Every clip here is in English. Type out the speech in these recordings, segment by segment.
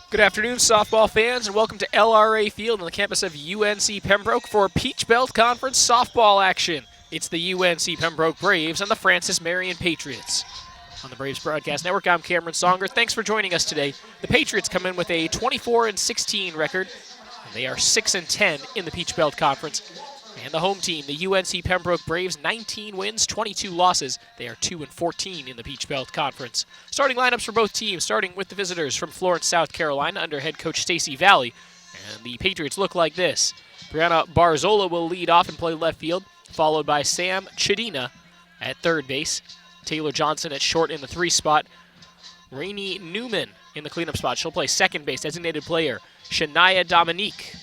Good afternoon, softball fans, and welcome to LRA Field on the campus of UNC Pembroke for Peach Belt Conference softball action. It's the UNC Pembroke Braves and the Francis Marion Patriots. On the Braves Broadcast Network, I'm Cameron Songer. Thanks for joining us today. The Patriots come in with a 24-16 record, and they are 6-10 in the Peach Belt Conference. And the home team, the UNC Pembroke Braves, 19 wins, 22 losses. They are 2-14 in the Peach Belt Conference. Starting lineups for both teams, starting with the visitors from Florence, South Carolina, under head coach Stacy Valley. And the Patriots look like this. Brianna Barzola will lead off and play left field, followed by Sam Chedina at third base. Taylor Johnson at short in the 3 spot. Rainey Newman in the cleanup spot. She'll play second base, designated player. Shania Dominique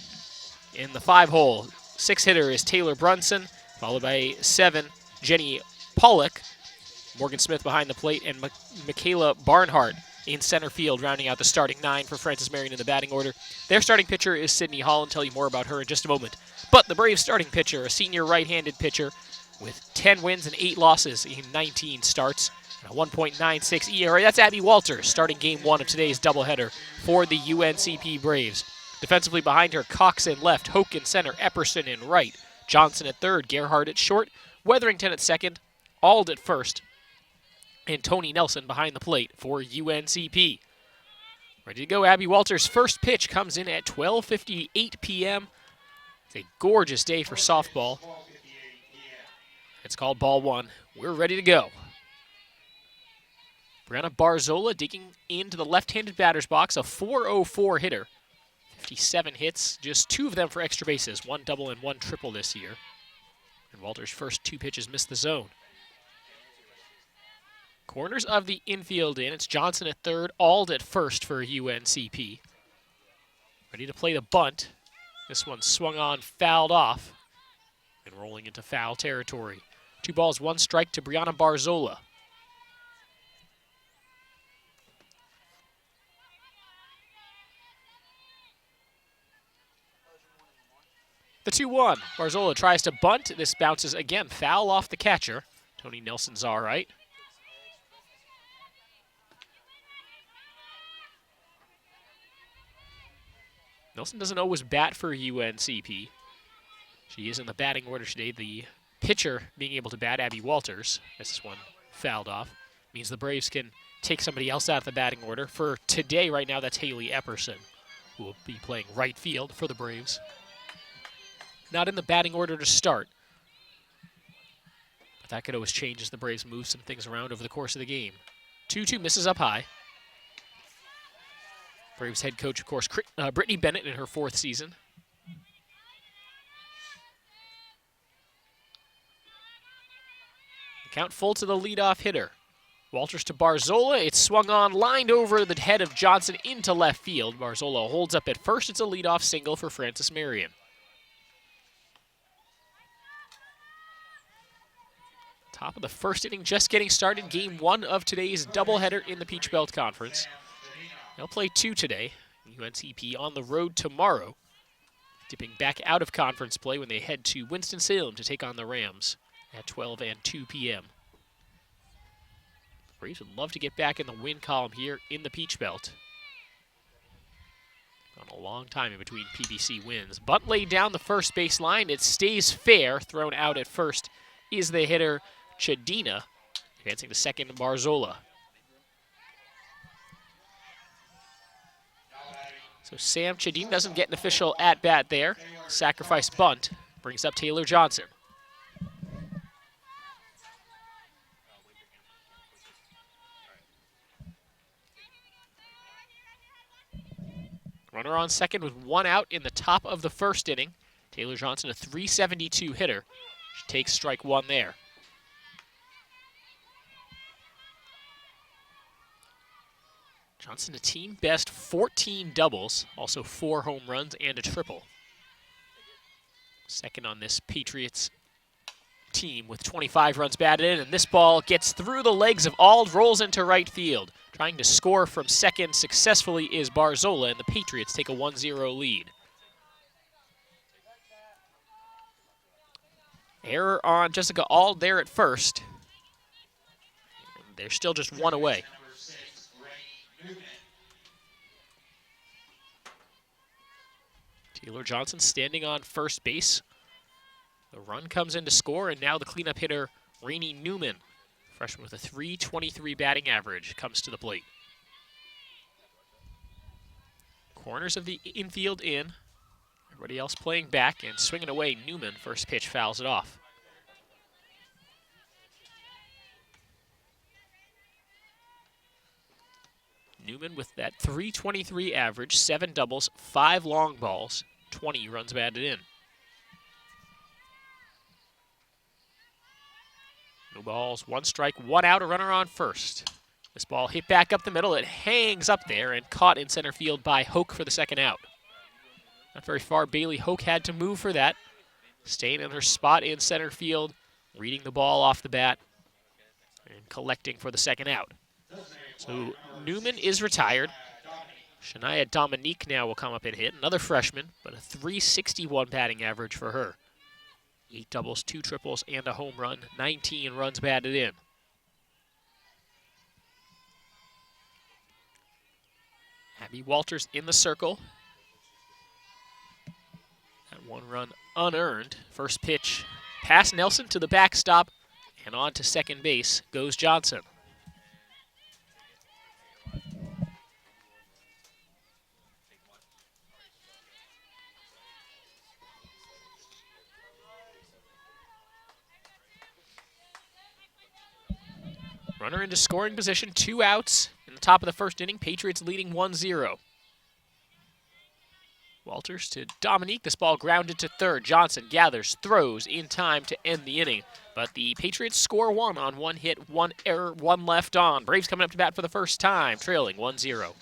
in the 5 hole. 6 hitter is Taylor Brunson, followed by 7, Jenny Pollock. Morgan Smith behind the plate, and Michaela Barnhart in center field, rounding out the starting 9 for Francis Marion in the batting order. Their starting pitcher is Sydney Hall, and tell you more about her in just a moment. But the Braves starting pitcher, a senior right-handed pitcher with 10 wins and 8 losses in 19 starts, and a 1.96 ERA. That's Abby Walters, starting game 1 of today's doubleheader for the UNCP Braves. Defensively behind her, Cox in left, Hoke in center, Epperson in right, Johnson at third, Gerhardt at short, Weatherington at second, Ald at first, and Tony Nelson behind the plate for UNCP. Ready to go, Abby Walters' first pitch comes in at 12:58 p.m. It's a gorgeous day for softball. It's called ball 1. We're ready to go. Brianna Barzola digging into the left-handed batter's box, a .404 hitter. 57 hits, just 2 of them for extra bases, 1 double and 1 triple this year. And Walters' first 2 pitches missed the zone. Corners of the infield in. It's Johnson at third, Ald at first for UNCP. Ready to play the bunt. This one swung on, fouled off, and rolling into foul territory. 2 balls, 1 strike to Brianna Barzola. The 2-1. Barzola tries to bunt. This bounces again. Foul off the catcher. Tony Nelson's all right. Nelson doesn't always bat for UNCP. She is in the batting order today. The pitcher being able to bat, Abby Walters, as this one fouled off, means the Braves can take somebody else out of the batting order. For today, right now, that's Haley Epperson, who will be playing right field for the Braves. Not in the batting order to start. But that could always change as the Braves move some things around over the course of the game. 2-2 misses up high. Braves head coach, of course, Brittany Bennett in her 4th season. The count full to the leadoff hitter. Walters to Barzola. It's swung on, lined over the head of Johnson into left field. Barzola holds up at first. It's a leadoff single for Francis Marion. Top of the first inning, just getting started. Game 1 of today's doubleheader in the Peach Belt Conference. They'll play 2 today. UNCP on the road tomorrow, dipping back out of conference play when they head to Winston-Salem to take on the Rams at 12 and 2 p.m. The Braves would love to get back in the win column here in the Peach Belt. Gone a long time in between PBC wins. Bunt laid down the first base line. It stays fair. Thrown out at first is the hitter Chedina, advancing to second Barzola. So Sam Chedina doesn't get an official at-bat there. Sacrifice bunt brings up Taylor Johnson. Runner on second with 1 out in the top of the first inning. Taylor Johnson, a .372 hitter. She takes strike 1 there. Johnson, a team best 14 doubles, also 4 home runs and a triple. Second on this Patriots team with 25 runs batted in, and this ball gets through the legs of Ald, rolls into right field. Trying to score from second successfully is Barzola, and the Patriots take a 1-0 lead. Error on Jessica Ald there at first. They're still just 1 away. Taylor Johnson standing on first base. The run comes in to score, and now the cleanup hitter, Rainey Newman, freshman with a .323 batting average, comes to the plate. Corners of the infield in. Everybody else playing back and swinging away. Newman, first pitch, fouls it off. Newman with that .323 average, 7 doubles, 5 long balls, 20 runs batted in. No balls, 1 strike, 1 out, a runner on first. This ball hit back up the middle. It hangs up there and caught in center field by Hoke for the second out. Not very far. Bailey Hoke had to move for that. Staying in her spot in center field, reading the ball off the bat, and collecting for the second out. So Newman is retired. Shania Dominique now will come up and hit. Another freshman, but a .361 batting average for her. 8 doubles, 2 triples, and a home run. 19 runs batted in. Abby Walters in the circle. That 1 run unearned. First pitch past Nelson to the backstop, and on to second base goes Johnson. Runner into scoring position, 2 outs in the top of the first inning. Patriots leading 1-0. Walters to Dominique. This ball grounded to third. Johnson gathers, throws in time to end the inning. But the Patriots score 1 on 1 hit, 1 error, 1 left on. Braves coming up to bat for the first time, trailing 1-0.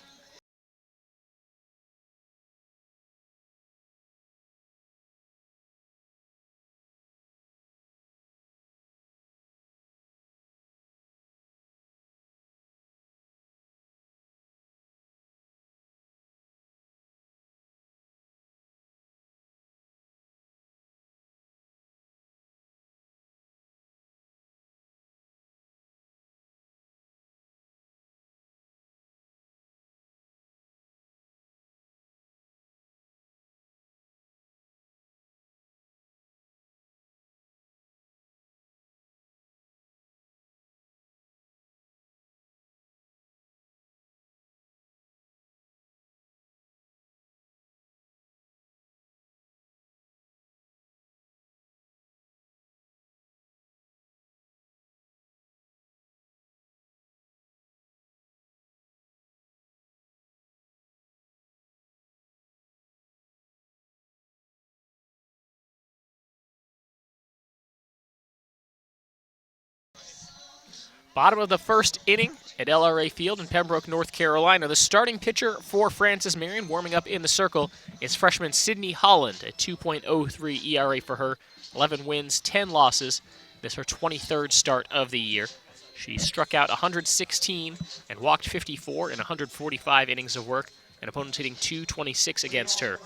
Bottom of the first inning at LRA Field in Pembroke, North Carolina. The starting pitcher for Francis Marion, warming up in the circle, is freshman Sydney Holland, a 2.03 ERA for her. 11 wins, 10 losses. This is her 23rd start of the year. She struck out 116 and walked 54 in 145 innings of work, and opponents hitting .226 against her.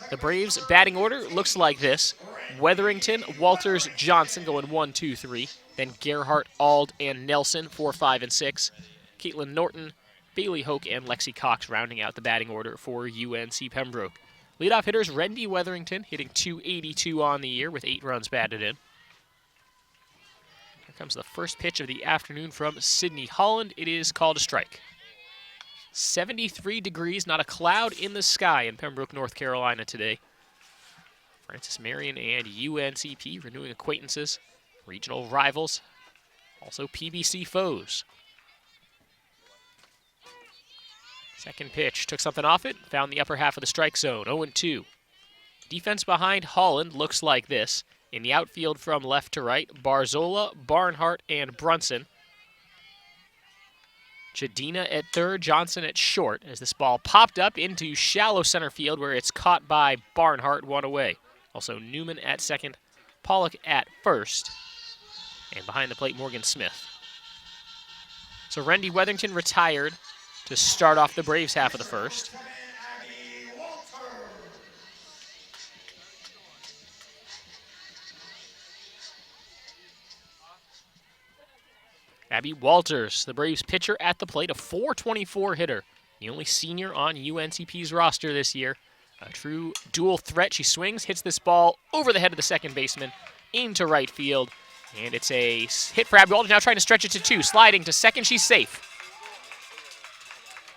The Braves' batting order looks like this. Weatherington, Walters, Johnson going 1, 2, 3. Then Gerhart, Ald, and Nelson, 4, 5, and 6. Caitlin Norton, Bailey Hoke, and Lexi Cox rounding out the batting order for UNC Pembroke. Leadoff hitters, Rendy Weatherington, hitting .282 on the year with 8 runs batted in. Here comes the first pitch of the afternoon from Sydney Holland. It is called a strike. 73 degrees, not a cloud in the sky in Pembroke, North Carolina today. Francis Marion and UNCP renewing acquaintances, regional rivals, also PBC foes. Second pitch, took something off it, found the upper half of the strike zone, 0-2. Defense behind Holland looks like this. In the outfield from left to right, Barzola, Barnhart, and Brunson. Jadina at third, Johnson at short, as this ball popped up into shallow center field where it's caught by Barnhart, 1 away. Also Newman at second, Pollock at first, and behind the plate, Morgan Smith. So Rendy Weatherington retired to start off the Braves half of the first. Abby Walters, the Braves pitcher at the plate, a .424 hitter. The only senior on UNCP's roster this year. A true dual threat. She swings, hits this ball over the head of the second baseman into right field. And it's a hit for Abby Walters, now trying to stretch it to 2. Sliding to second, she's safe.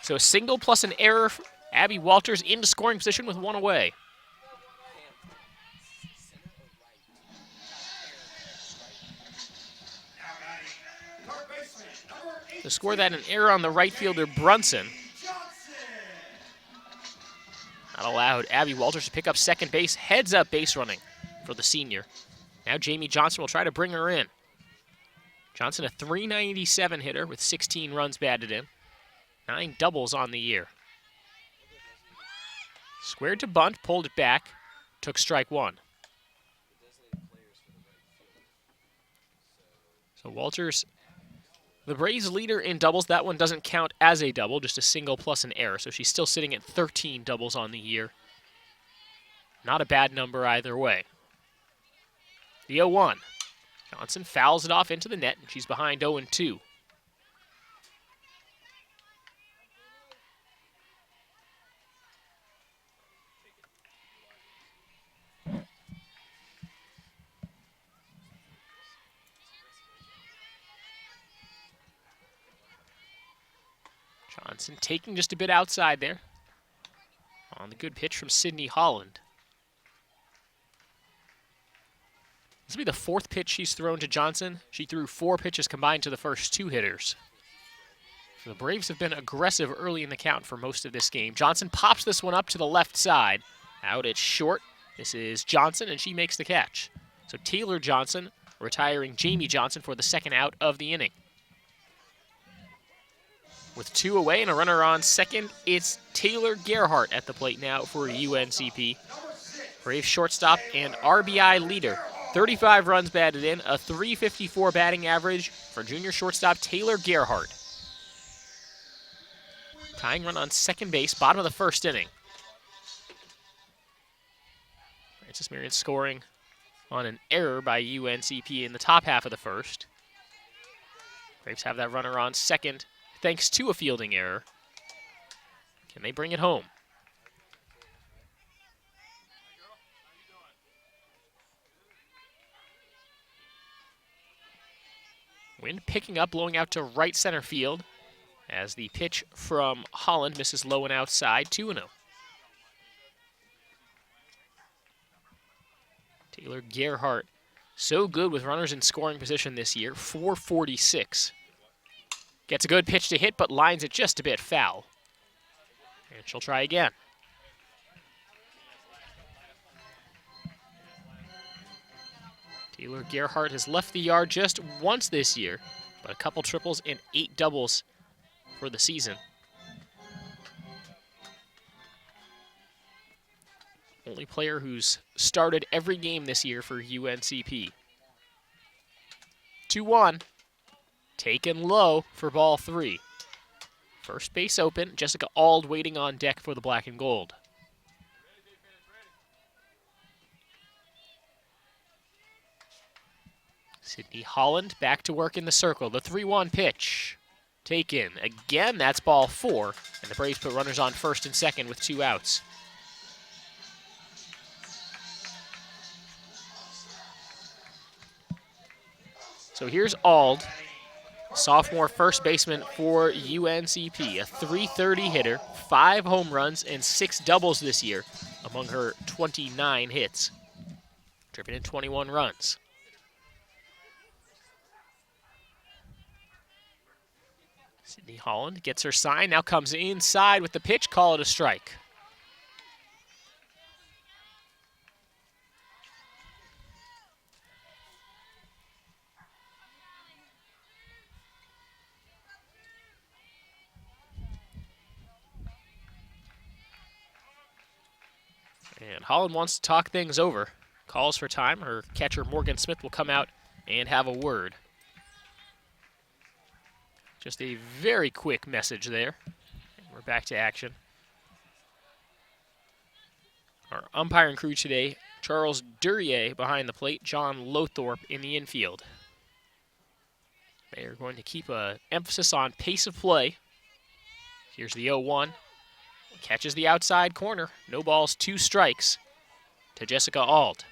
So a single plus an error. Abby Walters into scoring position with 1 away. To score that, an error on the right fielder, Brunson. That allowed Abby Walters to pick up second base. Heads up base running for the senior. Now Jamie Johnson will try to bring her in. Johnson, a .397 hitter with 16 runs batted in. 9 doubles on the year. Squared to bunt, pulled it back, took strike 1. So Walters, the Braves leader in doubles. That one doesn't count as a double, just a single plus an error. So she's still sitting at 13 doubles on the year. Not a bad number either way. The 0-1. Johnson fouls it off into the net, and she's behind 0-2. Johnson taking just a bit outside there on the good pitch from Sydney Holland. This will be the 4th pitch she's thrown to Johnson. She threw 4 pitches combined to the first 2 hitters. So the Braves have been aggressive early in the count for most of this game. Johnson pops this one up to the left side. Out at short. This is Johnson, and she makes the catch. So Taylor Johnson retiring Jamie Johnson for the 2nd out of the inning. With 2 away and a runner on second, it's Taylor Gerhardt at the plate now for UNCP. Braves shortstop and RBI leader. 35 runs batted in, a .354 batting average for junior shortstop Taylor Gerhardt. Tying run on second base, bottom of the 1st inning. Francis Marion scoring on an error by UNCP in the top half of the 1st. Braves have that runner on second thanks to a fielding error. Can they bring it home? Wind picking up, blowing out to right center field as the pitch from Holland misses low and outside, 2-0. Taylor Gerhardt, so good with runners in scoring position this year, .446. Gets a good pitch to hit, but lines it just a bit foul. And she'll try again. Taylor Gerhardt has left the yard just once this year, but a couple triples and 8 doubles for the season. Only player who's started every game this year for UNCP. 2-1. Taken low for ball 3. First base open. Jessica Auld waiting on deck for the black and gold. Sydney Holland back to work in the circle. The 3-1 pitch. Taken. Again, that's ball 4. And the Braves put runners on first and second with 2 outs. So here's Auld, sophomore first baseman for UNCP, a .330 hitter, 5 home runs and 6 doubles this year among her 29 hits, driven in 21 runs. Sydney Holland gets her sign, now comes inside with the pitch, call it a strike. And Holland wants to talk things over. Calls for time. Her catcher, Morgan Smith, will come out and have a word. Just a very quick message there. And we're back to action. Our umpiring crew today, Charles Duryea behind the plate, John Lothorpe in the infield. They are going to keep an emphasis on pace of play. Here's the 0-1. Catches the outside corner. No balls, 2 strikes to Jessica Auld.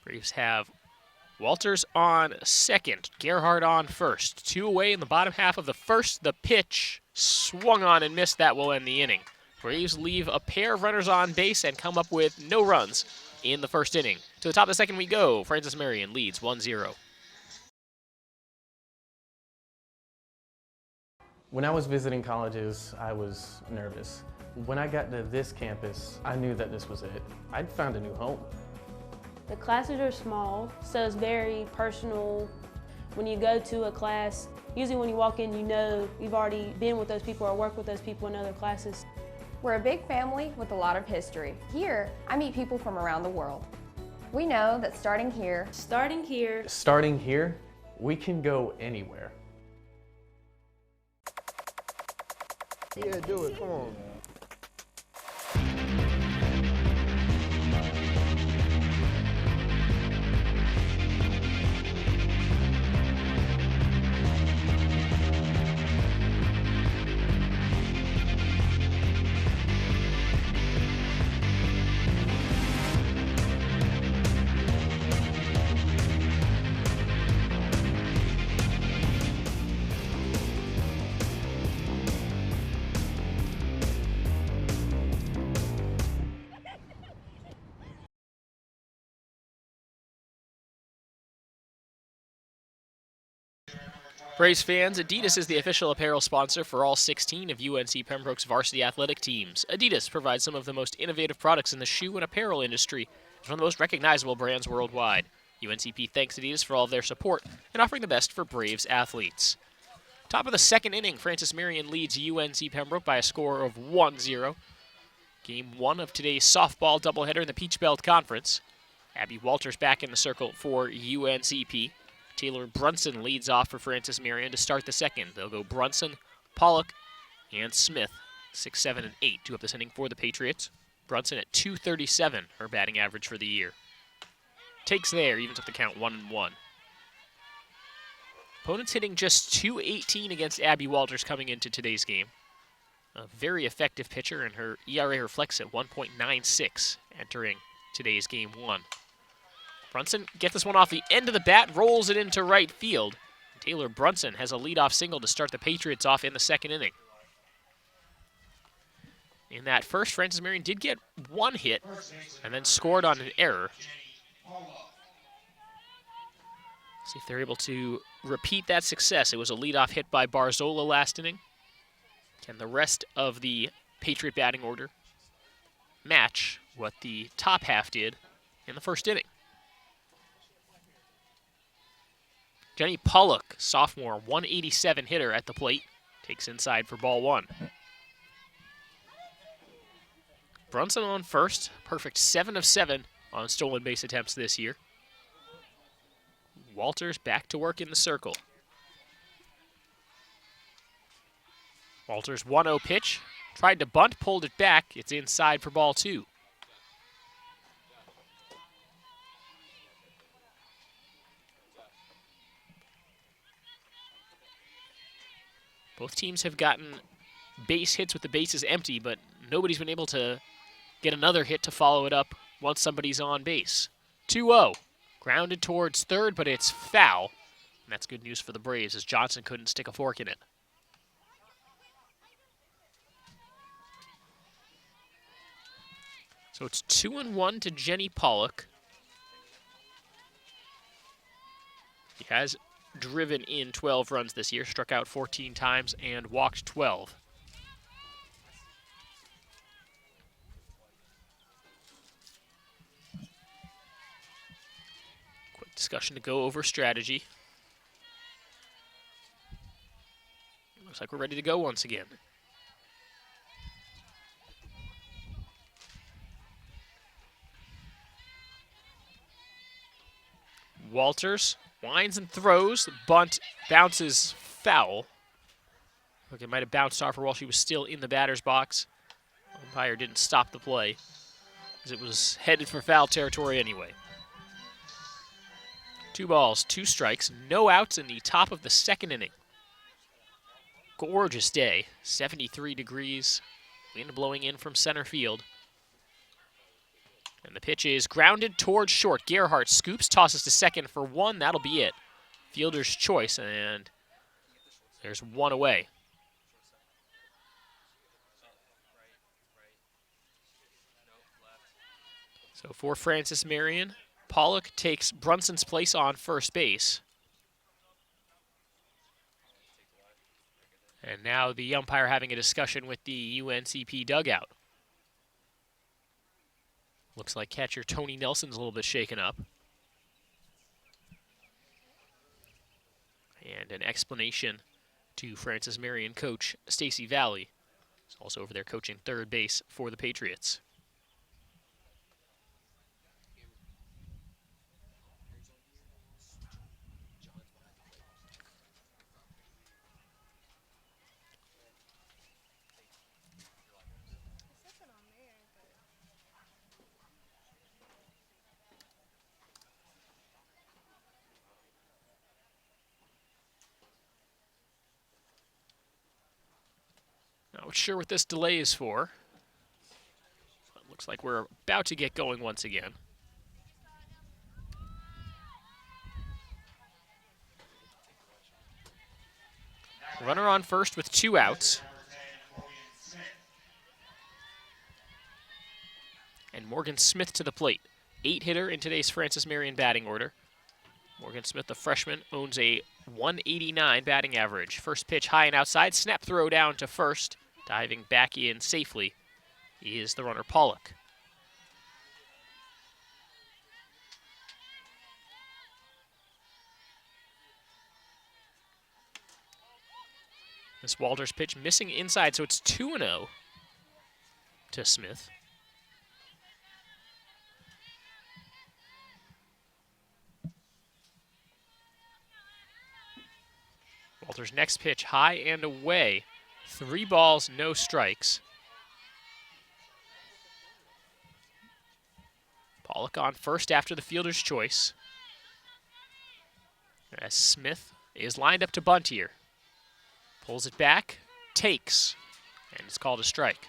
Braves have Walters on second, Gerhardt on first. 2 away in the bottom half of the first. The pitch swung on and missed. That will end the inning. Braves leave a pair of runners on base and come up with no runs in the first inning. To the top of the second we go. Francis Marion leads 1-0. When I was visiting colleges, I was nervous. When I got to this campus, I knew that this was it. I'd found a new home. The classes are small, so it's very personal. When you go to a class, usually when you walk in, you know you've already been with those people or worked with those people in other classes. We're a big family with a lot of history. Here, I meet people from around the world. We know that starting here, Starting here, we can go anywhere. Yeah, do it, come on. Braves fans, Adidas is the official apparel sponsor for all 16 of UNC Pembroke's varsity athletic teams. Adidas provides some of the most innovative products in the shoe and apparel industry. It's one of the most recognizable brands worldwide. UNCP thanks Adidas for all of their support and offering the best for Braves athletes. Top of the second inning, Francis Marion leads UNC Pembroke by a score of 1-0. Game 1 of today's softball doubleheader in the Peach Belt Conference. Abby Walters back in the circle for UNCP. Taylor Brunson leads off for Francis Marion to start the second. They'll go Brunson, Pollock, and Smith. 6, 7, and 8 to up this inning for the Patriots. Brunson at .237, her batting average for the year. Takes there, evens up the count 1-1. Opponents hitting just .218 against Abby Walters coming into today's game. A very effective pitcher, and her ERA reflects at 1.96 entering today's game 1. Brunson gets this one off the end of the bat, rolls it into right field. Taylor Brunson has a leadoff single to start the Patriots off in the second inning. In that first, Francis Marion did get 1 hit and then scored on an error. See if they're able to repeat that success. It was a leadoff hit by Barzola last inning. Can the rest of the Patriot batting order match what the top half did in the first inning? Jenny Pollock, sophomore, 187 hitter at the plate, takes inside for ball 1. Brunson on first, perfect 7 of 7 on stolen base attempts this year. Walters back to work in the circle. Walters 1-0 pitch, tried to bunt, pulled it back. It's inside for ball 2. Both teams have gotten base hits with the bases empty, but nobody's been able to get another hit to follow it up once somebody's on base. 2-0. Grounded towards third, but it's foul. And that's good news for the Braves, as Johnson couldn't stick a fork in it. So it's 2-1 to Jenny Pollock. He has driven in 12 runs this year, struck out 14 times and walked 12. Quick discussion to go over strategy. Looks like we're ready to go once again. Walters winds and throws. The bunt bounces foul. Look, it might have bounced off her while she was still in the batter's box. Umpire didn't stop the play, as it was headed for foul territory anyway. 2 balls, 2 strikes, no outs in the top of the second inning. gorgeous day, 73 degrees, wind blowing in from center field. And the pitch is grounded towards short. Gerhardt scoops, tosses to second for one. That'll be it. Fielder's choice, and there's one away. So for Francis Marion, Pollock takes Brunson's place on first base. And now the umpire having a discussion with the UNCP dugout. Looks like catcher Tony Nelson's a little bit shaken up. And an explanation to Francis Marion coach Stacy Valley. He's also over there coaching third base for the Patriots. Not sure what this delay is for. It looks like we're about to get going once again. Runner on first with 2 outs. And Morgan Smith to the plate. 8-hitter in today's Francis Marion batting order. Morgan Smith, the freshman, owns a 189 batting average. First pitch high and outside, snap throw down to first. Diving back in safely is the runner Pollock. This Walters pitch missing inside, so it's 2-0 to Smith. Walters' next pitch high and away. 3 balls, no strikes. Pollock on first after the fielder's choice. As Smith is lined up to bunt here. Pulls it back, takes, and it's called a strike.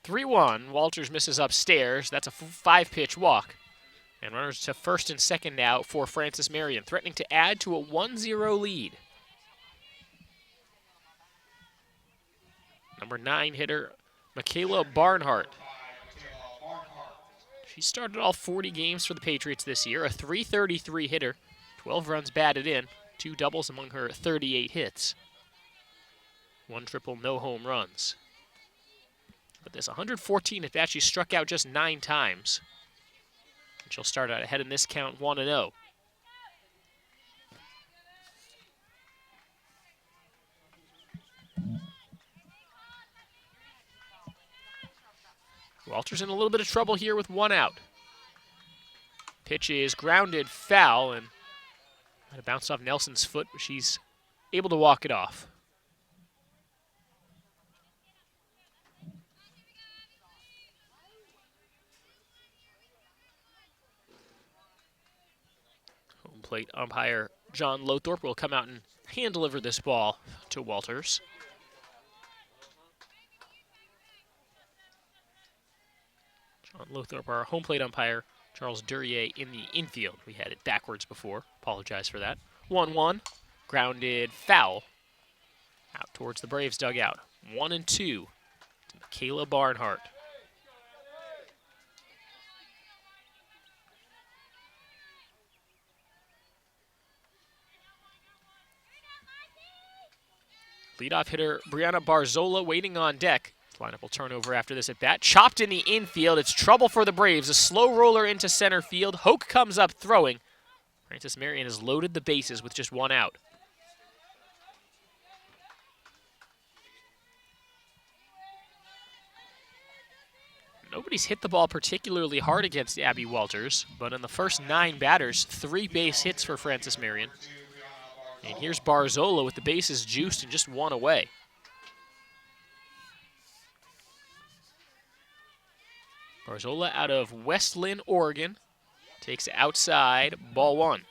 (3-1). Walters misses upstairs. That's a 5-pitch walk. And runners to first and second now for Francis Marion, threatening to add to a 1-0 lead. Number 9 hitter, Michaela Barnhart. She started all 40 games for the Patriots this year, a .333 hitter, 12 runs batted in, 2 doubles among her 38 hits. 1 triple, no home runs. But this 114 at bat, she struck out just 9 times. And she'll start out ahead in this count 1-0. Walters in a little bit of trouble here with 1 out. Pitch is grounded foul and might have bounced off Nelson's foot, but she's able to walk it off. Home plate umpire John Lothorpe will come out and hand deliver this ball to Walters. John Lothorpe, our home plate umpire, Charles Duryea in the infield. We had it backwards before. Apologize for that. 1-1, grounded foul. Out towards the Braves dugout. 1-2 to Michaela Barnhart. Leadoff hitter Brianna Barzola waiting on deck. Lineup will turn over after this at bat. Chopped in the infield. It's trouble for the Braves. A slow roller into center field. Hoke comes up throwing. Francis Marion has loaded the bases with just 1 out. Nobody's hit the ball particularly hard against Abby Walters, but in the first 9 batters, 3 base hits for Francis Marion. And here's Barzola with the bases juiced and just 1 away. Barzola out of West Lynn, Oregon, takes it outside, ball one.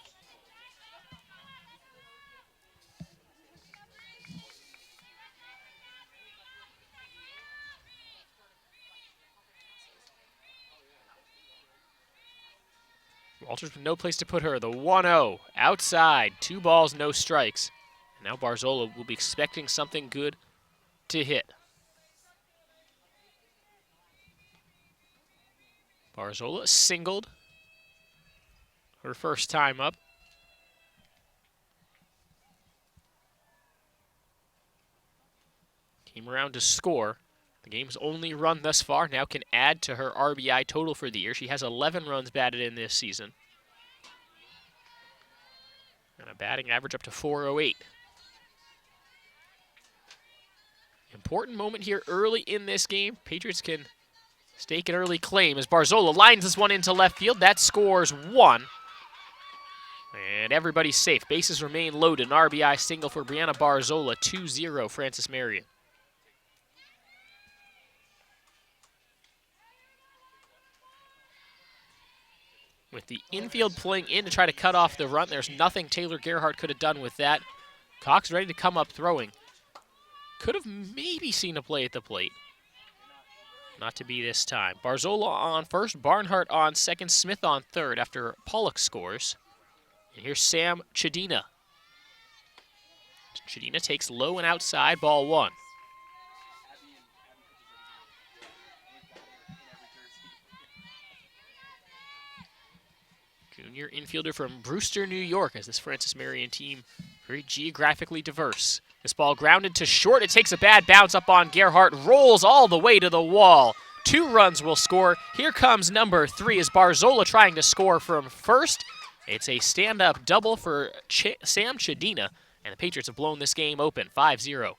Walters with no place to put her. The 1-0 outside. 2 balls, no strikes. And now Barzola will be expecting something good to hit. Barzola singled her first time up. Came around to score. The game's only run thus far now can add to her RBI total for the year. She has 11 runs batted in this season. And a batting average up to 408. Important moment here early in this game. Patriots can stake an early claim as Barzola lines this one into left field. That scores 1. And everybody's safe. Bases remain loaded. An RBI single for Brianna Barzola. 2-0 Francis Marion. With the infield pulling in to try to cut off the run, there's nothing Taylor Gerhardt could have done with that. Cox ready to come up throwing. Could have maybe seen a play at the plate. Not to be this time. Barzola on first, Barnhart on second, Smith on third after Pollock scores. And here's Sam Chadina. Chadina takes low and outside, ball 1. Junior infielder from Brewster, New York, as this Francis Marion team very geographically diverse. This ball grounded to short. It takes a bad bounce up on Gerhardt, rolls all the way to the wall. 2 runs will score. Here comes number 3 as Barzola trying to score from first. It's a stand-up double for Sam Chadina, and the Patriots have blown this game open, 5-0.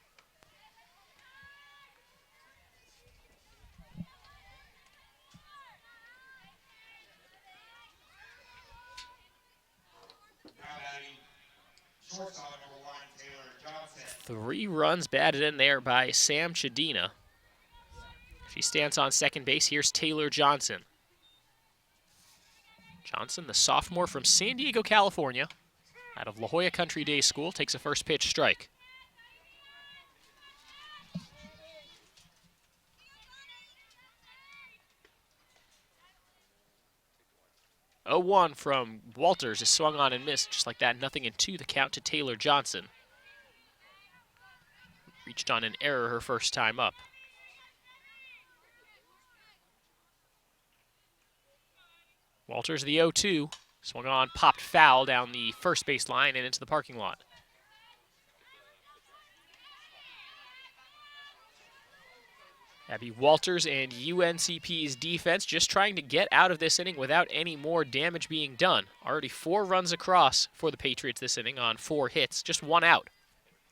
Shortstop number 1, Taylor Johnson. 3 runs batted in there by Sam Chadina. She stands on second base. Here's Taylor Johnson. Johnson, the sophomore from San Diego, California, out of La Jolla Country Day School, takes a first pitch strike. Oh, 1 from Walters is swung on and missed. Just like that, nothing in 2, the count to Taylor Johnson. Reached on an error her first time up. Walters the 0-2. Swung on, popped foul down the first base line and into the parking lot. Abby Walters and UNCP's defense just trying to get out of this inning without any more damage being done. Already 4 runs across for the Patriots this inning on 4 hits, just 1 out.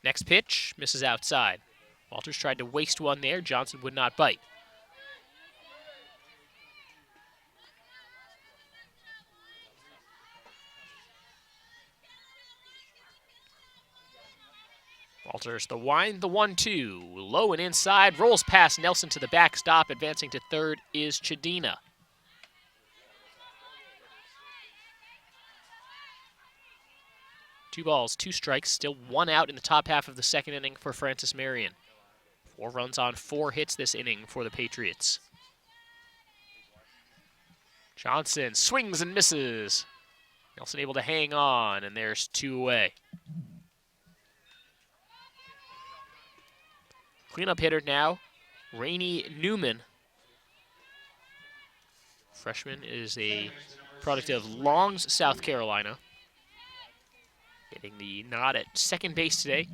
Next pitch, misses outside. Walters tried to waste one there. Johnson would not bite. Walters the wind, the 1-2. Low and inside, rolls past Nelson to the backstop. Advancing to third is Chadina. Two balls, 2 strikes, still 1 out in the top half of the second inning for Francis Marion. 4 runs on 4 hits this inning for the Patriots. Johnson swings and misses. Nelson able to hang on, and there's 2 away. Cleanup hitter now, Rainey Newman. Freshman is a product of Longs, South Carolina. Getting the nod at second base today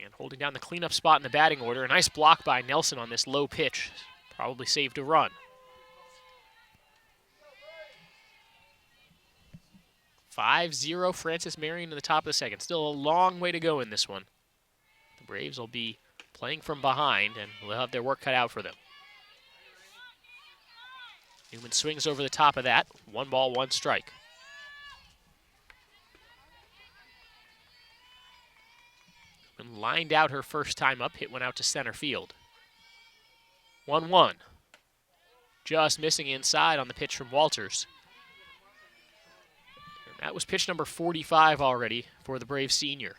and holding down the cleanup spot in the batting order. A nice block by Nelson on this low pitch. Probably saved a run. 5-0 Francis Marion in the top of the second. Still a long way to go in this one. The Braves will be playing from behind, and they'll have their work cut out for them. Newman swings over the top of that. 1 ball, 1 strike. Newman lined out her first time up, hit one out to center field. 1-1. just missing inside on the pitch from Walters. And that was pitch number 45 already for the Braves senior.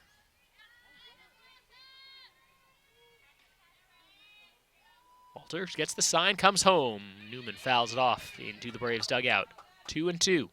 Walters gets the sign, comes home. Newman fouls it off into the Braves dugout. 2-2.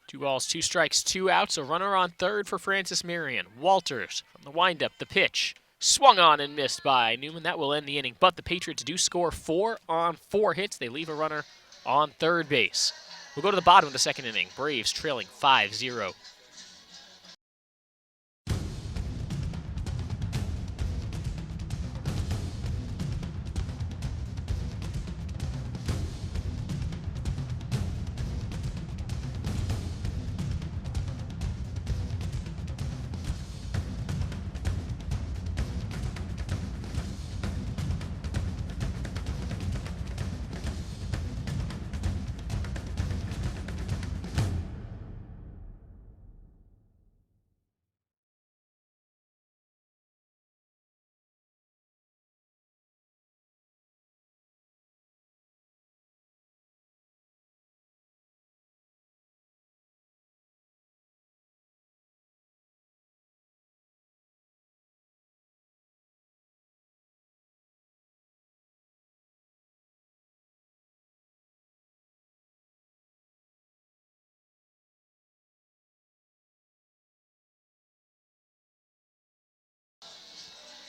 Two balls, 2 strikes, 2 outs. A runner on third for Francis Marion. Walters from the windup, the pitch. Swung on and missed by Newman. That will end the inning, but the Patriots do score 4 on 4 hits. They leave a runner on third base. We'll go to the bottom of the second inning. Braves trailing 5-0.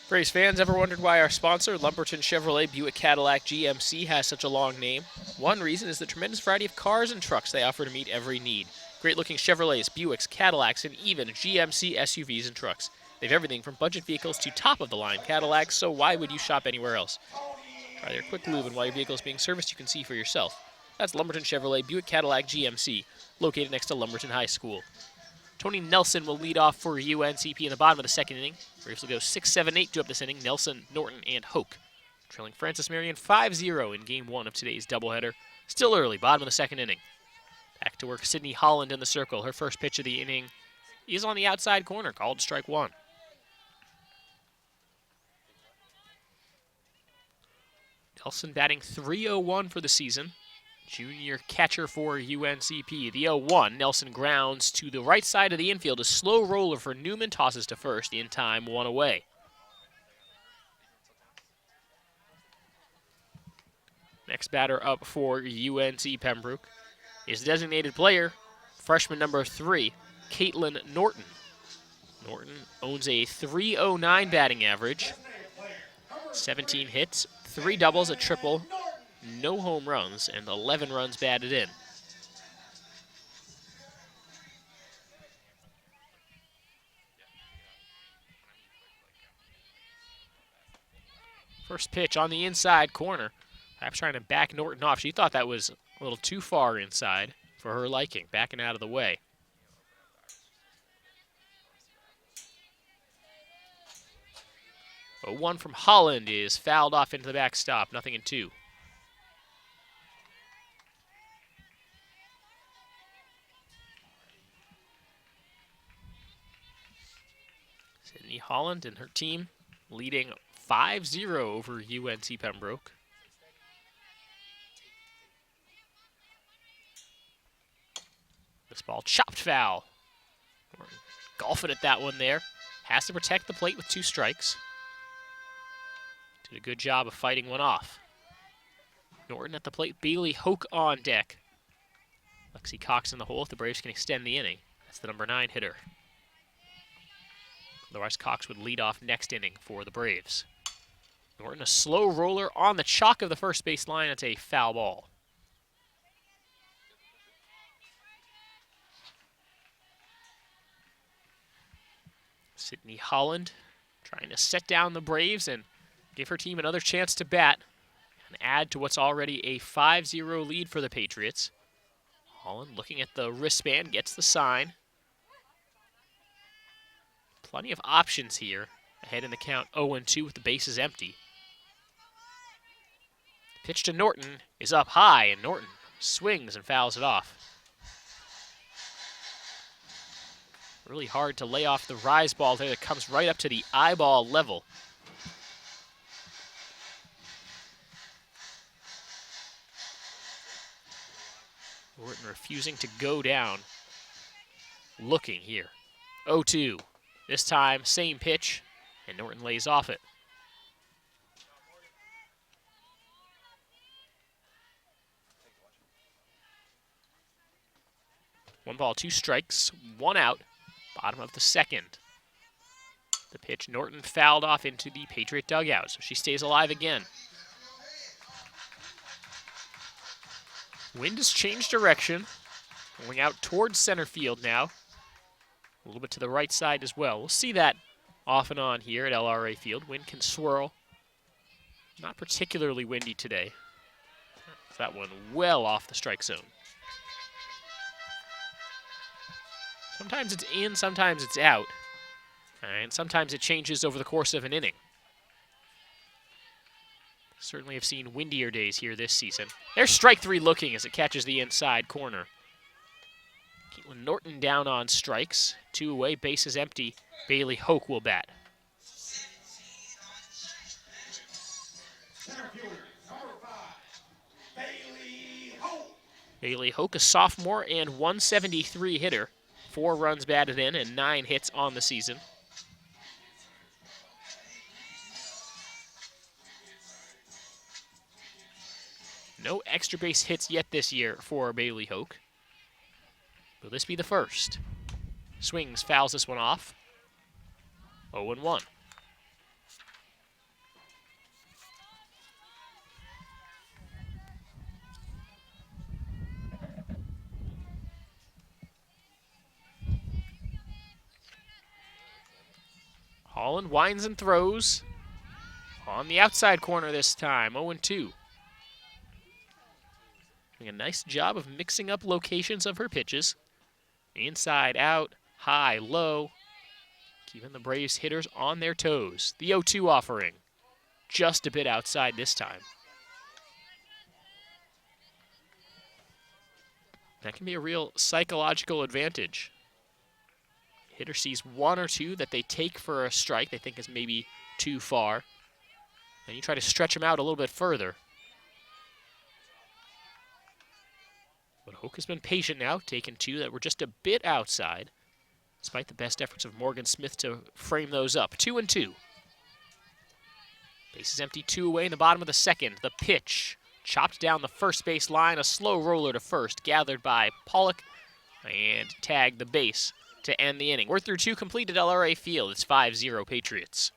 Braves fans, ever wondered why our sponsor, Lumberton Chevrolet Buick Cadillac GMC, has such a long name? One reason is the tremendous variety of cars and trucks they offer to meet every need. Great-looking Chevrolets, Buicks, Cadillacs, and even GMC SUVs and trucks. They have everything from budget vehicles to top-of-the-line Cadillacs, so why would you shop anywhere else? Try their quick lube, and while your vehicle is being serviced, you can see for yourself. That's Lumberton Chevrolet Buick Cadillac GMC, located next to Lumberton High School. Tony Nelson will lead off for UNCP in the bottom of the second inning. Braves will go 6-7-8 to up this inning. Nelson, Norton, and Hoke. Trailing Francis Marion 5-0 in Game 1 of today's doubleheader. Still early, bottom of the second inning. Back to work, Sydney Holland in the circle. Her first pitch of the inning is on the outside corner, called strike 1. Nelson batting .301 for the season. Junior catcher for UNCP. The 0-1, Nelson grounds to the right side of the infield. A slow roller for Newman, tosses to first. In time, 1 away. Next batter up for UNC Pembroke is the designated player, freshman number 3, Caitlin Norton. Norton owns a .309 batting average, 17 hits, 3 doubles, a triple, no home runs, and 11 runs batted in. First pitch on the inside corner. Perhaps trying to back Norton off. She thought that was a little too far inside for her liking, backing out of the way. A 1 from Holland is fouled off into the backstop, 0-2. Sydney Holland and her team leading 5-0 over UNC Pembroke. This ball chopped foul. Golfing at that one there. Has to protect the plate with 2 strikes. Did a good job of fighting one off. Norton at the plate. Bailey Hoke on deck. Lexi Cox in the hole if the Braves can extend the inning. That's the number 9 hitter. Otherwise, Cox would lead off next inning for the Braves. Norton, a slow roller on the chalk of the first base line. It's a foul ball. Sydney Holland trying to set down the Braves and give her team another chance to bat and add to what's already a 5-0 lead for the Patriots. Holland looking at the wristband, gets the sign. Plenty of options here. Ahead in the count 0-2 with the bases empty. Pitch to Norton is up high, and Norton Swings and fouls it off. Really hard to lay off the rise ball there that comes right up to the eyeball level. Norton refusing to go down. Looking here. 0-2. This time, same pitch, and Norton lays off it. One ball, two strikes, one out. Bottom of the second. The pitch, Norton fouled off into the Patriot dugout, so she stays alive again. Wind has changed direction, going out towards center field now. A little bit to the right side as well. We'll see that off and on here at LRA Field. Wind can swirl. Not particularly windy today. That one well off the strike zone. Sometimes it's in, sometimes it's out. And sometimes it changes over the course of an inning. Certainly have seen windier days here this season. There's strike three looking as it catches the inside corner. Caitlin Norton down on strikes. 2 away, bases empty. Bailey Hoke will bat. Center fielder, number 5, Bailey Hope. Bailey Hoke, a sophomore and 173 hitter. 4 runs batted in and 9 hits on the season. No extra base hits yet this year for Bailey Hoke. Will this be the first? Swings, fouls this one off. 0-1. Holland winds and throws. On the outside corner this time, 0-2. Doing a nice job of mixing up locations of her pitches. Inside, out, high, low. Keeping the Braves hitters on their toes. The 0-2 offering. Just a bit outside this time. That can be a real psychological advantage. Hitter sees 1 or 2 that they take for a strike they think is maybe too far. And you try to stretch them out a little bit further. But Hoke has been patient now, taking 2 that were just a bit outside, despite the best efforts of Morgan Smith to frame those up. 2-2. Bases empty, 2 away in the bottom of the second. The pitch, chopped down the first base line, a slow roller to first, gathered by Pollock, and tagged the base to end the inning. We're through 2 complete at LRA Field. It's 5-0 Patriots.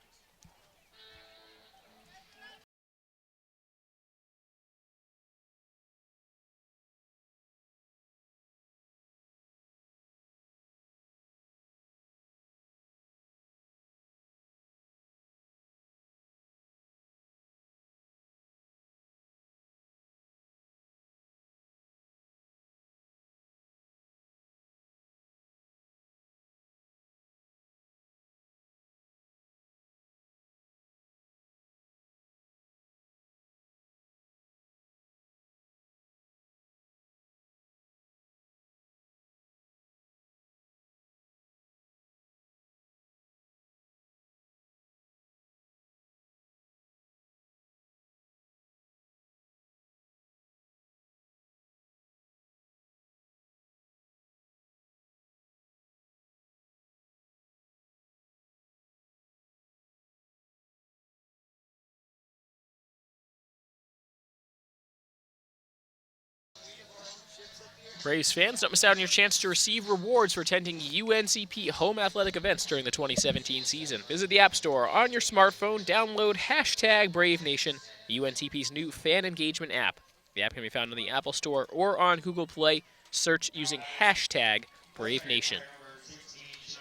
Braves fans, don't miss out on your chance to receive rewards for attending UNCP home athletic events during the 2017 season. Visit the App Store on your smartphone, download #BraveNation, UNCP's new fan engagement app. The app can be found on the Apple Store or on Google Play. Search using #BraveNation.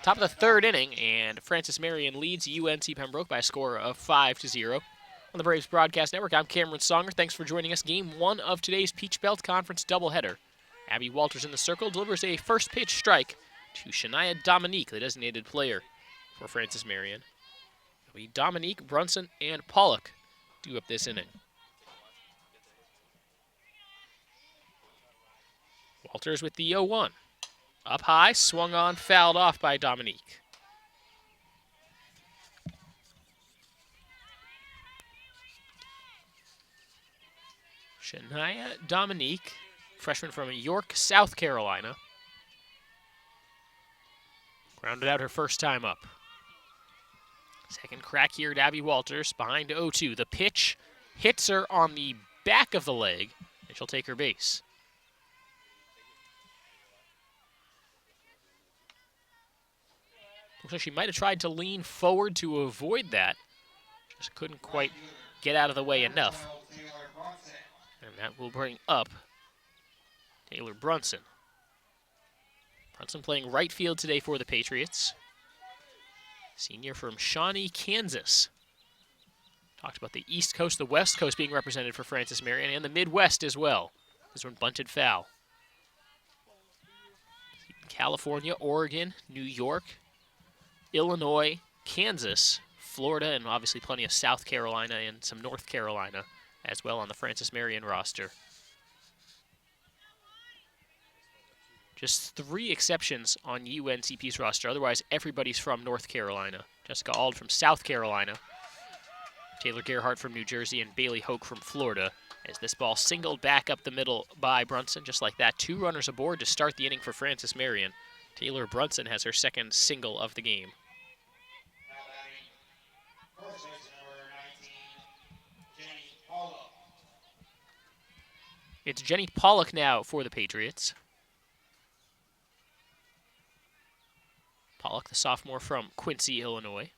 Top of the third inning, and Francis Marion leads UNC Pembroke by a score of 5-0. On the Braves Broadcast Network, I'm Cameron Songer. Thanks for joining us. Game 1 of today's Peach Belt Conference doubleheader. Abby Walters in the circle delivers a first pitch strike to Shania Dominique, the designated player for Francis Marion. It'll be Dominique, Brunson, and Pollock due up this inning. Walters with the 0-1. Up high, swung on, fouled off by Dominique. Shania Dominique, freshman from York, South Carolina. Grounded out her first time up. Second crack here at Abby Walters, behind 0-2. The pitch hits her on the back of the leg, and she'll take her base. Looks like she might have tried to lean forward to avoid that. Just couldn't quite get out of the way enough. And that will bring up Taylor Brunson. Brunson playing right field today for the Patriots. Senior from Shawnee, Kansas. Talked about the East Coast, the West Coast being represented for Francis Marion, and the Midwest as well. This one bunted foul. California, Oregon, New York, Illinois, Kansas, Florida, and obviously plenty of South Carolina and some North Carolina as well on the Francis Marion roster. Just 3 exceptions on UNCP's roster. Otherwise, everybody's from North Carolina. Jessica Auld from South Carolina, Taylor Gerhardt from New Jersey, and Bailey Hoke from Florida. As this ball singled back up the middle by Brunson, just like that. 2 runners aboard to start the inning for Francis Marion. Taylor Brunson has her second single of the game. It's Jenny Pollock now for the Patriots. Pollock, the sophomore from Quincy, Illinois.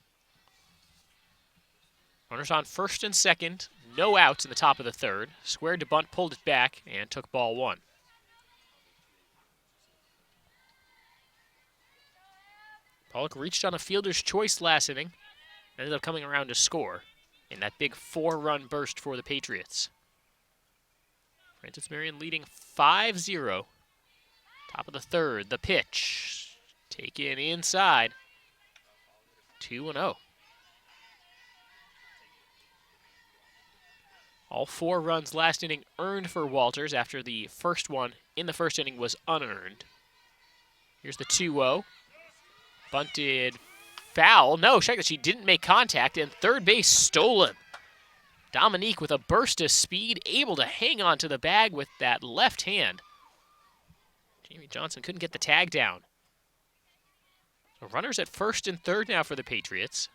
Runners on first and second. No outs in the top of the third. Squared to bunt, pulled it back, and took ball 1. Pollock reached on a fielder's choice last inning. Ended up coming around to score in that big 4-run burst for the Patriots. Francis Marion leading 5-0. Top of the third, the pitch. Taken inside. 2-0. All 4 runs last inning earned for Walters after the first one in the first inning was unearned. Here's the 2-0. Bunted foul. No, check that she didn't make contact, and third base stolen. Dominique with a burst of speed, able to hang on to the bag with that left hand. Jamie Johnson couldn't get the tag down. So runners at first and third now for the Patriots.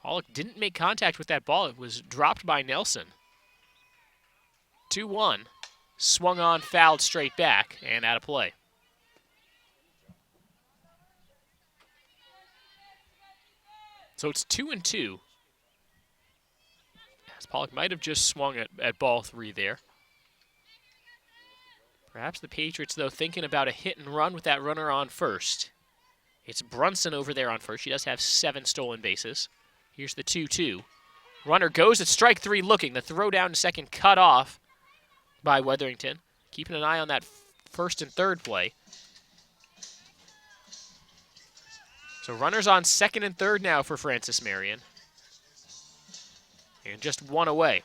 Pollock didn't make contact with that ball. It was dropped by Nelson. 2-1. Swung on, fouled straight back, and out of play. So it's 2-2. As Pollock might have just swung at ball 3 there. Perhaps the Patriots, though, thinking about a hit and run with that runner on first. It's Brunson over there on first. She does have 7 stolen bases. Here's the 2-2. Runner goes at strike 3 looking. The throw down to second cut off by Weatherington. Keeping an eye on that first and third play. So runners on second and third now for Francis Marion. And just 1 away.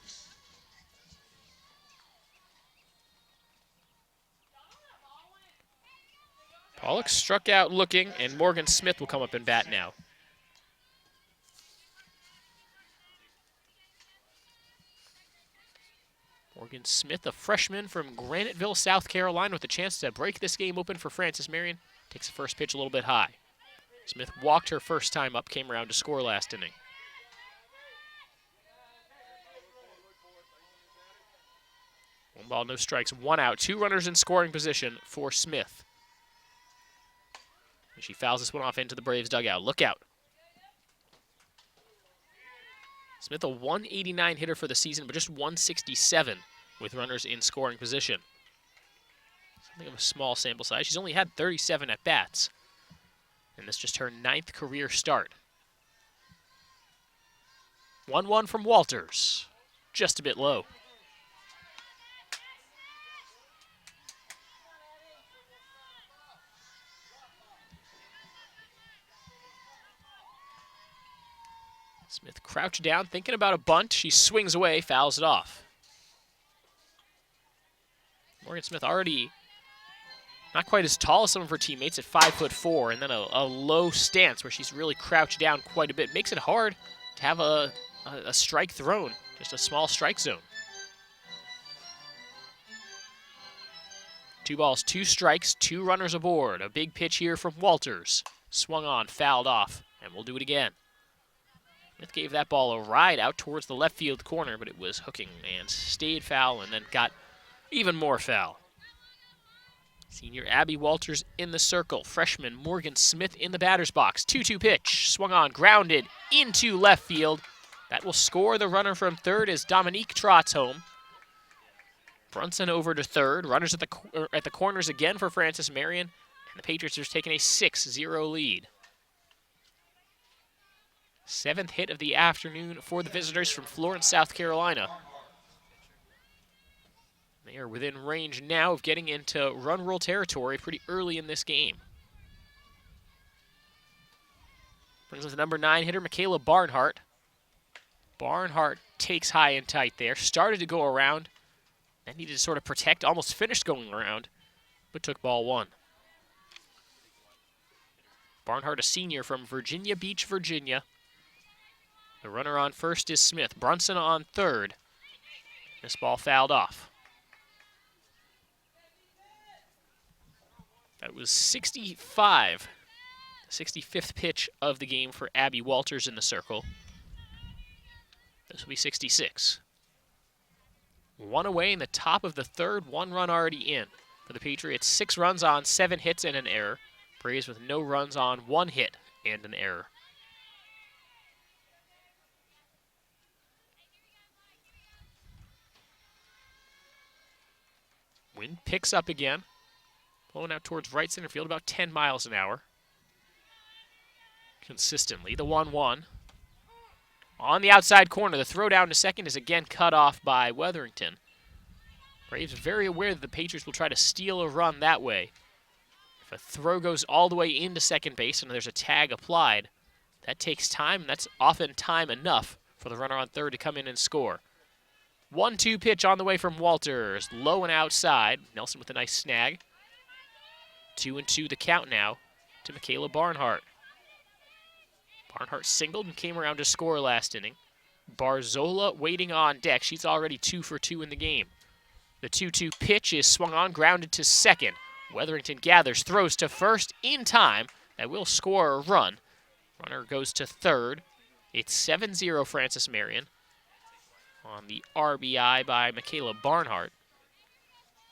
Pollock struck out looking, and Morgan Smith will come up and bat now. Morgan Smith, a freshman from Graniteville, South Carolina, with a chance to break this game open for Francis Marion. Takes the first pitch a little bit high. Smith walked her first time up, came around to score last inning. 1 ball, no strikes, 1 out. 2 runners in scoring position for Smith. And she fouls this one off into the Braves dugout. Look out. Smith, a 189 hitter for the season, but just 167 with runners in scoring position. Something of a small sample size. She's only had 37 at-bats. And this just her 9th career start. 1-1 from Walters. Just a bit low. Smith crouched down, thinking about a bunt. She swings away, fouls it off. Morgan Smith already not quite as tall as some of her teammates at 5'4", and then a low stance where she's really crouched down quite a bit. Makes it hard to have a strike thrown, just a small strike zone. 2 balls, 2 strikes, 2 runners aboard. A big pitch here from Walters. Swung on, fouled off, and we'll do it again. Smith gave that ball a ride out towards the left field corner, but it was hooking and stayed foul and then got even more foul. Senior Abby Walters in the circle. Freshman Morgan Smith in the batter's box. 2-2 pitch. Swung on, grounded into left field. That will score the runner from third as Dominique trots home. Brunson over to third. Runners at the corners again for Francis Marion. And the Patriots are taking a 6-0 lead. 7th hit of the afternoon for the visitors from Florence, South Carolina. They are within range now of getting into run rule territory pretty early in this game. Brings us the number 9 hitter, Michaela Barnhart. Barnhart takes high and tight there. Started to go around. Then needed to sort of protect, almost finished going around, but took ball 1. Barnhart, a senior from Virginia Beach, Virginia. The runner on first is Smith. Brunson on third. This ball fouled off. That was 65, the 65th pitch of the game for Abby Walters in the circle. This will be 66. 1 away in the top of the third, 1 run already in. For the Patriots, 6 runs on 7 hits and an error. Braves with no runs on 1 hit and an error. Wind picks up again. Blowing out towards right center field, about 10 miles an hour. Consistently, the 1-1. On the outside corner, the throw down to second is again cut off by Wetherington. Braves are very aware that the Patriots will try to steal a run that way. If a throw goes all the way into second base and there's a tag applied, that takes time, and that's often time enough for the runner on third to come in and score. 1-2 pitch on the way from Walters. Low and outside. Nelson with a nice snag. 2-2 the count now to Michaela Barnhart. Barnhart singled and came around to score last inning. Barzola waiting on deck. She's already 2 for 2 in the game. The 2-2 pitch is swung on, grounded to second. Wetherington gathers, throws to first in time. That will score a run. Runner goes to third. It's 7-0 Francis Marion on the RBI by Michaela Barnhart.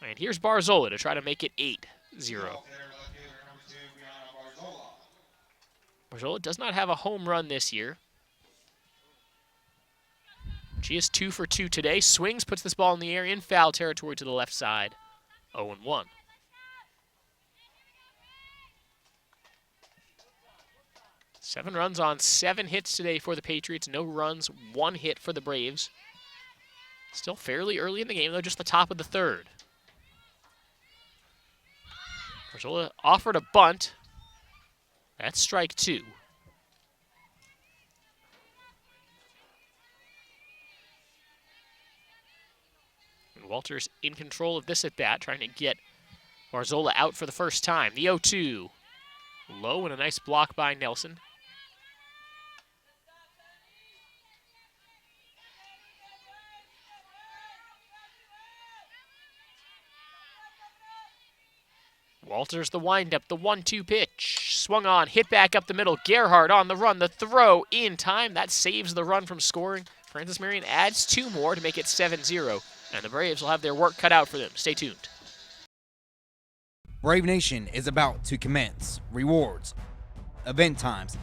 And here's Barzola to try to make it 8-0. Barzola does not have a home run this year. She is 2 for 2 today. Swings, puts this ball in the air in foul territory to the left side. 0-1. Seven runs on 7 hits today for the Patriots. No runs, 1 hit for the Braves. Still fairly early in the game, though, just the top of the third. Barzola offered a bunt. That's strike 2. And Walters in control of this at bat, trying to get Barzola out for the first time. The 0-2. Low and a nice block by Nelson. Walters the windup, the 1-2 pitch. Swung on, hit back up the middle. Gerhardt on the run, the throw in time. That saves the run from scoring. Francis Marion adds 2 more to make it 7-0. And the Braves will have their work cut out for them. Stay tuned. Brave Nation is about to commence. Rewards, event times,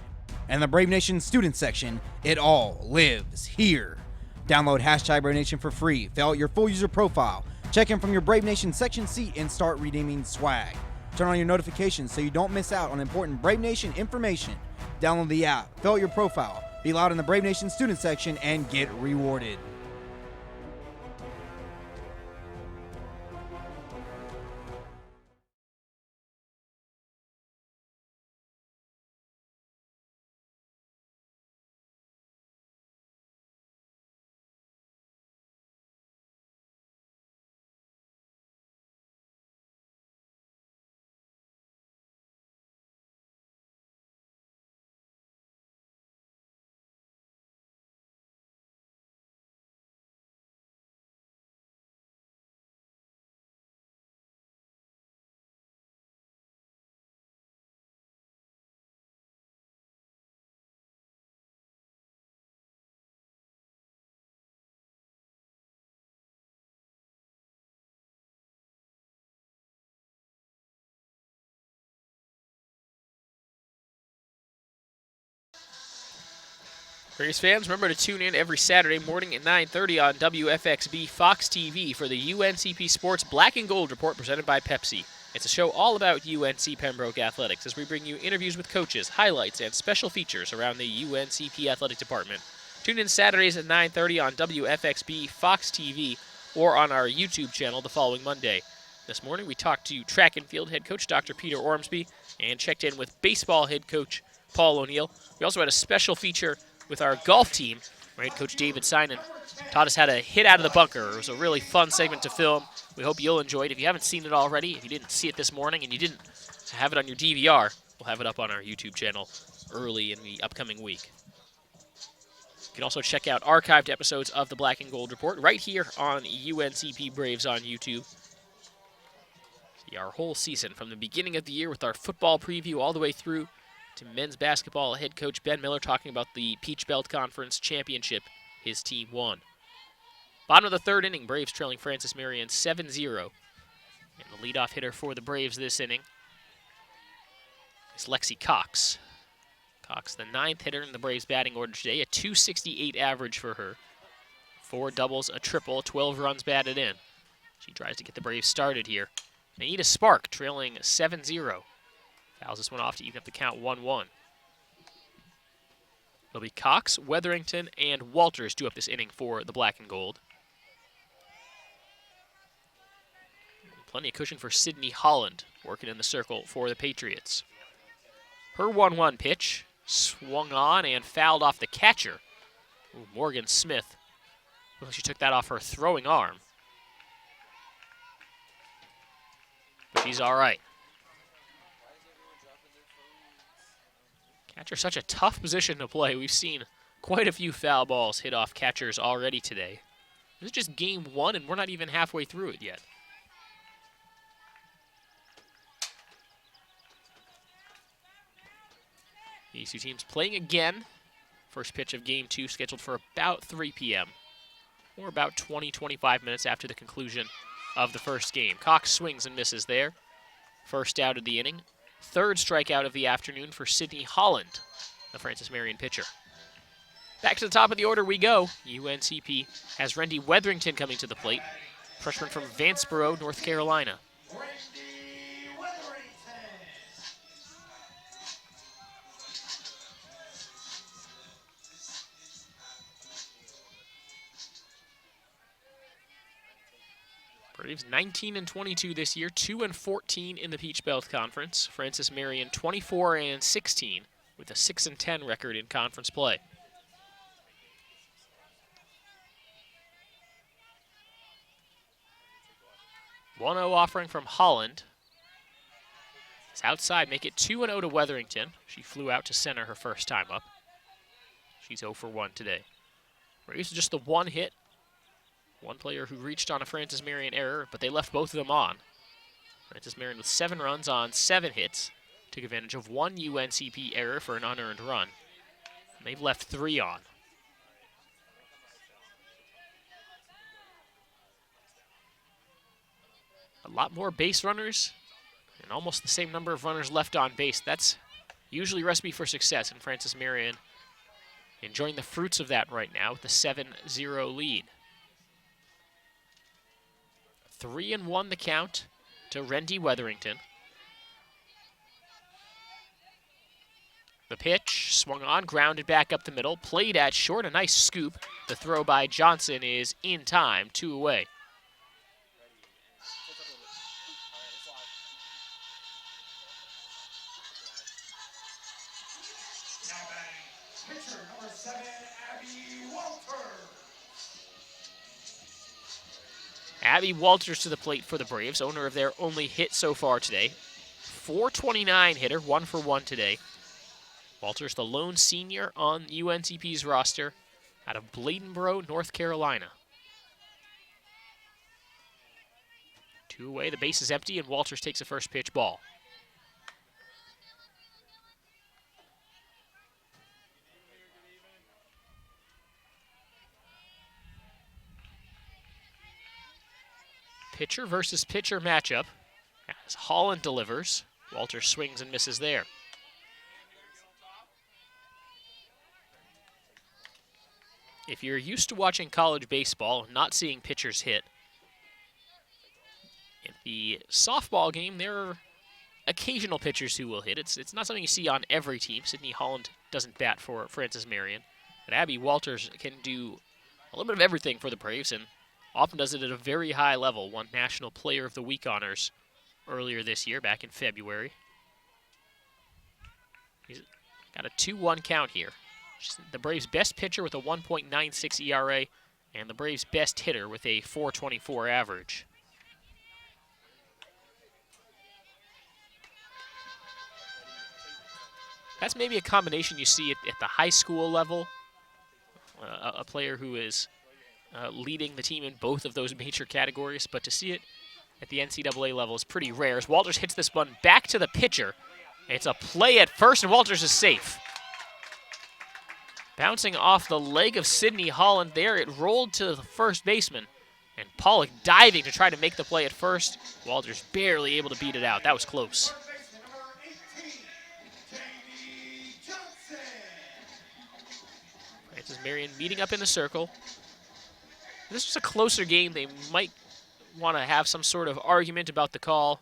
and the Brave Nation student section. It all lives here. Download hashtag Brave Nation for free. Fill out your full user profile. Check in from your Brave Nation section seat and start redeeming swag. Turn on your notifications so you don't miss out on important Brave Nation information. Download the app, fill out your profile, be loud in the Brave Nation student section, and get rewarded. Braves fans, remember to tune in every Saturday morning at 9:30 on WFXB Fox TV for the UNCP Sports Black and Gold Report presented by Pepsi. It's a show all about UNC Pembroke athletics as we bring you interviews with coaches, highlights, and special features around the UNCP athletic department. Tune in Saturdays at 9:30 on WFXB Fox TV or on our YouTube channel the following Monday. This morning we talked to track and field head coach Dr. Peter Ormsby and checked in with baseball head coach Paul O'Neill. We also had a special feature with our golf team, where head coach David Sinan taught us how to hit out of the bunker. It was a really fun segment to film. We hope you'll enjoy it. If you haven't seen it already, if you didn't see it this morning and you didn't have it on your DVR, we'll have it up on our YouTube channel early in the upcoming week. You can also check out archived episodes of the Black and Gold Report right here on UNCP Braves on YouTube. See our whole season from the beginning of the year with our football preview all the way through to men's basketball head coach Ben Miller talking about the Peach Belt Conference Championship his team won. Bottom of the third inning, Braves trailing Francis Marion 7-0. And the leadoff hitter for the Braves this inning is Lexi Cox. Cox, the ninth hitter in the Braves batting order today, a .268 average for her. 4 doubles, a triple, 12 runs batted in. She tries to get the Braves started here. They need a spark, trailing 7-0. Fouls this one off to even up the count 1-1. It'll be Cox, Weatherington, and Walters due up this inning for the Black and Gold. Plenty of cushion for Sydney Holland, working in the circle for the Patriots. Her 1-1 pitch swung on and fouled off the catcher. Ooh, Morgan Smith. Looks like she took that off her throwing arm. But she's all right. Catcher, such a tough position to play. We've seen quite a few foul balls hit off catchers already today. This is just game 1, and we're not even halfway through it yet. These two teams playing again. First pitch of game 2 scheduled for about 3 p.m. or about 20-25 minutes after the conclusion of the first game. Cox swings and misses there. First out of the inning. Third strikeout of the afternoon for Sydney Holland, the Francis Marion pitcher. Back to the top of the order we go. UNCP has Rendy Weatherington coming to the plate, freshman from Vanceboro, North Carolina. Braves 19-22 this year, 2-14 in the Peach Belt Conference. Francis Marion 24-16 with a 6-10 record in conference play. 1-0 offering from Holland. It's outside, make it 2-0 to Weatherington. She flew out to center her first time up. She's 0 for 1 today. Braves just the one hit. One player who reached on a Francis Marion error, but they left both of them on. Francis Marion with 7 runs on 7 hits. Took advantage of 1 UNCP error for an unearned run. And they've left 3 on. A lot more base runners and almost the same number of runners left on base. That's usually a recipe for success, and Francis Marion enjoying the fruits of that right now with a 7-0 lead. 3-1 the count to Rendy Weatherington. The pitch swung on, grounded back up the middle, played at short, a nice scoop. The throw by Johnson is in time, 2 away. Pitcher number 7, Abby Walters. Abby Walters to the plate for the Braves, owner of their only hit so far today. .429 hitter, 1 for 1 today. Walters, the lone senior on UNCP's roster out of Bladenboro, North Carolina. 2 away, the base is empty, and Walters takes a first pitch ball. Pitcher versus pitcher matchup as Holland delivers. Walters swings and misses there. If you're used to watching college baseball and not seeing pitchers hit, in the softball game, there are occasional pitchers who will hit. It's not something you see on every team. Sydney Holland doesn't bat for Francis Marion. But Abby Walters can do a little bit of everything for the Braves and often does it at a very high level. Won National Player of the Week honors earlier this year, back in February. He's got a 2-1 count here. She's the Braves' best pitcher with a 1.96 ERA and the Braves' best hitter with a 4.24 average. That's maybe a combination you see at the high school level. A player who is leading the team in both of those major categories, but to see it at the NCAA level is pretty rare. As Walters hits this one back to the pitcher. It's a play at first, and Walters is safe. Bouncing off the leg of Sydney Holland there, it rolled to the first baseman, and Pollock diving to try to make the play at first. Walters barely able to beat it out. That was close. Francis Marion meeting up in the circle. If this was a closer game, they might want to have some sort of argument about the call.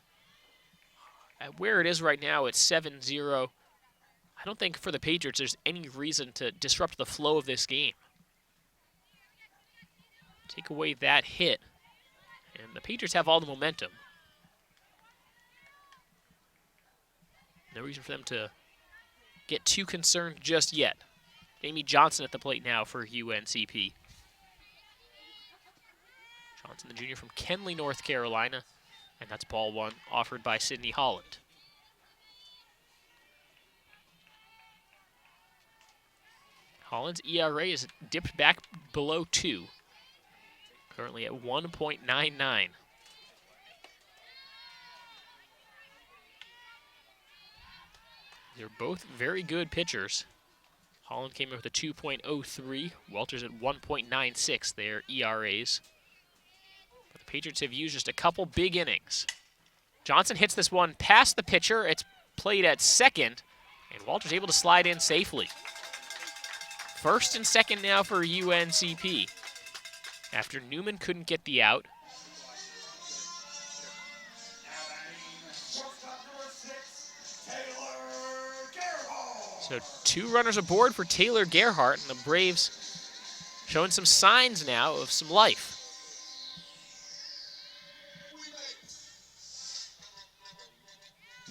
At where it is right now, it's 7-0. I don't think for the Patriots there's any reason to disrupt the flow of this game. Take away that hit, and the Patriots have all the momentum. No reason for them to get too concerned just yet. Amy Johnson at the plate now for UNCP. Johnson, the junior from Kenly, North Carolina, and that's ball one offered by Sydney Holland. Holland's ERA is dipped back below 2, currently at 1.99. They're both very good pitchers. Holland came in with a 2.03, Walters at 1.96, their ERAs. But the Patriots have used just a couple big innings. Johnson hits this one past the pitcher. It's played at second, and Walters able to slide in safely. First and second now for UNCP. After Newman couldn't get the out. So 2 runners aboard for Taylor Gerhardt, and the Braves showing some signs now of some life.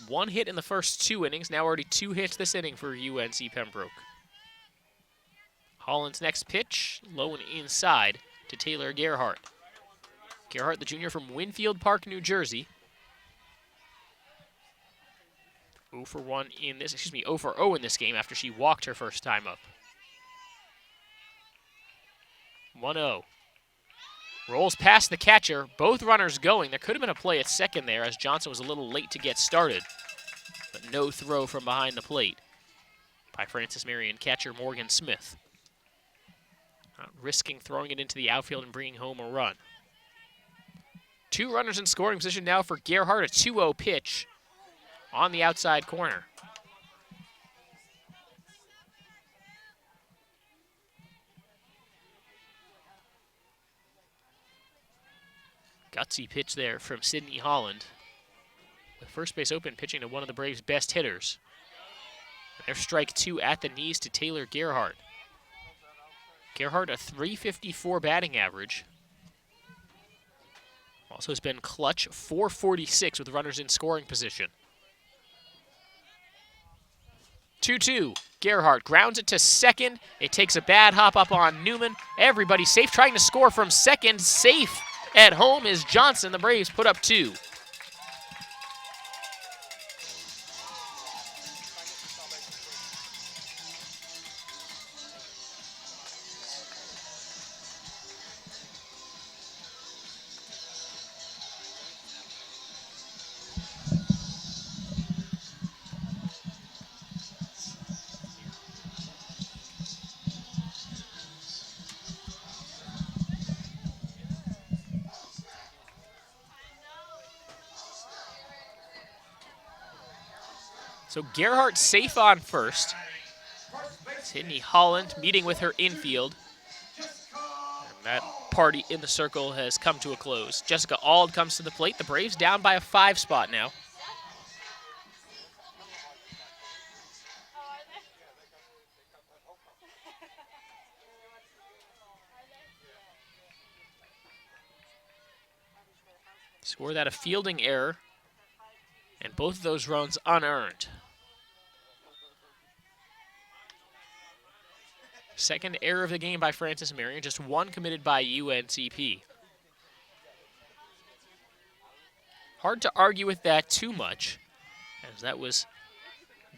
One hit in the first 2 innings, now already 2 hits this inning for UNC Pembroke. Holland's next pitch, low and inside to Taylor Gerhardt. Gerhardt, the junior from Winfield Park, New Jersey. 0 for 1 in this, 0 for 0 in this game after she walked her first time up. 1-0. Rolls past the catcher, both runners going. There could have been a play at second there as Johnson was a little late to get started, but no throw from behind the plate by Francis Marion catcher Morgan Smith. Not risking throwing it into the outfield and bringing home a run. 2 runners in scoring position now for Gerhardt, a 2-0 pitch on the outside corner. Gutsy pitch there from Sydney Holland. With first base open, pitching to one of the Braves' best hitters. And there's strike 2 at the knees to Taylor Gerhardt. Gerhardt, a .354 batting average. Also has been clutch, .446 with runners in scoring position. 2-2. Gerhardt grounds it to second. It takes a bad hop up on Newman. Everybody safe, trying to score from second. Safe at home is Johnson. The Braves put up 2. So Gerhardt safe on first. Sydney Holland meeting with her infield. That party in the circle has come to a close. Jessica Auld comes to the plate. The Braves down by a 5 spot now. Score that a fielding error, and both of those runs unearned. Second error of the game by Francis Marion, just one committed by UNCP. Hard to argue with that too much, as that was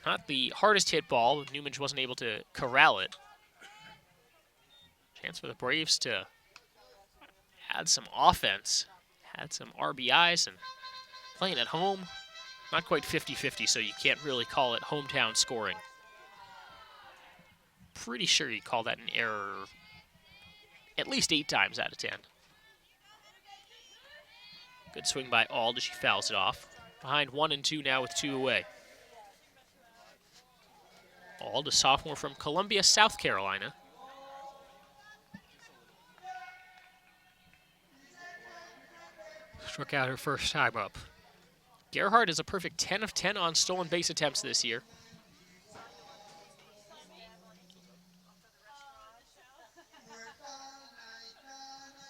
not the hardest hit ball. Newman wasn't able to corral it. Chance for the Braves to add some offense, had some RBIs, and playing at home, not quite 50-50, so you can't really call it hometown scoring. Pretty sure you call that an error at least 8 times out of 10. Good swing by Auld as she fouls it off. Behind 1-2 now with 2 away. Auld, a sophomore from Columbia, South Carolina. Struck out her first time up. Gerhardt is a perfect 10 of 10 on stolen base attempts this year.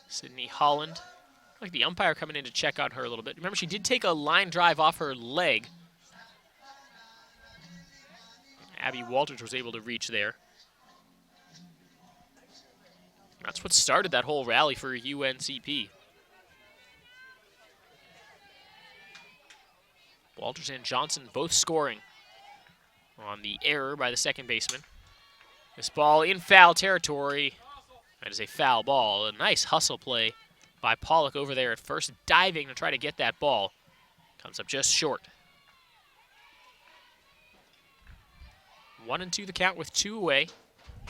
Sydney Holland, like the umpire coming in to check on her a little bit. Remember, she did take a line drive off her leg. Abby Walters was able to reach there. That's what started that whole rally for UNCP. Walters and Johnson both scoring on the error by the second baseman. This ball in foul territory. That is a foul ball. A nice hustle play by Pollock over there at first, diving to try to get that ball. Comes up just short. 1-2 the count with 2 away.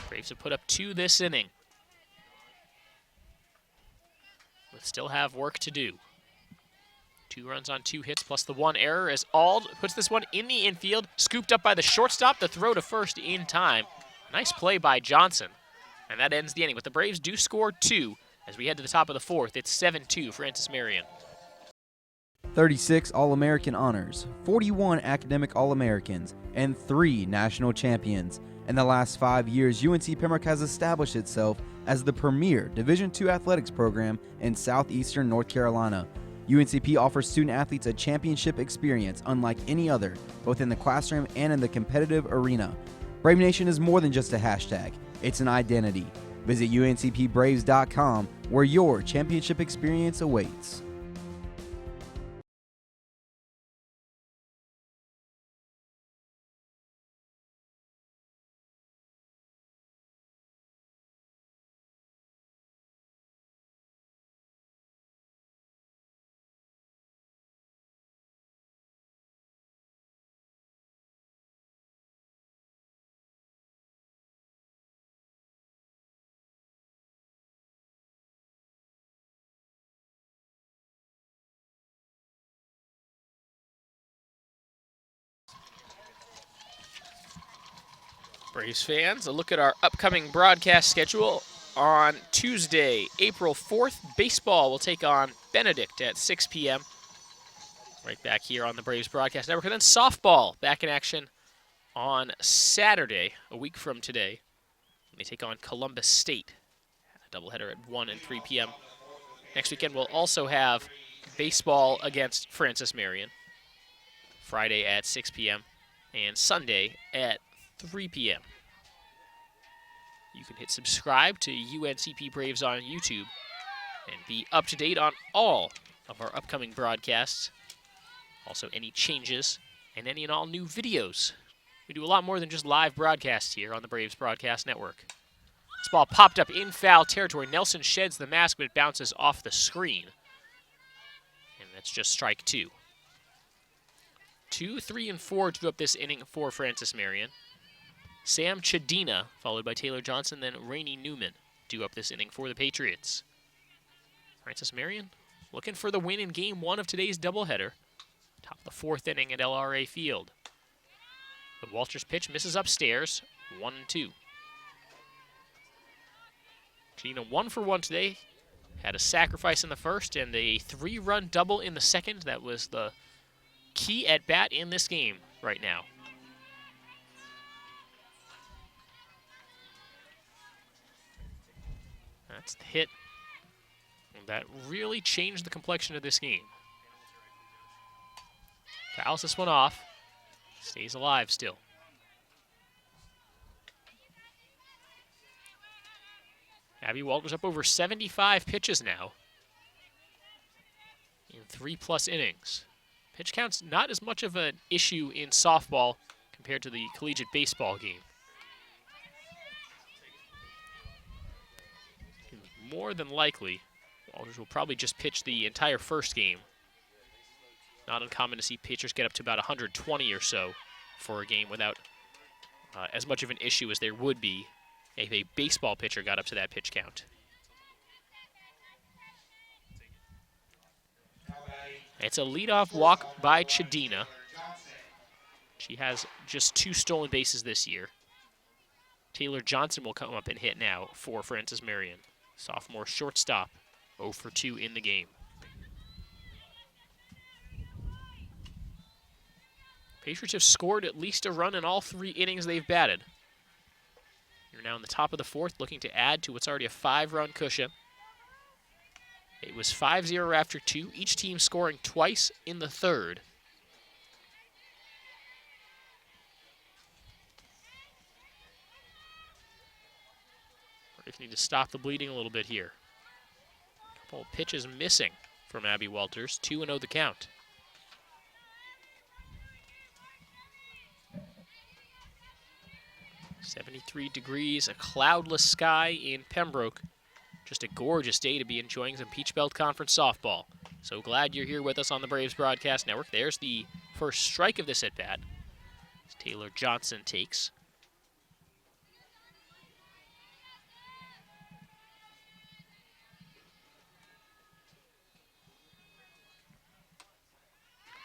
Braves have put up 2 this inning. But still have work to do. 2 runs on 2 hits plus the 1 error as Auld puts this one in the infield, scooped up by the shortstop. The throw to first in time. Nice play by Johnson. And that ends the inning. But the Braves do score 2 as we head to the top of the 4th. It's 7-2 Francis Marion. 36 All-American honors, 41 academic All-Americans, and 3 national champions. In the last 5 years, UNC Pembroke has established itself as the premier Division II athletics program in southeastern North Carolina. UNCP offers student athletes a championship experience unlike any other, both in the classroom and in the competitive arena. Brave Nation is more than just a hashtag, it's an identity. Visit uncpbraves.com where your championship experience awaits. Braves fans, a look at our upcoming broadcast schedule. On Tuesday, April 4th, baseball will take on Benedict at 6 p.m. Right back here on the Braves Broadcast Network. And then softball back in action on Saturday, a week from today. They take on Columbus State. A doubleheader at 1 and 3 p.m. Next weekend, we'll also have baseball against Francis Marion. Friday at 6 p.m. and Sunday at 3 p.m. You can hit subscribe to UNCP Braves on YouTube and be up to date on all of our upcoming broadcasts. Also, any changes and any and all new videos. We do a lot more than just live broadcasts here on the Braves Broadcast Network. This ball popped up in foul territory. Nelson sheds the mask, but it bounces off the screen. And that's just strike 2. 2, 3, and 4 to up this inning for Francis Marion. Sam Chadina, followed by Taylor Johnson, then Rainey Newman, due up this inning for the Patriots. Francis Marion looking for the win in Game 1 of today's doubleheader. Top of the 4th inning at LRA Field. The Walters pitch misses upstairs, 1-2. Chadina 1 for 1 today. Had a sacrifice in the first and a 3-run double in the second. That was the key at bat in this game right now. That's the hit. And that really changed the complexion of this game. Fouls this one off. Stays alive still. Abby Walters up over 75 pitches now in 3+ innings. Pitch count's not as much of an issue in softball compared to the collegiate baseball game. More than likely, Walters will probably just pitch the entire first game. Not uncommon to see pitchers get up to about 120 or so for a game without as much of an issue as there would be if a baseball pitcher got up to that pitch count. It's a leadoff walk by Chadina. She has just 2 stolen bases this year. Taylor Johnson will come up and hit now for Francis Marion. Sophomore shortstop, 0 for 2 in the game. Patriots have scored at least a run in all 3 innings they've batted. You're now in the top of the 4th, looking to add to what's already a 5-run cushion. It was 5-0 after 2, each team scoring twice in the 3rd. Braves need to stop the bleeding a little bit here. A couple of pitches missing from Abby Walters, 2-0 the count. .73 degrees, a cloudless sky in Pembroke. Just a gorgeous day to be enjoying some Peach Belt Conference softball. So glad you're here with us on the Braves Broadcast Network. There's the first strike of this at-bat. Taylor Johnson takes.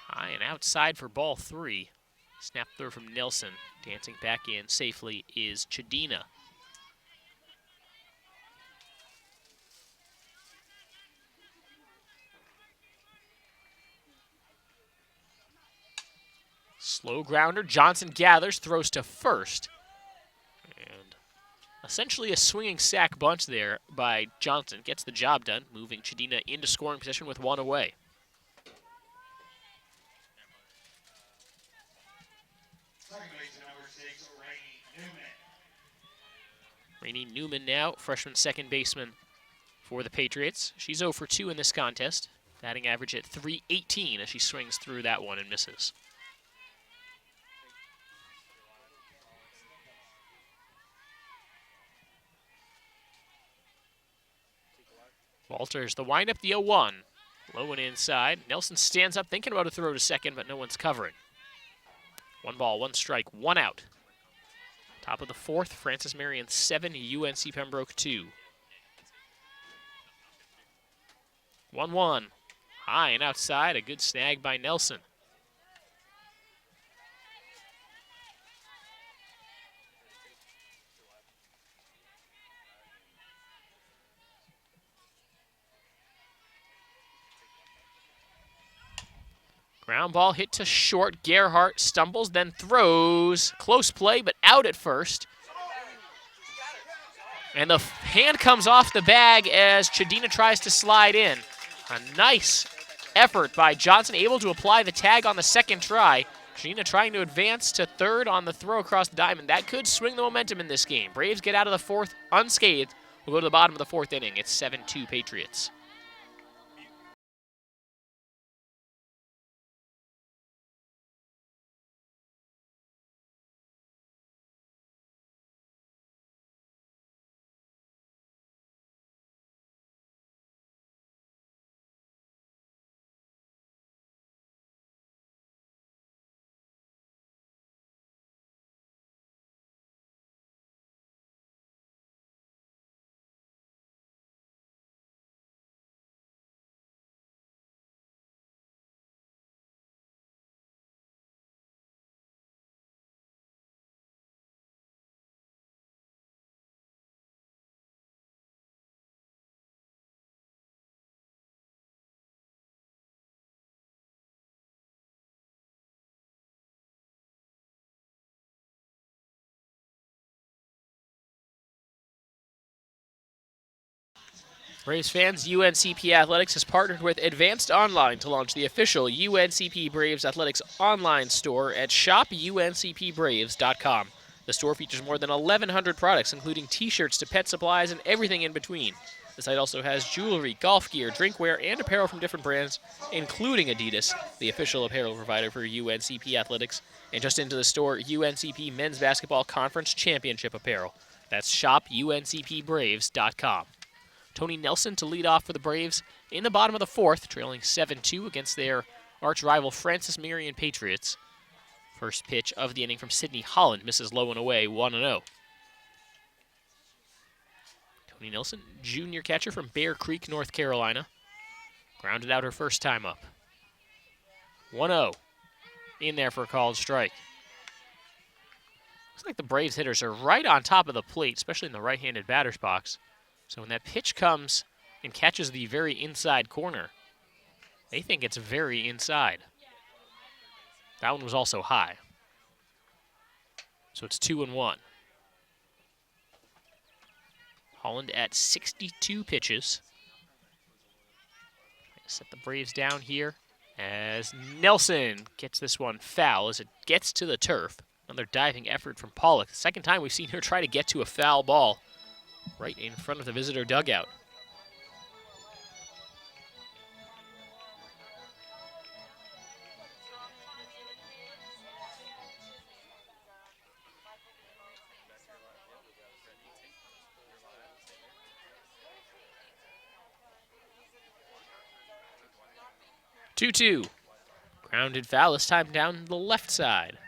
High and outside for ball 3. Snap throw from Nelson. Dancing back in safely is Chadina. Slow grounder. Johnson gathers, throws to first. And essentially a swinging sack bunt there by Johnson. Gets the job done, moving Chadina into scoring position with 1 away. Rainey Newman now, freshman second baseman for the Patriots. She's 0 for 2 in this contest. Batting average at .318 as she swings through that one and misses. Walters, the windup, the 0-1. Low and inside. Nelson stands up thinking about a throw to second, but no one's covering. 1 ball, 1 strike, 1 out. Top of the 4th, Francis Marion 7, UNC Pembroke 2. 1-1. High and outside, a good snag by Nelson. Ground ball hit to short. Gerhardt stumbles, then throws. Close play, but out at first. And the hand comes off the bag as Chadina tries to slide in. A nice effort by Johnson, able to apply the tag on the second try. Chadina trying to advance to third on the throw across the diamond. That could swing the momentum in this game. Braves get out of the 4th unscathed. We'll go to the bottom of the 4th inning. It's 7-2 Patriots. Braves fans, UNCP Athletics has partnered with Advanced Online to launch the official UNCP Braves Athletics online store at shopuncpbraves.com. The store features more than 1,100 products, including t-shirts to pet supplies and everything in between. The site also has jewelry, golf gear, drinkware, and apparel from different brands, including Adidas, the official apparel provider for UNCP Athletics, and just into the store, UNCP Men's Basketball Conference Championship apparel. That's shopuncpbraves.com. Tony Nelson to lead off for the Braves in the bottom of the fourth, trailing 7-2 against their arch-rival Francis Marion Patriots. First pitch of the inning from Sydney Holland misses low and away, 1-0. Tony Nelson, junior catcher from Bear Creek, North Carolina, grounded out her first time up. 1-0. In there for a called strike. Looks like the Braves hitters are right on top of the plate, especially in the right-handed batter's box. So when that pitch comes and catches the very inside corner, they think it's very inside. That one was also high. So it's 2-1. Holland at 62 pitches. Set the Braves down here as Nelson gets this one foul as it gets to the turf. Another diving effort from Pollock. The second time we've seen her try to get to a foul ball right in front of the visitor dugout. Two-two. Grounded foul, this time down the left side.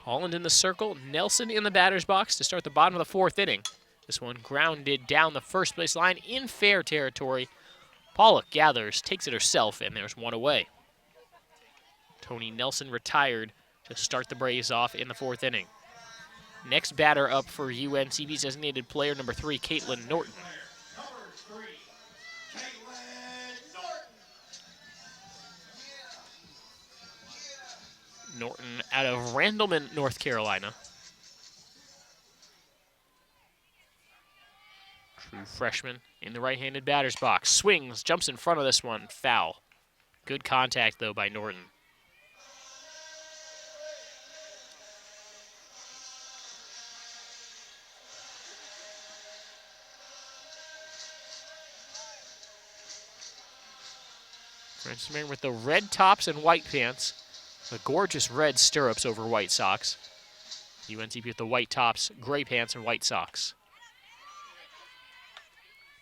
Holland in the circle, Nelson in the batter's box to start the bottom of the fourth inning. This one grounded down the first base line in fair territory. Pollock gathers, takes it herself, and there's one away. Tony Nelson retired to start the Braves off in the fourth inning. Next batter up for UNCP's designated player number 3, Caitlin Norton. Norton out of Randleman, North Carolina. True freshman in the right-handed batter's box. Swings, jumps in front of this one, foul. Good contact, though, by Norton. Francis Marion with the red tops and white pants. The gorgeous red stirrups over white socks. UNCP with the white tops, gray pants, and white socks.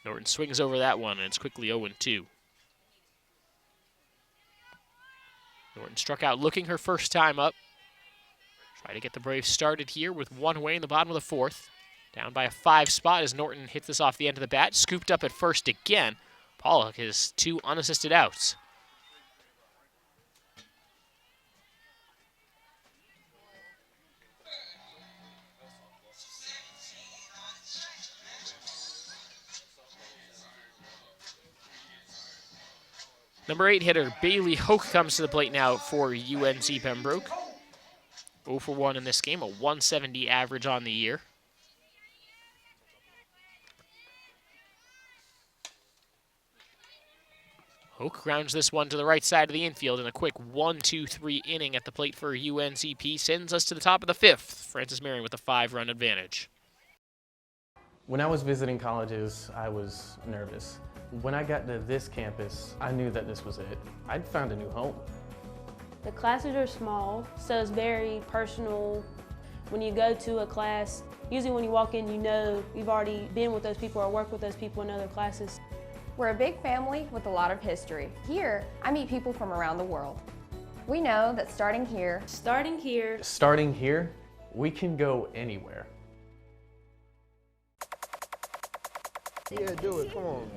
Norton swings over that one, and it's quickly 0-2. Norton struck out looking her first time up. Try to get the Braves started here with one away in the bottom of the fourth. Down by a 5 spot as Norton hits this off the end of the bat. Scooped up at first again. Pollock has 2 unassisted outs. Number 8 hitter Bailey Hoke comes to the plate now for UNC Pembroke. 0 for 1 in this game, a 170 average on the year. Hoke grounds this one to the right side of the infield in a quick 1-2-3 inning at the plate for UNCP. Sends us to the top of the 5th. Francis Marion with a 5-run advantage. When I was visiting colleges, I was nervous. When I got to this campus, I knew that this was it. I'd found a new home. The classes are small, so it's very personal. When you go to a class, usually when you walk in, you know you've already been with those people or worked with those people in other classes. We're a big family with a lot of history. Here, I meet people from around the world. We know that starting here, Starting here, we can go anywhere. Yeah, do it, come on.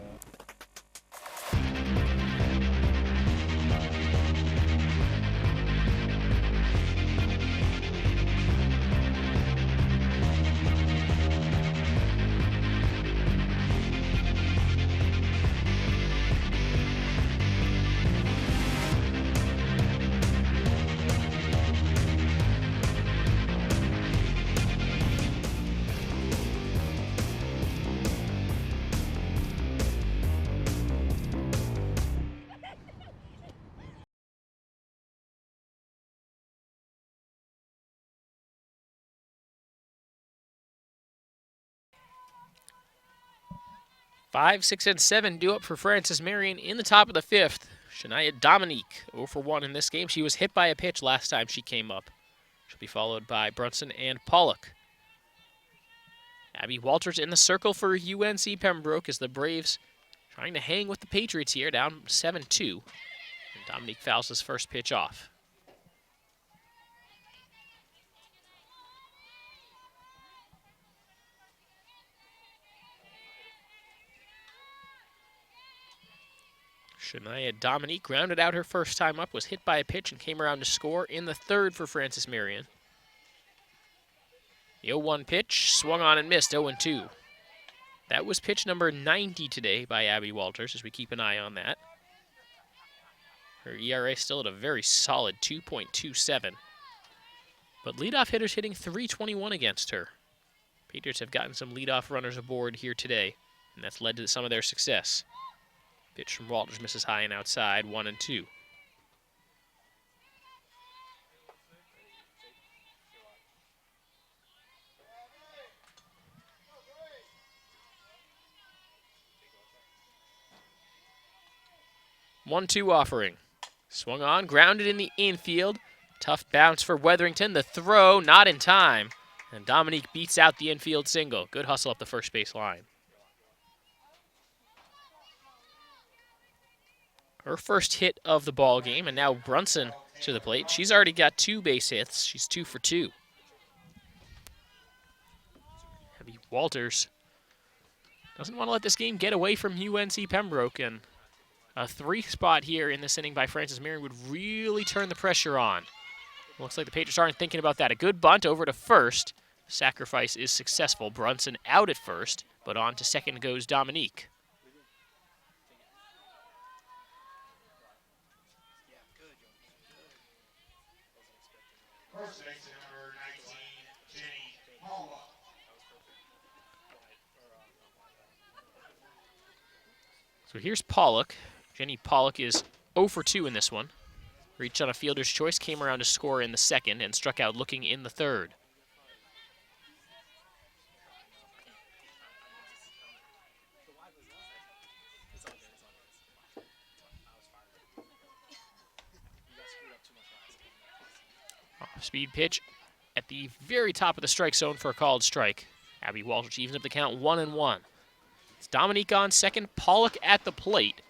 5, 6, and 7 due up for Francis Marion in the top of the 5th. Shania Dominique, 0 for 1 in this game. She was hit by a pitch last time she came up. She'll be followed by Brunson and Pollock. Abby Walters in the circle for UNC Pembroke as the Braves trying to hang with the Patriots here, down 7-2. And Dominique fouls his first pitch off. Shania Dominique grounded out her first time up, was hit by a pitch, and came around to score in the 3rd for Francis Marion. The 0-1 pitch, swung on and missed, 0-2. That was pitch number 90 today by Abby Walters, as we keep an eye on that. Her ERA still at a very solid 2.27. But leadoff hitters hitting .321 against her. Patriots have gotten some leadoff runners aboard here today, and that's led to some of their success. Pitch from Walters misses high and outside, 1-2. One-two offering. Swung on, grounded in the infield. Tough bounce for Weatherington. The throw, not in time. And Dominique beats out the infield single. Good hustle up the first base line. Her first hit of the ball game, and now Brunson to the plate. She's already got 2 base hits. She's 2 for 2. Abby Walters doesn't want to let this game get away from UNC Pembroke, and a 3 spot here in this inning by Francis Marion would really turn the pressure on. Looks like the Patriots aren't thinking about that. A good bunt over to first. Sacrifice is successful. Brunson out at first, but on to second goes Dominique. First base number 19, Jenny Pollock. So here's Pollock. Jenny Pollock is 0 for 2 in this one. Reached on a fielder's choice, came around to score in the 2nd, and struck out looking in the 3rd. Off-speed pitch at the very top of the strike zone for a called strike. Abby Walters evens up the count 1-1. It's Dominique on second, Pollock at the plate.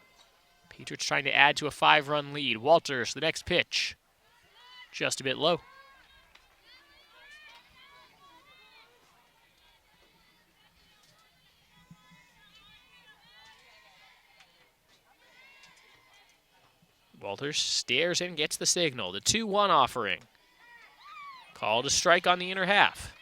Patriots trying to add to a 5-run lead. Walters, the next pitch. Just a bit low. Walters stares in, gets the signal. The 2-1 offering. Called a strike on the inner half.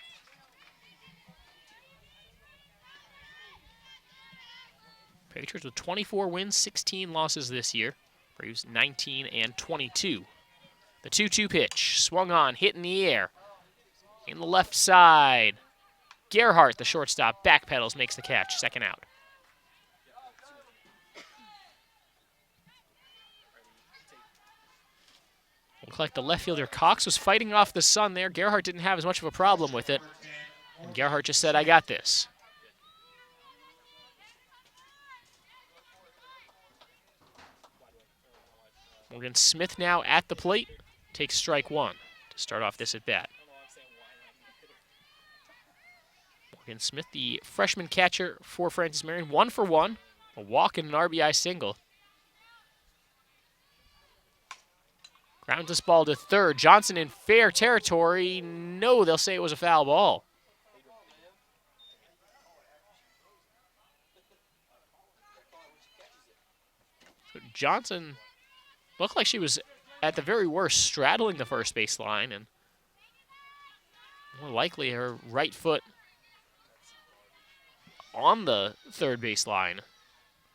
Patriots with 24 wins, 16 losses this year. Braves 19 and 22. The 2-2 pitch, swung on, hit in the air. In the left side. Gerhardt, the shortstop, backpedals, makes the catch, second out. Looked like the left fielder Cox was fighting off the sun there. Gerhardt didn't have as much of a problem with it. And Gerhardt just said, I got this. Morgan Smith now at the plate, takes strike 1 to start off this at bat. Morgan Smith, the freshman catcher for Francis Marion, 1 for 1, a walk and an RBI single. Grounds this ball to third. Johnson in fair territory. No, they'll say it was a foul ball. So Johnson looked like she was, at the very worst, straddling the first base line, and more likely her right foot on the third base line.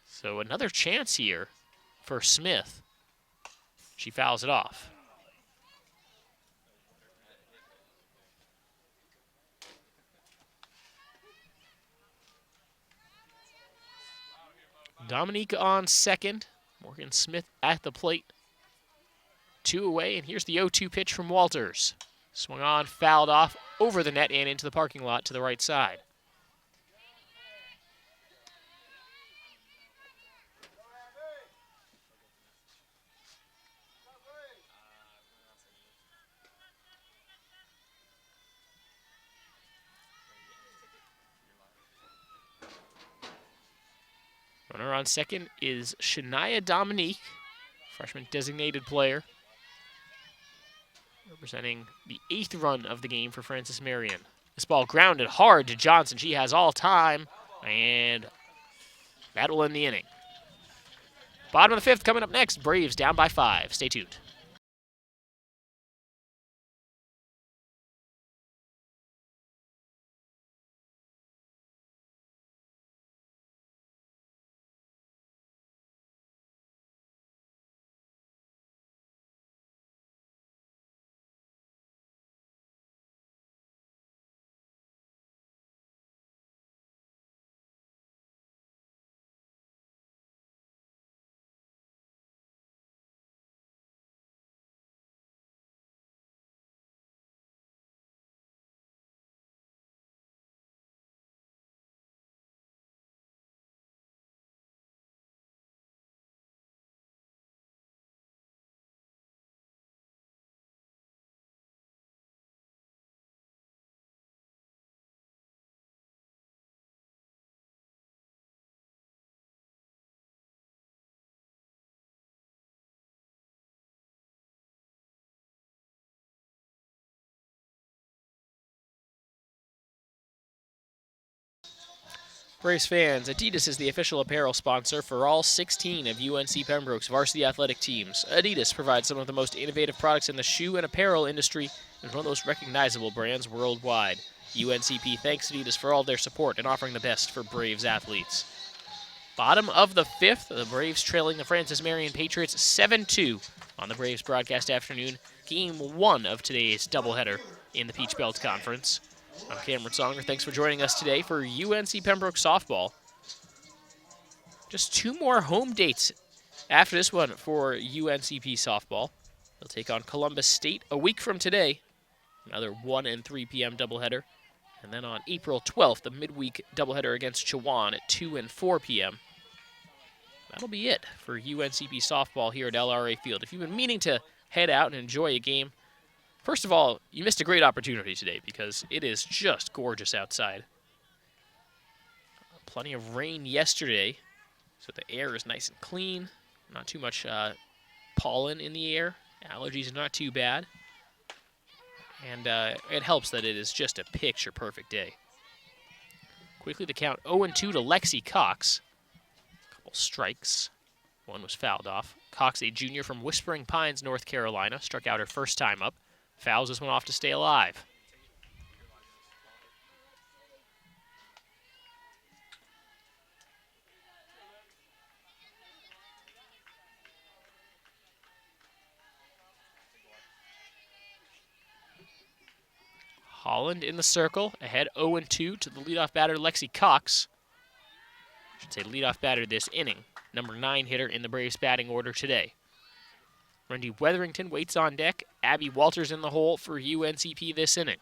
So another chance here for Smith. She fouls it off. Dominique on second. Morgan Smith at the plate. 2 away, and here's the 0-2 pitch from Walters. Swung on, fouled off, over the net and into the parking lot to the right side. Runner on second is Shania Dominique, freshman designated player, representing the 8th run of the game for Francis Marion. This ball grounded hard to Johnson. She has all time, and that will end the inning. Bottom of the 5th coming up next. Braves down by 5. Stay tuned. Braves fans, Adidas is the official apparel sponsor for all 16 of UNC Pembroke's varsity athletic teams. Adidas provides some of the most innovative products in the shoe and apparel industry and one of the most recognizable brands worldwide. UNCP thanks Adidas for all their support and offering the best for Braves athletes. Bottom of the 5th, the Braves trailing the Francis Marion Patriots 7-2 on the Braves broadcast afternoon. Game 1 of today's doubleheader in the Peach Belt Conference. I'm Cameron Songer. Thanks for joining us today for UNC Pembroke softball. Just 2 more home dates after this one for UNCP softball. They'll take on Columbus State a week from today. Another 1 and 3 p.m. doubleheader. And then on April 12th, the midweek doubleheader against Chowan at 2 and 4 p.m. That'll be it for UNCP softball here at LRA Field. If you've been meaning to head out and enjoy a game, first of all, you missed a great opportunity today because it is just gorgeous outside. Plenty of rain yesterday, so the air is nice and clean. Not too much pollen in the air. Allergies are not too bad. And it helps that it is just a picture-perfect day. Quickly, the count 0-2 to Lexi Cox. Couple strikes. One was fouled off. Cox, a junior from Whispering Pines, North Carolina, struck out her first time up. Fouls this one off to stay alive. Holland in the circle, ahead 0-2 to the leadoff batter, Lexi Cox. I should say leadoff batter this inning. Number 9 hitter in the Braves batting order today. Randy Wetherington waits on deck. Abby Walters in the hole for UNCP this inning.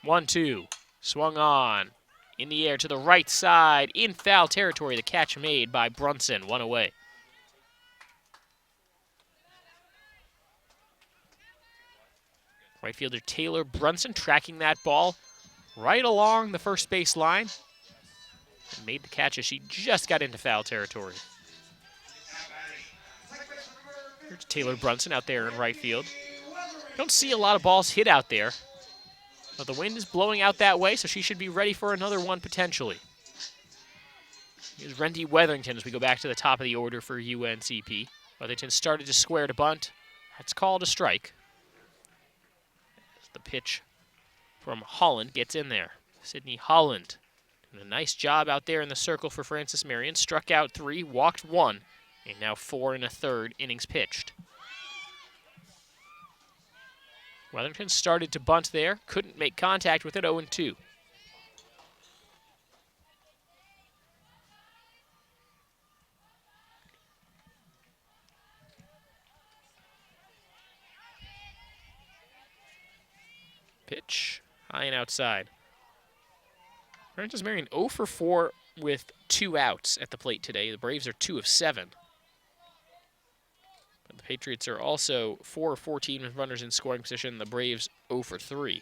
1-2. Swung on. In the air to the right side. In foul territory. The catch made by Brunson. 1 away. Right fielder Taylor Brunson tracking that ball right along the first base line. And made the catch as she just got into foul territory. Here's Taylor Brunson out there in right field. Don't see a lot of balls hit out there, but the wind is blowing out that way, so she should be ready for another one potentially. Here's Randy Wetherington as we go back to the top of the order for UNCP. Wetherington started to square to bunt. That's called a strike. The pitch from Holland gets in there. Sydney Holland doing a nice job out there in the circle for Francis Marion. Struck out 3, walked 1, and now 4 1/3 innings pitched. Wetherington started to bunt there, couldn't make contact with it, 0-2. Pitch, high and outside. Francis Marion 0 for 4 with 2 outs at the plate today. The Braves are 2 of 7. But the Patriots are also 4 of 14 with runners in scoring position. The Braves 0 for 3.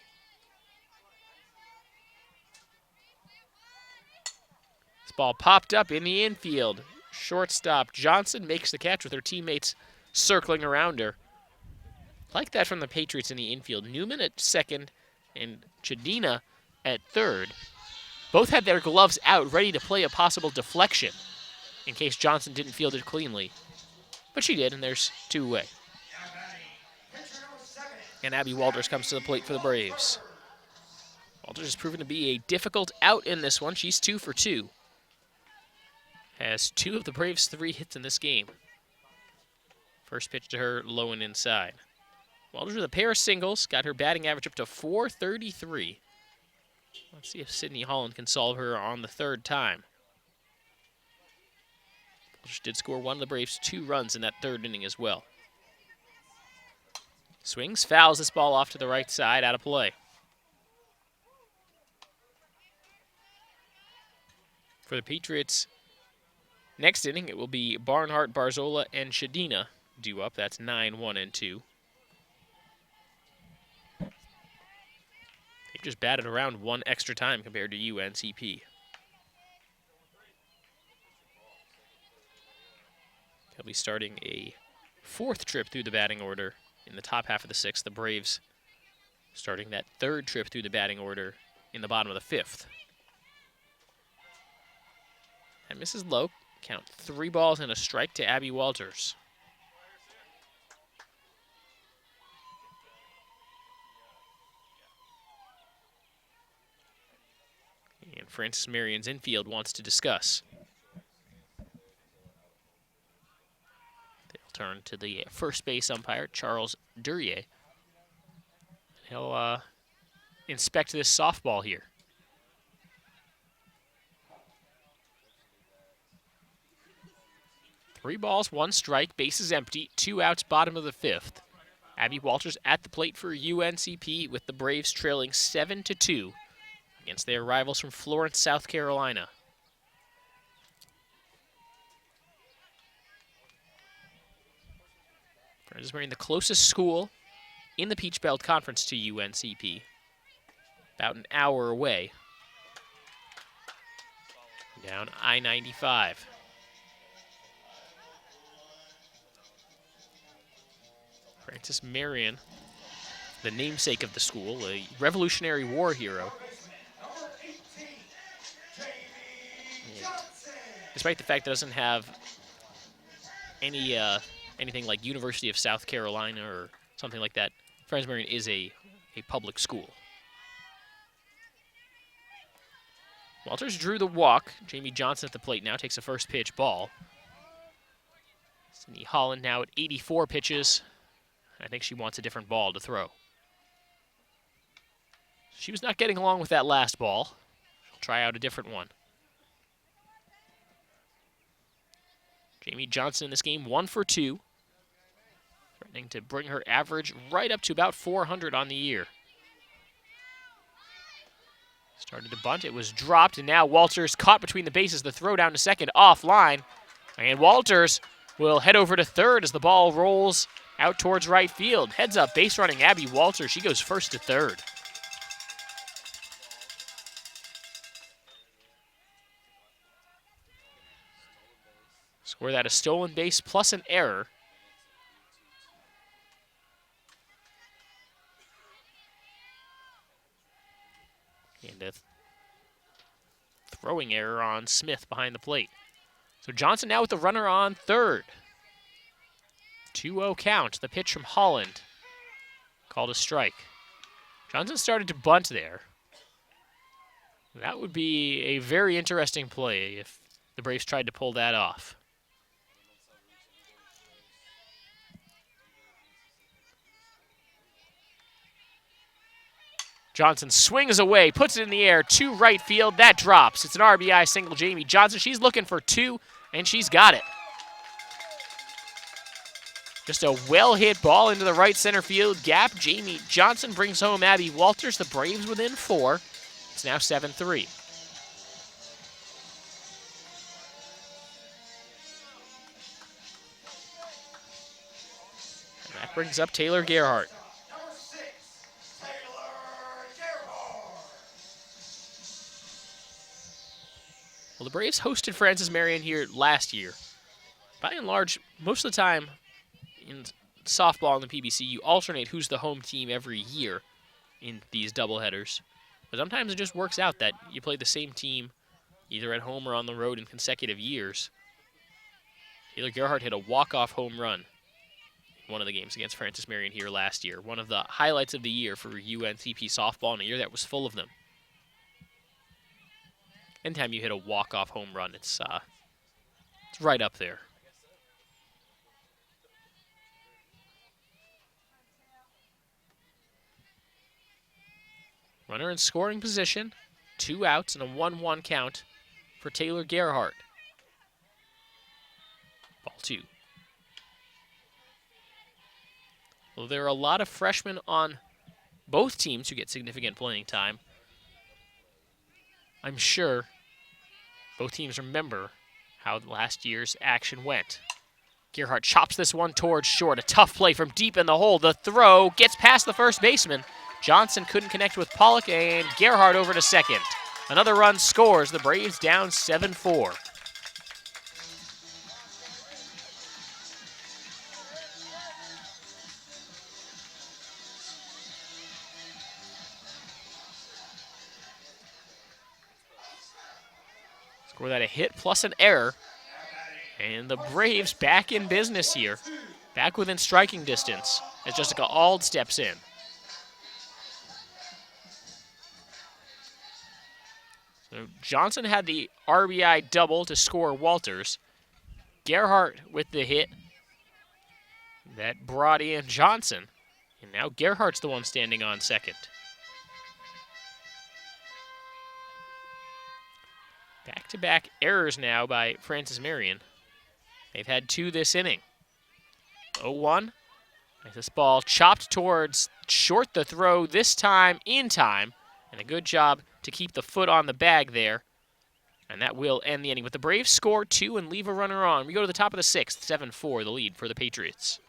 Ball popped up in the infield. Shortstop Johnson makes the catch with her teammates circling around her. Like that from the Patriots in the infield. Newman at second and Chadina at third. Both had their gloves out, ready to play a possible deflection in case Johnson didn't field it cleanly. But she did, and there's 2 away. And Abby Walters comes to the plate for the Braves. Walters has proven to be a difficult out in this one. She's 2 for 2. Has 2 of the Braves' 3 hits in this game. First pitch to her, low and inside. Walters with a pair of singles, got her batting average up to .433. Let's see if Sydney Holland can solve her on the 3rd time. Walters did score one of the Braves' 2 runs in that 3rd inning as well. Swings, fouls this ball off to the right side, out of play. For the Patriots, next inning, it will be Barnhart, Barzola, and Shadina due up. That's 9, 1, and 2. They've just batted around 1 extra time compared to UNCP. They'll be starting a 4th trip through the batting order in the top half of the 6th. The Braves starting that 3rd trip through the batting order in the bottom of the 5th. And Mrs. Lowe, count 3 balls and a strike to Abby Walters. And Francis Marion's infield wants to discuss. They'll turn to the first base umpire, Charles Duryea. He'll inspect this softball here. Three balls, 1 strike, bases empty, 2 outs, bottom of the 5th. Abby Walters at the plate for UNCP with the Braves trailing 7-2 against their rivals from Florence, South Carolina. Francis Marion, the closest school in the Peach Belt Conference to UNCP. About an hour away. Down I-95. Francis Marion, the namesake of the school, a Revolutionary War hero. Despite the fact that it doesn't have anything like University of South Carolina or something like that, Francis Marion is a public school. Walters drew the walk. Jamie Johnson at the plate now takes a first pitch ball. Sydney Holland now at 84 pitches. I think she wants a different ball to throw. She was not getting along with that last ball. She'll try out a different one. Jamie Johnson in this game, 1 for 2. Threatening to bring her average right up to about 400 on the year. Started to bunt, it was dropped, and now Walters caught between the bases. The throw down to second, offline. And Walters will head over to third as the ball rolls out towards right field. Heads up, base running Abby Walters. She goes first to third. Score that a stolen base plus an error. And a throwing error on Smith behind the plate. So Johnson now with the runner on third. 2-0 count. The pitch from Holland. Called a strike. Johnson started to bunt there. That would be a very interesting play if the Braves tried to pull that off. Johnson swings away, puts it in the air to right field. That drops. It's an RBI single, Jamie Johnson. She's looking for 2, and she's got it. Just a well-hit ball into the right center field gap. Jamie Johnson brings home Abby Walters. The Braves within 4. It's now 7-3. And that brings up Taylor Gerhardt. Well, the Braves hosted Francis Marion here last year. By and large, most of the time in softball in the PBC, you alternate who's the home team every year in these doubleheaders. But sometimes it just works out that you play the same team either at home or on the road in consecutive years. Taylor Gerhardt hit a walk-off home run in one of the games against Francis Marion here last year. One of the highlights of the year for UNCP softball in a year that was full of them. Anytime you hit a walk-off home run, it's right up there. Runner in scoring position, 2 outs and a 1-1 count for Taylor Gerhardt. Ball 2. Well, there are a lot of freshmen on both teams who get significant playing time. I'm sure both teams remember how last year's action went. Gerhardt chops this one towards short. A tough play from deep in the hole. The throw gets past the first baseman. Johnson couldn't connect with Pollock, and Gerhardt over to second. Another run scores. The Braves down 7-4. Score that a hit plus an error. And the Braves back in business here. Back within striking distance as Jessica Auld steps in. So Johnson had the RBI double to score Walters. Gerhardt with the hit that brought in Johnson. And now Gerhardt's the one standing on second. Back-to-back errors now by Francis Marion. They've had 2 this inning. 0-1. This ball chopped towards short, the throw this time in time. And a good job to keep the foot on the bag there. And that will end the inning. But the Braves score 2 and leave a runner on. We go to the top of the 6th, 7-4, the lead for the Patriots.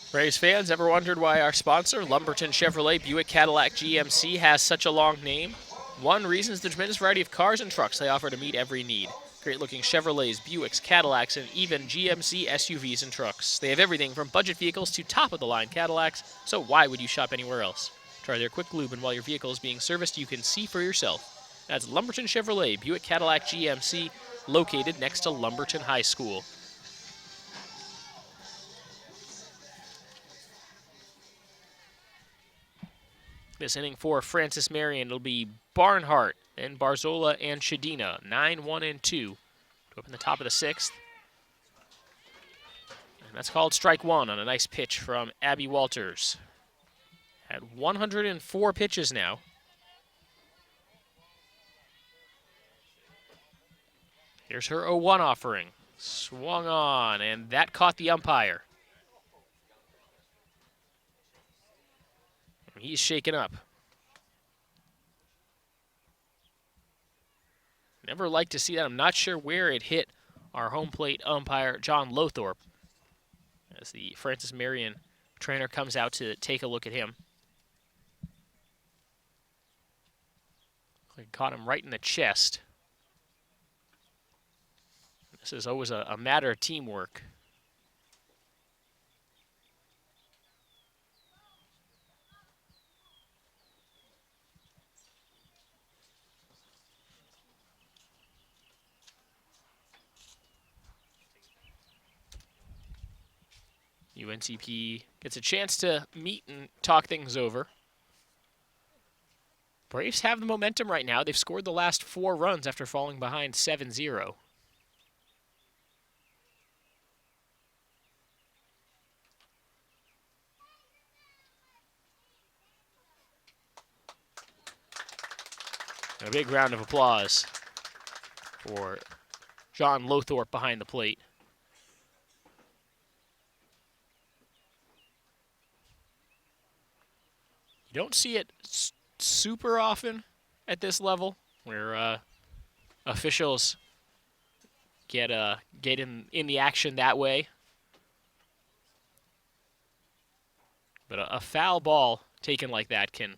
Braves fans, ever wondered why our sponsor, Lumberton Chevrolet Buick Cadillac GMC, has such a long name? One reason is the tremendous variety of cars and trucks they offer to meet every need. Great-looking Chevrolets, Buicks, Cadillacs, and even GMC SUVs and trucks. They have everything from budget vehicles to top-of-the-line Cadillacs, so why would you shop anywhere else? Try their quick lube, and while your vehicle is being serviced, you can see for yourself. That's Lumberton Chevrolet Buick Cadillac GMC, located next to Lumberton High School. This inning for Francis Marion, it'll be Barnhart, then Barzola and Shadina, 9-1 and 2 to open the top of the 6th. And that's called strike 1 on a nice pitch from Abby Walters. Had 104 pitches now. Here's her 0-1 offering. Swung on, and that caught the umpire. He's shaken up. Never like to see that. I'm not sure where it hit our home plate umpire, John Lothorpe, as the Francis Marion trainer comes out to take a look at him. Caught him right in the chest. This is always a matter of teamwork. UNCP gets a chance to meet and talk things over. Braves have the momentum right now. They've scored the last 4 runs after falling behind 7-0. A big round of applause for John Lothorpe behind the plate. You don't see it super often at this level, where officials get in the action that way. But a foul ball taken like that can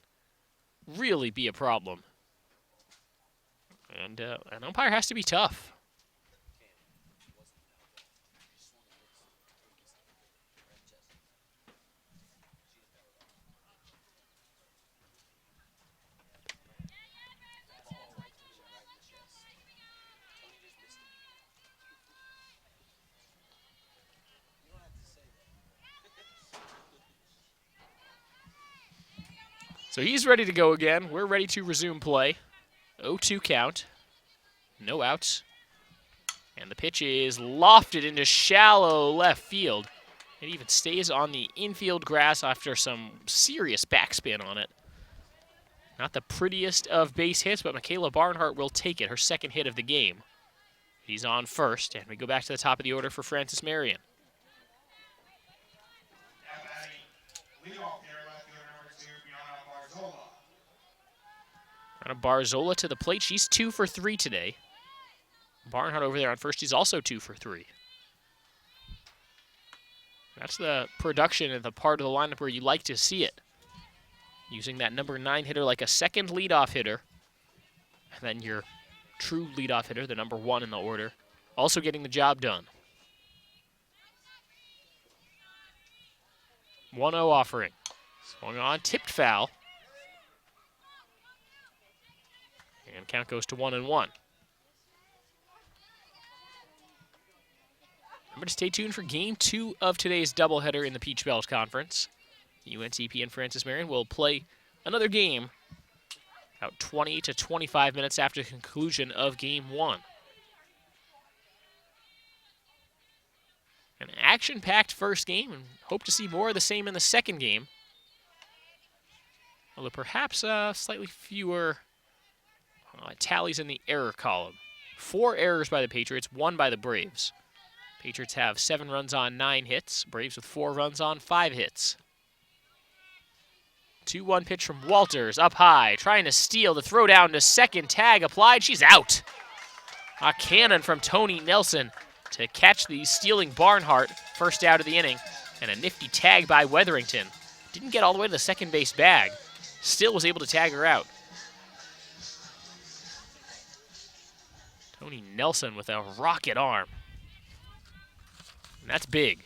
really be a problem. And an umpire has to be tough. So he's ready to go again. We're ready to resume play. 0-2 count. No outs. And the pitch is lofted into shallow left field. It even stays on the infield grass after some serious backspin on it. Not the prettiest of base hits, but Michaela Barnhart will take it, her second hit of the game. He's on first, and we go back to the top of the order for Francis Marion. Barzola to the plate. She's 2 for 3 today. Barnhart over there on first. She's also 2 for 3. That's the production and the part of the lineup where you like to see it. Using that number 9 hitter like a second leadoff hitter. And then your true leadoff hitter, the number 1 in the order, also getting the job done. 1-0 offering. Swung on, tipped foul. And count goes to 1-1. Remember to stay tuned for Game 2 of today's doubleheader in the Peach Belt Conference. UNCP and Francis Marion will play another game about 20 to 25 minutes after the conclusion of Game 1. An action-packed first game, and hope to see more of the same in the second game. Although perhaps slightly fewer tallies in the error column. 4 errors by the Patriots, 1 by the Braves. Patriots have 7 runs on 9 hits. Braves with 4 runs on 5 hits. 2-1 pitch from Walters, up high, trying to steal. The throw down to second, tag applied. She's out. A cannon from Tony Nelson to catch the stealing Barnhart. First out of the inning, and a nifty tag by Wetherington. Didn't get all the way to the second base bag. Still was able to tag her out. Tony Nelson with a rocket arm. And that's big,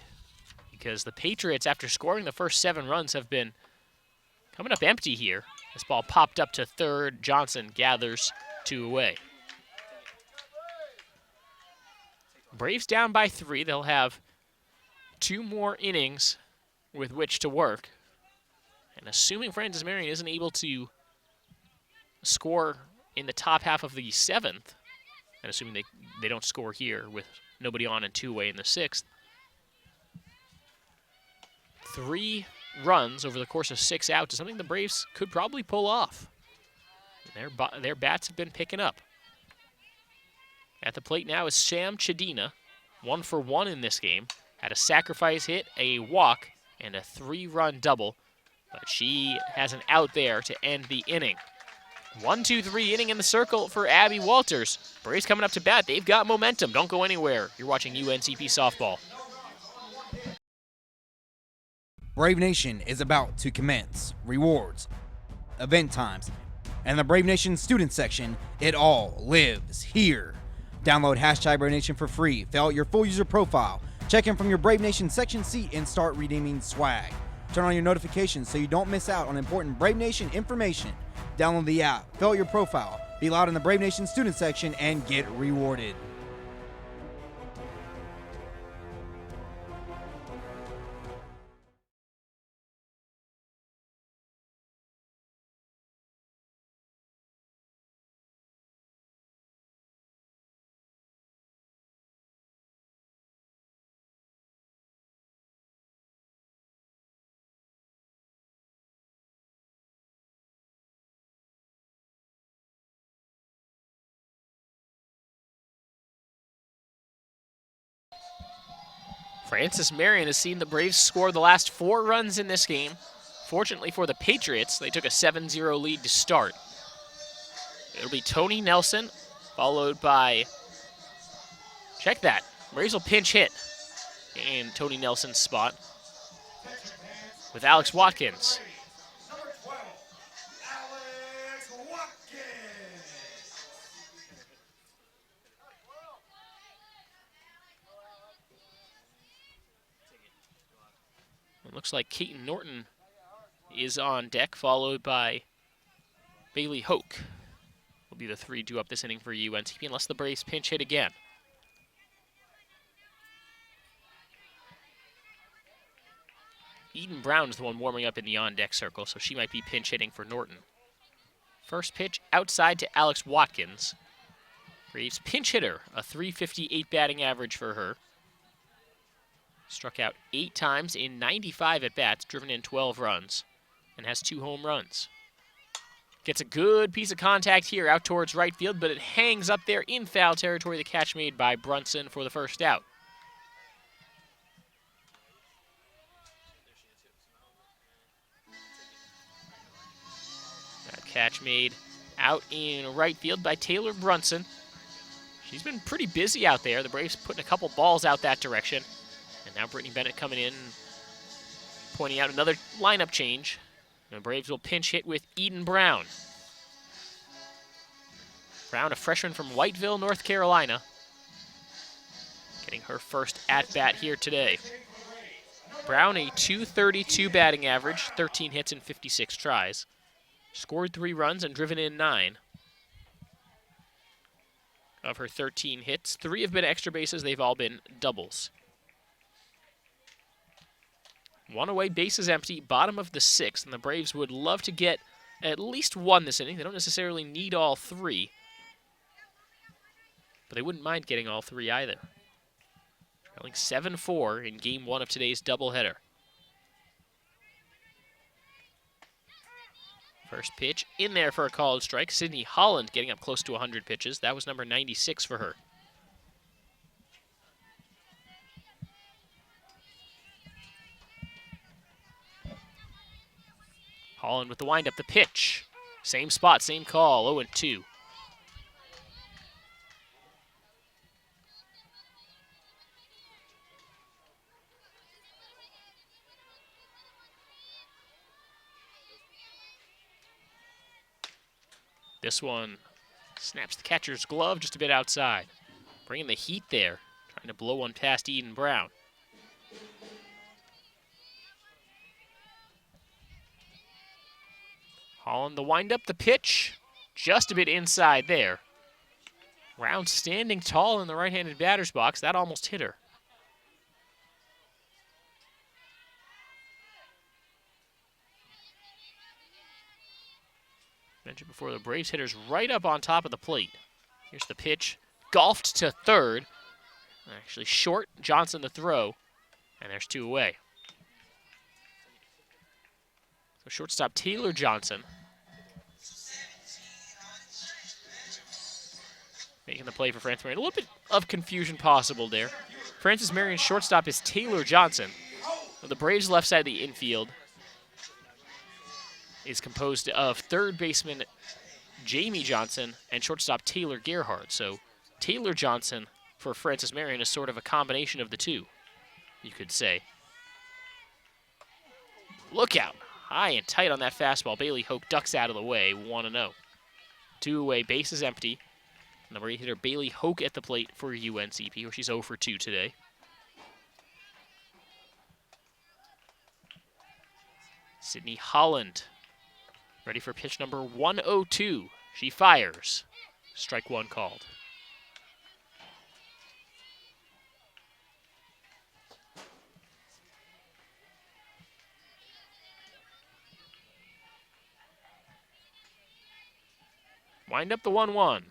because the Patriots, after scoring the first 7 runs, have been coming up empty here. This ball popped up to third. Johnson gathers 2 away. Braves down by 3. They'll have 2 more innings with which to work. And assuming Francis Marion isn't able to score in the top half of the 7th, and assuming they don't score here with nobody on and 2 away in the 6th, 3 runs over the course of 6 outs is something the Braves could probably pull off. And their bats have been picking up. At the plate now is Sam Chedina, 1 for 1 in this game. Had a sacrifice hit, a walk, and a 3-run double. But she has an out there to end the inning. 1-2-3 inning in the circle for Abby Walters. Braves coming up to bat. They've got momentum. Don't go anywhere. You're watching UNCP softball. Brave Nation is about to commence. Rewards, event times, and the Brave Nation student section, it all lives here. Download hashtag Brave Nation for free. Fill out your full user profile. Check in from your Brave Nation section seat and start redeeming swag. Turn on your notifications so you don't miss out on important Brave Nation information. Download the app, fill out your profile, be loud in the Brave Nation student section, and get rewarded. Francis Marion has seen the Braves score the last 4 runs in this game. Fortunately for the Patriots, they took a 7-0 lead to start. It'll be Tony Nelson, followed by, check that, Braves will pinch hit in Tony Nelson's spot with Alex Watkins. Number 12, Alex Watkins. It looks like Keaton Norton is on deck, followed by Bailey Hoke. Will be the 3 due up this inning for UNCP unless the Braves pinch hit again. Eden Brown is the one warming up in the on-deck circle, so she might be pinch hitting for Norton. First pitch outside to Alex Watkins. Braves pinch hitter, a .358 batting average for her. Struck out 8 times in 95 at-bats, driven in 12 runs, and has 2 home runs. Gets a good piece of contact here out towards right field, but it hangs up there in foul territory. The catch made by Brunson for the first out. That catch made out in right field by Taylor Brunson. She's been pretty busy out there. The Braves putting a couple balls out that direction. And now Brittany Bennett coming in, pointing out another lineup change. The Braves will pinch hit with Eden Brown. Brown, a freshman from Whiteville, North Carolina. Getting her first at-bat here today. Brown, a .232 batting average, 13 hits and 56 tries. Scored 3 runs and driven in 9. Of her 13 hits, 3 have been extra bases. They've all been doubles. 1 away, bases empty, bottom of the 6th, and the Braves would love to get at least 1 this inning. They don't necessarily need all 3, but they wouldn't mind getting all 3 either. Trailing 7-4 in Game 1 of today's doubleheader. First pitch in there for a called strike. Sydney Holland getting up close to 100 pitches. That was number 96 for her. Holland with the windup, the pitch. Same spot, same call, 0-2. This one snaps the catcher's glove just a bit outside. Bringing the heat there, trying to blow one past Eden Brown. Holland the windup, the pitch, just a bit inside there. Brown standing tall in the right-handed batter's box. That almost hit her. Mentioned before, the Braves hitter's right up on top of the plate. Here's the pitch, golfed to third. Actually short, Johnson the throw, and there's 2 away. So shortstop Taylor Johnson making the play for Francis Marion. A little bit of confusion possible there. Francis Marion's shortstop is Taylor Johnson. The Braves' left side of the infield is composed of third baseman Jamie Johnson and shortstop Taylor Gerhardt. So Taylor Johnson for Francis Marion is sort of a combination of the 2, you could say. Look out. High and tight on that fastball. Bailey Hoke ducks out of the way, 1-0. 2 away, bases empty. Number 8 hitter Bailey Hoke at the plate for UNCP, where she's 0 for 2 today. Sydney Holland, ready for pitch number 102. She fires. Strike 1 called. Wind up the 1-1.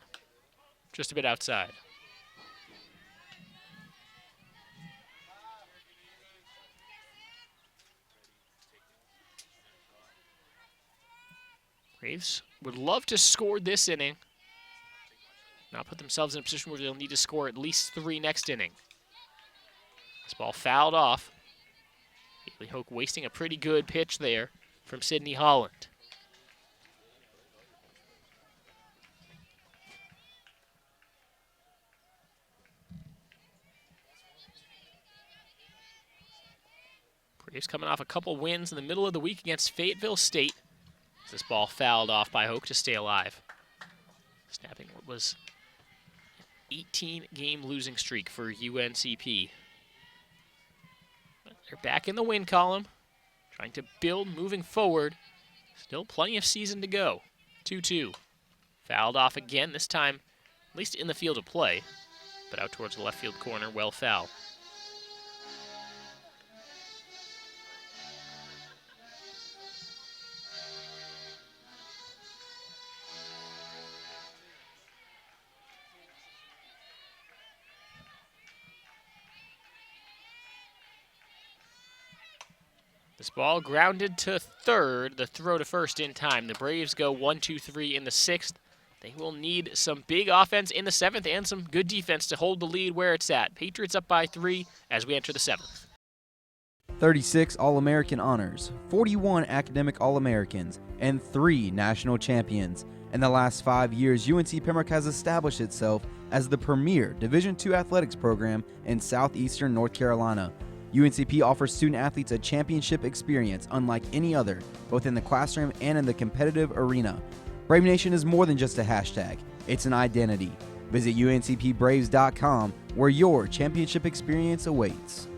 Just a bit outside. Braves would love to score this inning. Now put themselves in a position where they'll need to score at least 3 next inning. This ball fouled off. Haley Hoke wasting a pretty good pitch there from Sydney Holland. Braves coming off a couple wins in the middle of the week against Fayetteville State. This ball fouled off by Hoke to stay alive. Snapping what was an 18-game losing streak for UNCP. But they're back in the win column, trying to build moving forward. Still plenty of season to go. 2-2. Fouled off again, this time at least in the field of play, but out towards the left field corner, well foul. This ball grounded to third, the throw to first in time. The Braves go 1-2-3 in the sixth. They will need some big offense in the seventh and some good defense to hold the lead where it's at. Patriots up by 3 as we enter the seventh. 36 All-American honors, 41 academic All-Americans, and 3 national champions. In the last 5 years, UNC Pembroke has established itself as the premier Division II athletics program in southeastern North Carolina. UNCP offers student athletes a championship experience unlike any other, both in the classroom and in the competitive arena. Brave Nation is more than just a hashtag, it's an identity. Visit uncpbraves.com where your championship experience awaits.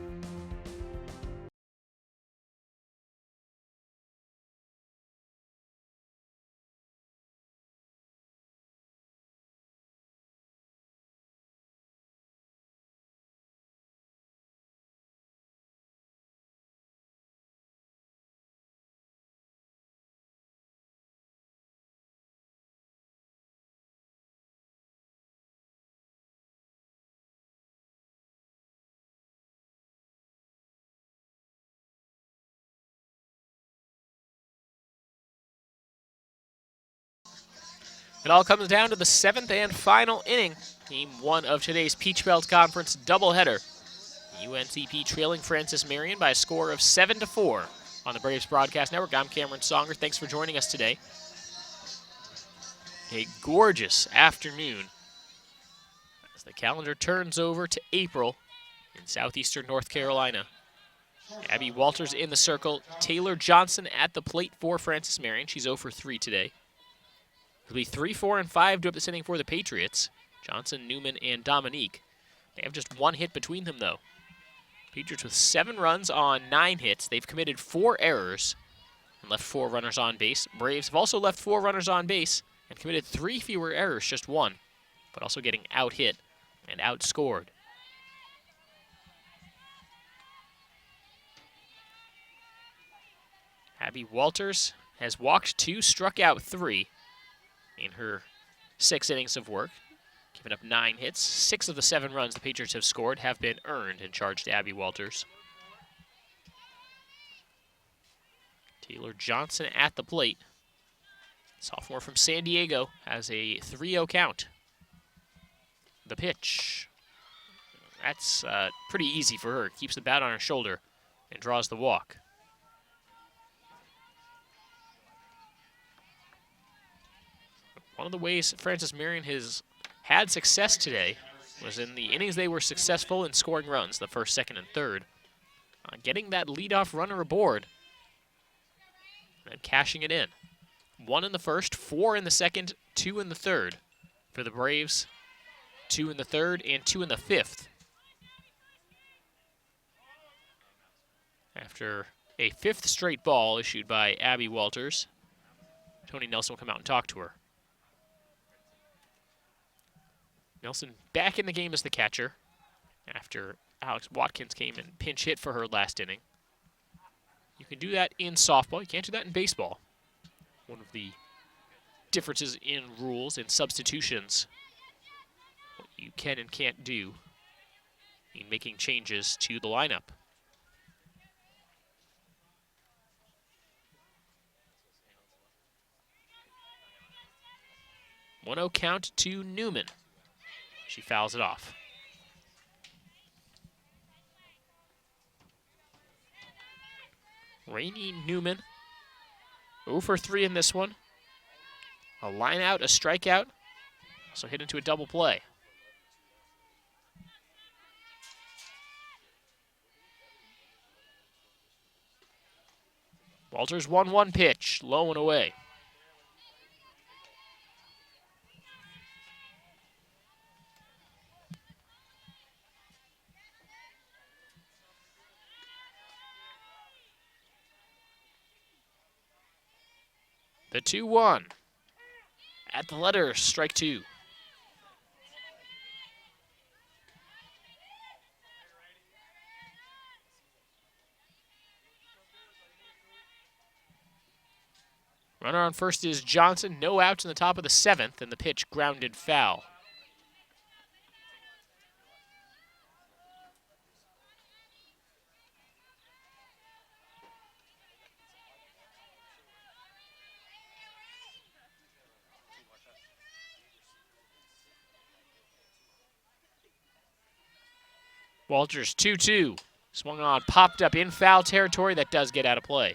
It all comes down to the seventh and final inning. Game 1 of today's Peach Belt Conference doubleheader. UNCP trailing Francis Marion by a score of 7-4 on the Braves Broadcast Network. I'm Cameron Songer. Thanks for joining us today. A gorgeous afternoon as the calendar turns over to April in southeastern North Carolina. Abby Walters in the circle. Taylor Johnson at the plate for Francis Marion. She's 0 for 3 today. It'll be 3, 4, and 5 to up this inning for the Patriots. Johnson, Newman, and Dominique. They have just 1 hit between them, though. Patriots with 7 runs on 9 hits. They've committed 4 errors and left 4 runners on base. Braves have also left 4 runners on base and committed 3 fewer errors, just 1, but also getting out-hit and outscored. Abby Walters has walked 2, struck out 3. In her 6 innings of work, giving up 9 hits. 6 of the 7 runs the Patriots have scored have been earned in charge to Abby Walters. Taylor Johnson at the plate. Sophomore from San Diego has a 3-0 count. The pitch. That's pretty easy for her. Keeps the bat on her shoulder and draws the walk. One of the ways Francis Marion has had success today was in the innings they were successful in scoring runs, the first, second, and third. Getting that leadoff runner aboard and cashing it in. 1 in the first, 4 in the second, 2 in the third for the Braves, 2 in the third, and 2 in the fifth. After a 5th straight ball issued by Abby Walters, Tony Nelson will come out and talk to her. Nelson back in the game as the catcher after Alex Watkins came and pinch hit for her last inning. You can do that in softball. You can't do that in baseball. One of the differences in rules and substitutions, what you can and can't do in making changes to the lineup. One-0 count to Newman. She fouls it off. Rainey Newman, 0 for 3 in this one. A line out, a strikeout, also hit into a double play. Walters 1-1 pitch, low and away. The 2-1. At the letter, strike 2. Runner on first is Johnson. No outs in the top of the 7th, and the pitch grounded foul. Walters 2-2. Swung on, popped up in foul territory. That does get out of play.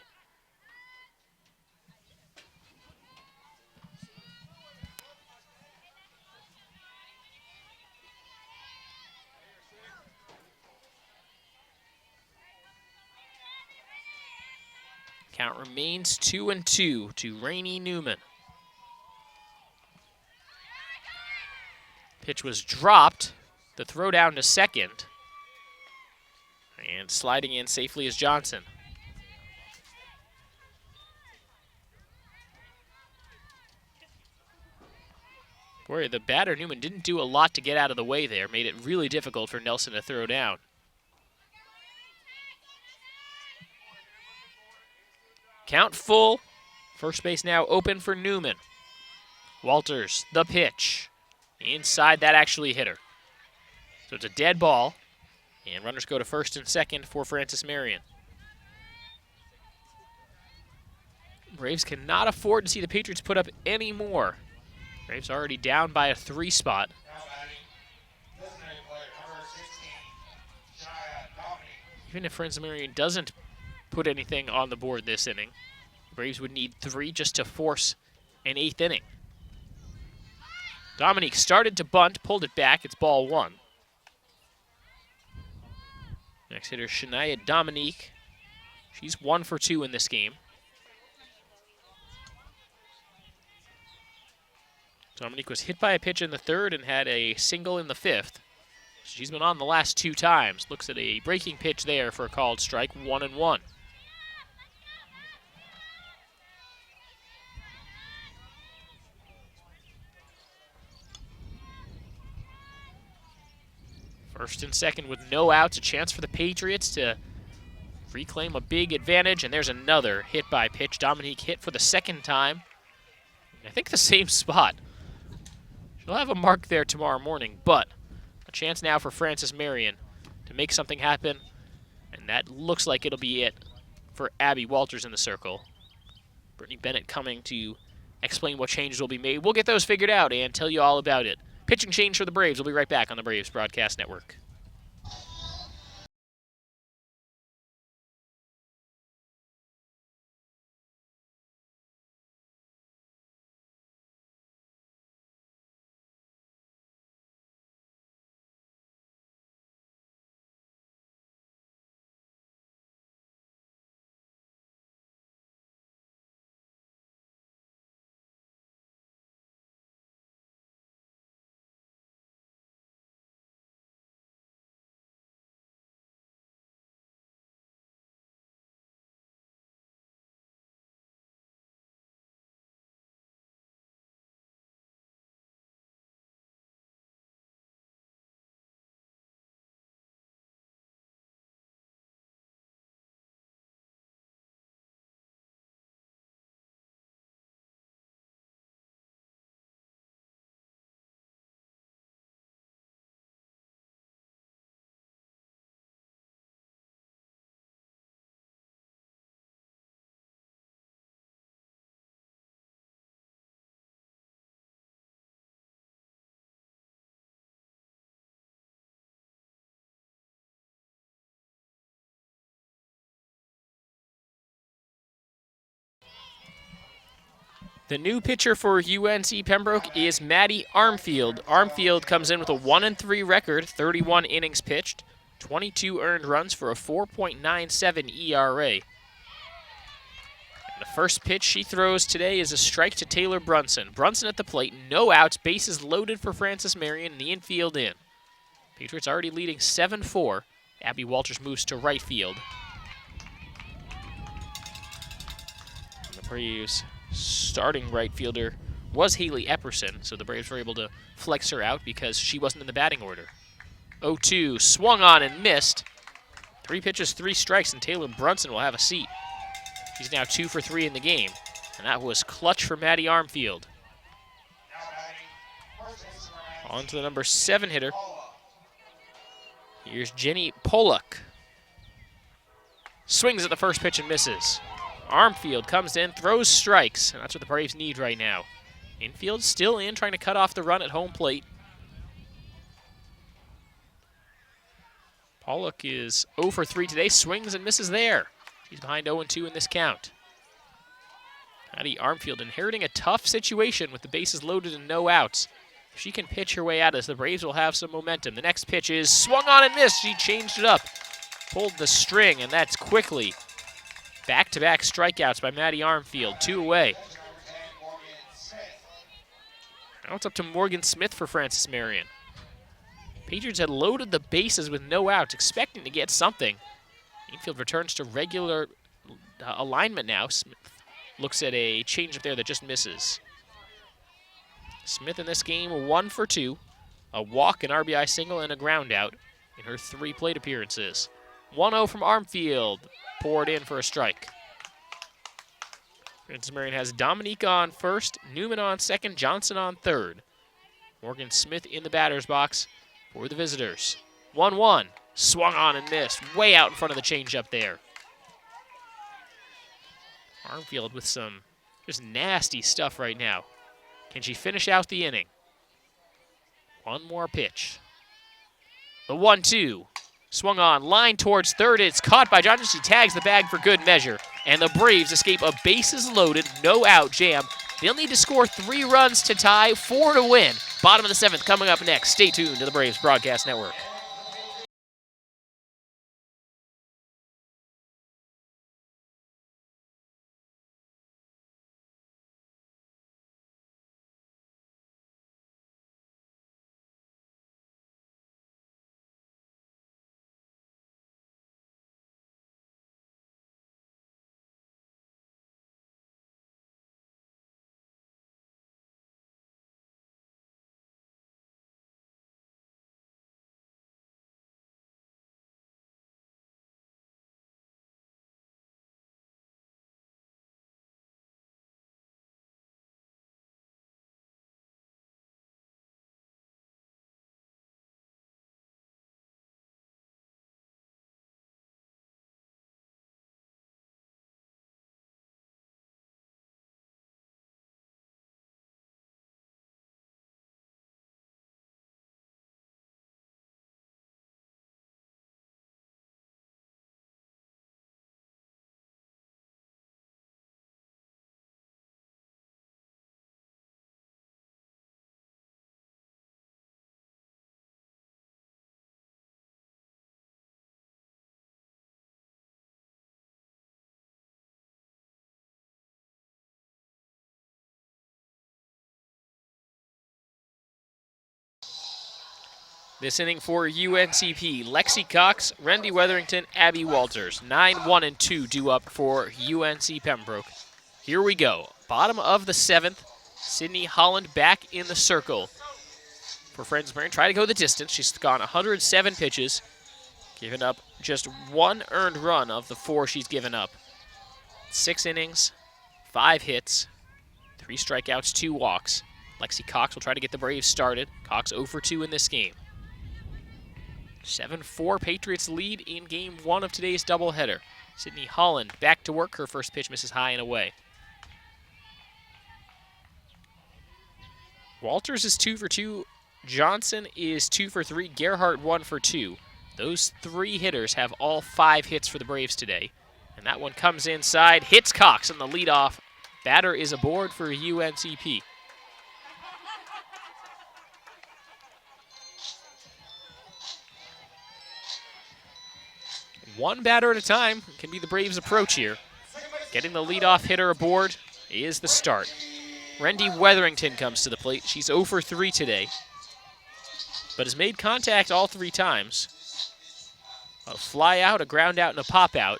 Count remains 2-2 to Rainey Newman. Pitch was dropped. The throw down to second. And sliding in safely is Johnson. Boy, the batter, Newman, didn't do a lot to get out of the way there. Made it really difficult for Nelson to throw down. Count full. First base now open for Newman. Walters, the pitch. Inside, that actually hit her. So it's a dead ball. And runners go to first and second for Francis Marion. Braves cannot afford to see the Patriots put up any more. Braves already down by a 3 spot. Even if Francis Marion doesn't put anything on the board this inning, Braves would need 3 just to force an 8th inning. Dominique started to bunt, pulled it back. It's ball 1. Next hitter, Shania Dominique. She's 1 for 2 in this game. Dominique was hit by a pitch in the 3rd and had a single in the 5th. She's been on the last 2 times. Looks at a breaking pitch there for a called strike, 1-1. First and second with no outs, a chance for the Patriots to reclaim a big advantage, and there's another hit by pitch. Dominique hit for the 2nd time. I think the same spot. She'll have a mark there tomorrow morning, but a chance now for Francis Marion to make something happen, and that looks like it'll be it for Abby Walters in the circle. Brittany Bennett coming to explain what changes will be made. We'll get those figured out and tell you all about it. Pitching change for the Braves. We'll be right back on the Braves Broadcast Network. The new pitcher for UNC Pembroke is Maddie Armfield. Armfield comes in with a 1-3 record, 31 innings pitched, 22 earned runs for a 4.97 ERA. And the first pitch she throws today is a strike to Taylor Brunson. Brunson at the plate, no outs, bases loaded for Francis Marion, and the infield in. Patriots already leading 7-4. Abby Walters moves to right field. And the Braves' starting right fielder was Haley Epperson, so the Braves were able to flex her out because she wasn't in the batting order. 0-2, swung on and missed. 3 pitches, 3 strikes, and Taylor Brunson will have a seat. She's now 2 for 3 in the game, and that was clutch for Maddie Armfield. On to the number 7 hitter. Here's Jenny Pollock. Swings at the first pitch and misses. Armfield comes in, throws strikes, and that's what the Braves need right now. Infield still in, trying to cut off the run at home plate. Pollock is 0 for 3 today, swings and misses there. She's behind 0-2 in this count. Maddie Armfield inheriting a tough situation with the bases loaded and no outs. If she can pitch her way out of this, the Braves will have some momentum. The next pitch is swung on and missed. She changed it up, pulled the string, and that's quickly. Back-to-back strikeouts by Maddie Armfield, 2 away. Now it's up to Morgan Smith for Francis Marion. Patriots had loaded the bases with no outs, expecting to get something. Infield returns to regular alignment now. Smith looks at a changeup there that just misses. Smith in this game 1 for 2. A walk, an RBI single, and a ground out in her 3 plate appearances. 1-0 from Armfield. Poured in for a strike. Francis Marion has Dominique on first, Newman on second, Johnson on third. Morgan Smith in the batter's box for the visitors. 1-1, swung on and missed, way out in front of the changeup there. Armfield with some just nasty stuff right now. Can she finish out the inning? One more pitch. The 1-2. Swung on, line towards third. It's caught by Johnson. She tags the bag for good measure. And the Braves escape a bases loaded, no out jam. They'll need to score 3 runs to tie, 4 to win. Bottom of the 7th coming up next. Stay tuned to the Braves Broadcast Network. This inning for UNCP, Lexi Cox, Rendy Weatherington, Abby Walters. 9-1-2 due up for UNC Pembroke. Here we go. Bottom of the 7th, Sydney Holland back in the circle for Francis Marion. Try to go the distance. She's gone 107 pitches, given up just 1 earned run of the 4 she's given up. 6 innings, 5 hits, 3 strikeouts, 2 walks. Lexi Cox will try to get the Braves started. Cox 0 for 2 in this game. 7-4 Patriots lead in game 1 of today's doubleheader. Sydney Holland back to work. Her first pitch misses high and away. Walters is 2 for 2. Johnson is 2 for 3. Gerhardt 1 for 2. Those 3 hitters have all 5 hits for the Braves today. And that one comes inside, hits Cox on the leadoff Batter is aboard for UNCP. One batter at a time can be the Braves' approach here. Getting the leadoff hitter aboard is the start. Rendy Weatherington comes to the plate. She's 0 for 3 today, but has made contact all 3 times. A fly out, a ground out, and a pop out.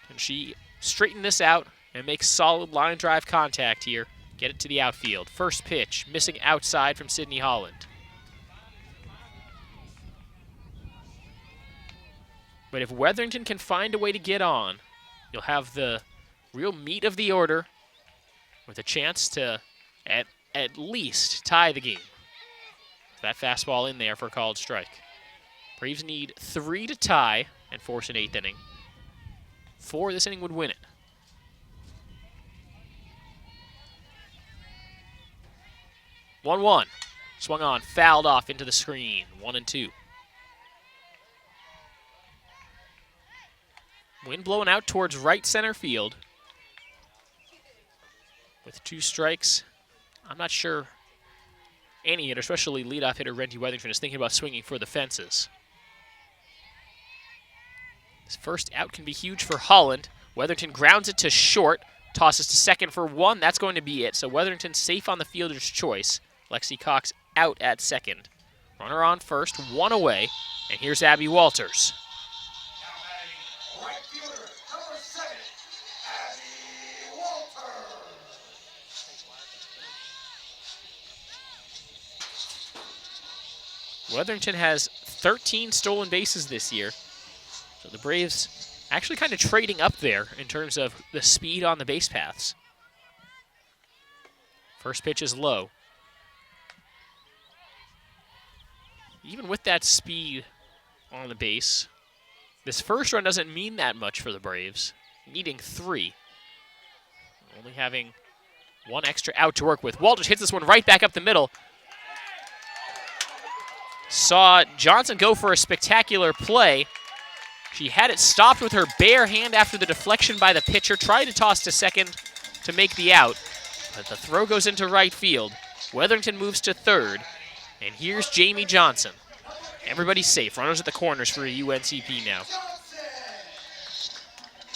Can she straighten this out and make solid line drive contact here? Get it to the outfield. First pitch, missing outside from Sydney Holland. But if Weatherington can find a way to get on, you'll have the real meat of the order with a chance to at least tie the game. That fastball in there for a called strike. Braves need 3 to tie and force an 8th inning. 4 this inning would win it. One. Swung on, fouled off into the screen. 1-2. Wind blowing out towards right center field. With 2 strikes, I'm not sure any hitter, especially leadoff hitter Rendy Weatherington, is thinking about swinging for the fences. This first out can be huge for Holland. Weatherington grounds it to short, tosses to second for 1. That's going to be it. So Weatherington safe on the fielder's choice. Lexi Cox out at second. Runner on first, 1 away, and here's Abby Walters. Right fielder, number 7, Abby Walters. Weatherington has 13 stolen bases this year. So the Braves actually kind of trading up there in terms of the speed on the base paths. First pitch is low. Even with that speed on the base, this first run doesn't mean that much for the Braves. Needing 3. Only having 1 extra out to work with. Walters hits this one right back up the middle. Saw Johnson go for a spectacular play. She had it stopped with her bare hand after the deflection by the pitcher. Tried to toss to second to make the out, but the throw goes into right field. Weatherington moves to third, and here's Jamie Johnson. Everybody's safe. Runners at the corners for a UNCP now.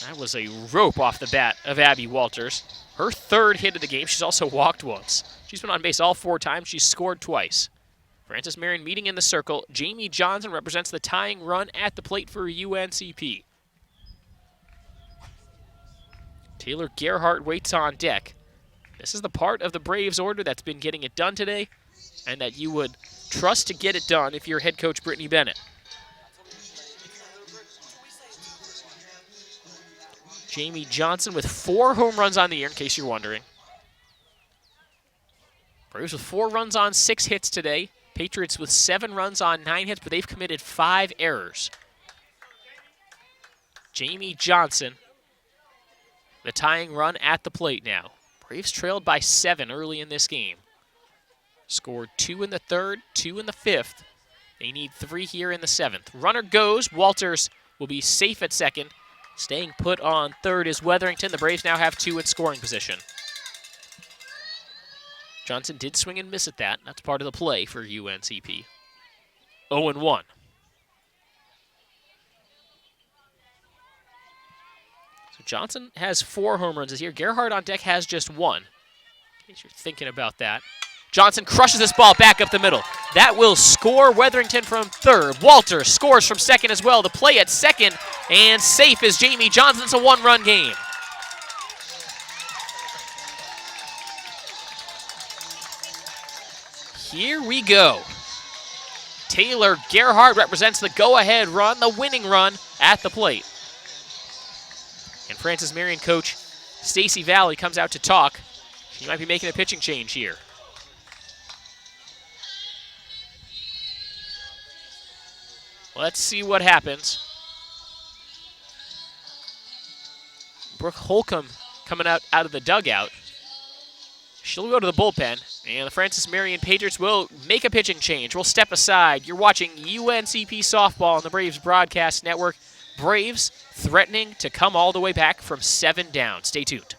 That was a rope off the bat of Abby Walters. Her 3rd hit of the game. She's also walked once. She's been on base all 4 times. She's scored twice. Francis Marion meeting in the circle. Jamie Johnson represents the tying run at the plate for UNCP. Taylor Gerhardt waits on deck. This is the part of the Braves order that's been getting it done today, and that you would trust to get it done if you're head coach Brittany Bennett. Jamie Johnson with 4 home runs on the year, in case you're wondering. Braves with 4 runs on 6 hits today. Patriots with 7 runs on 9 hits, but they've committed 5 errors. Jamie Johnson, the tying run at the plate now. Braves trailed by 7 early in this game. Scored 2 in the 3rd, 2 in the 5th. They need 3 here in the 7th. Runner goes. Walters will be safe at second. Staying put on third is Weatherington. The Braves now have 2 in scoring position. Johnson did swing and miss at that. That's part of the play for UNCP. 0-1. So Johnson has 4 home runs this year. Gerhardt on deck has just 1. In case you're thinking about that. Johnson crushes this ball back up the middle. That will score Weatherington from third. Walter scores from second as well. The play at second, and safe is Jamie Johnson. It's a 1-run game. Here we go. Taylor Gerhardt represents the go-ahead run, the winning run at the plate. And Francis Marion coach Stacy Valley comes out to talk. She might be making a pitching change here. Let's see what happens. Brooke Holcomb coming out of the dugout. She'll go to the bullpen, and the Francis Marion Patriots will make a pitching change. We'll step aside. You're watching UNCP softball on the Braves Broadcast Network. Braves threatening to come all the way back from 7 down. Stay tuned.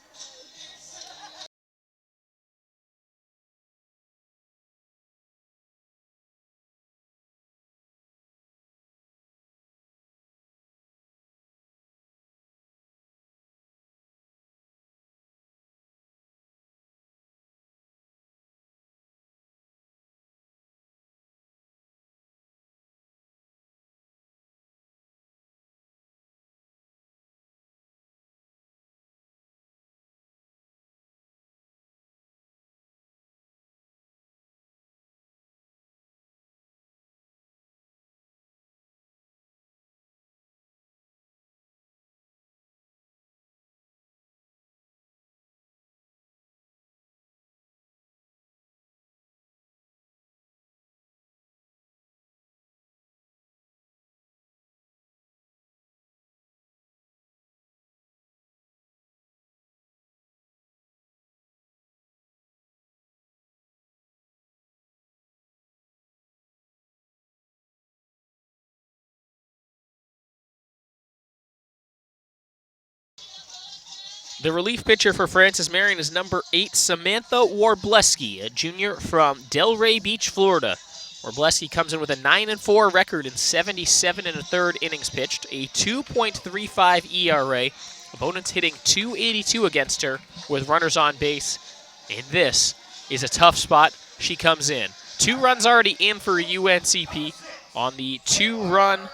The relief pitcher for Francis Marion is number 8, Samantha Warbleski, a junior from Delray Beach, Florida. Warbleski comes in with a 9-4 record in 77 1/3 innings pitched, a 2.35 ERA. Opponents hitting .282 against her with runners on base. And this is a tough spot. She comes in. 2 runs already in for UNCP on the 2-run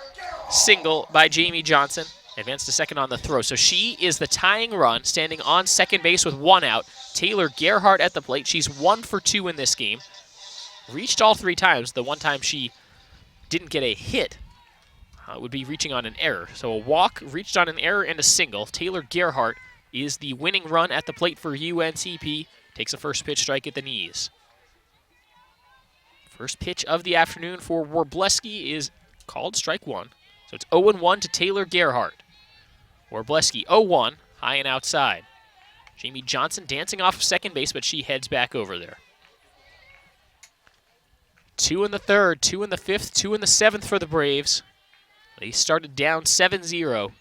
single by Jamie Johnson. Advanced to second on the throw. So she is the tying run, standing on second base with 1 out. Taylor Gerhardt at the plate. She's 1 for 2 in this game. Reached all 3 times. The one time she didn't get a hit would be reaching on an error. So a walk, reached on an error, and a single. Taylor Gerhardt is the winning run at the plate for UNCP. Takes a first pitch strike at the knees. First pitch of the afternoon for Warbleski is called strike 1. So it's 0-1 to Taylor Gerhardt. Warbleski 0-1, high and outside. Jamie Johnson dancing off of second base, but she heads back over there. 2 in the 3rd, 2 in the 5th, 2 in the 7th for the Braves. They started down 7-0.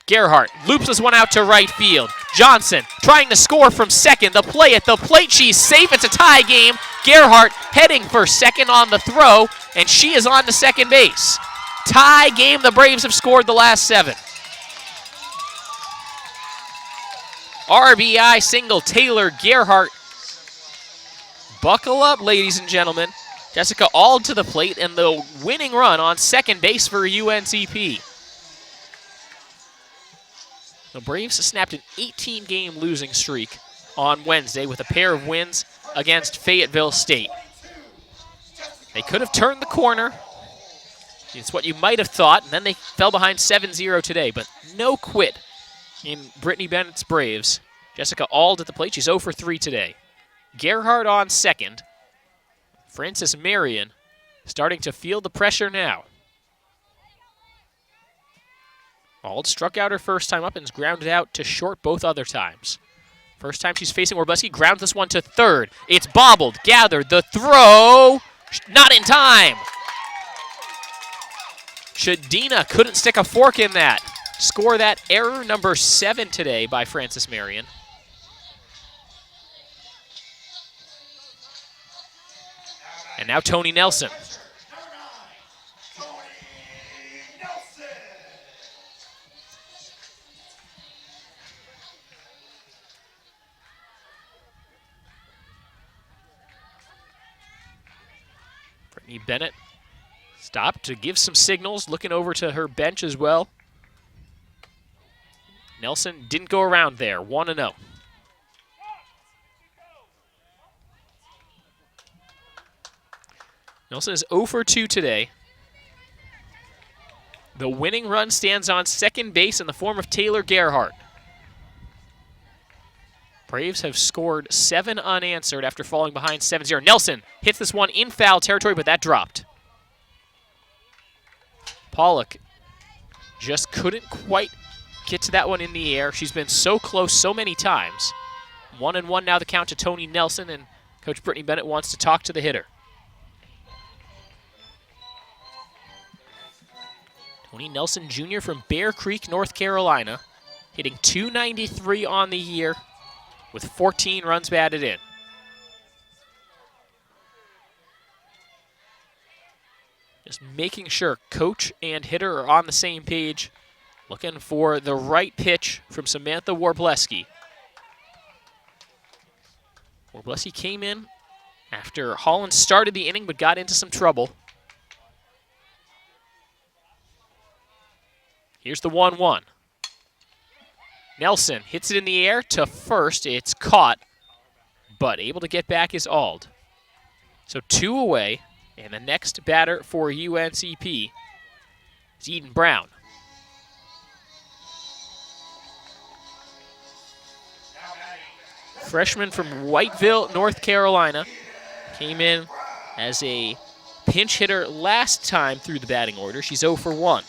Gerhardt loops this one out to right field. Johnson trying to score from second. The play at the plate. She's safe. It's a tie game. Gerhardt heading for second on the throw, and she is on to second base. Tie game. The Braves have scored the last 7. RBI single, Taylor Gerhardt. Buckle up, ladies and gentlemen. Jessica Auld to the plate, and the winning run on second base for UNCP. The Braves snapped an 18-game losing streak on Wednesday with a pair of wins against Fayetteville State. They could have turned the corner. It's what you might have thought, and then they fell behind 7-0 today, but no quit in Brittany Bennett's Braves. Jessica Auld at the plate. She's 0 for 3 today. Gerhardt on second. Francis Marion starting to feel the pressure now. Auld struck out her first time up and is grounded out to short both other times. First time she's facing Warbleski, grounds this one to third. It's bobbled, gathered, the throw, not in time. Shadina couldn't stick a fork in that. Score that, error number 7 today by Francis Marion. And now Tony Nelson. Brittany Bennett stopped to give some signals, looking over to her bench as well. Nelson didn't go around there, 1-0. Nelson is 0 for 2 today. The winning run stands on second base in the form of Taylor Gerhardt. Braves have scored 7 unanswered after falling behind 7-0. Nelson hits this one in foul territory, but that dropped. Pollock just couldn't quite get to that one in the air. She's been so close so many times. 1-1 now the count to Tony Nelson, and Coach Brittany Bennett wants to talk to the hitter. Tony Nelson Jr. from Bear Creek, North Carolina, hitting .293 on the year with 14 runs batted in. Just making sure coach and hitter are on the same page, looking for the right pitch from Samantha Warbleski. Warbleski came in after Holland started the inning but got into some trouble. Here's the 1-1. Nelson hits it in the air to first. It's caught, but able to get back is Ald. So 2 away, and the next batter for UNCP is Eden Brown. Freshman from Whiteville, North Carolina, came in as a pinch hitter last time through the batting order. She's 0 for 1.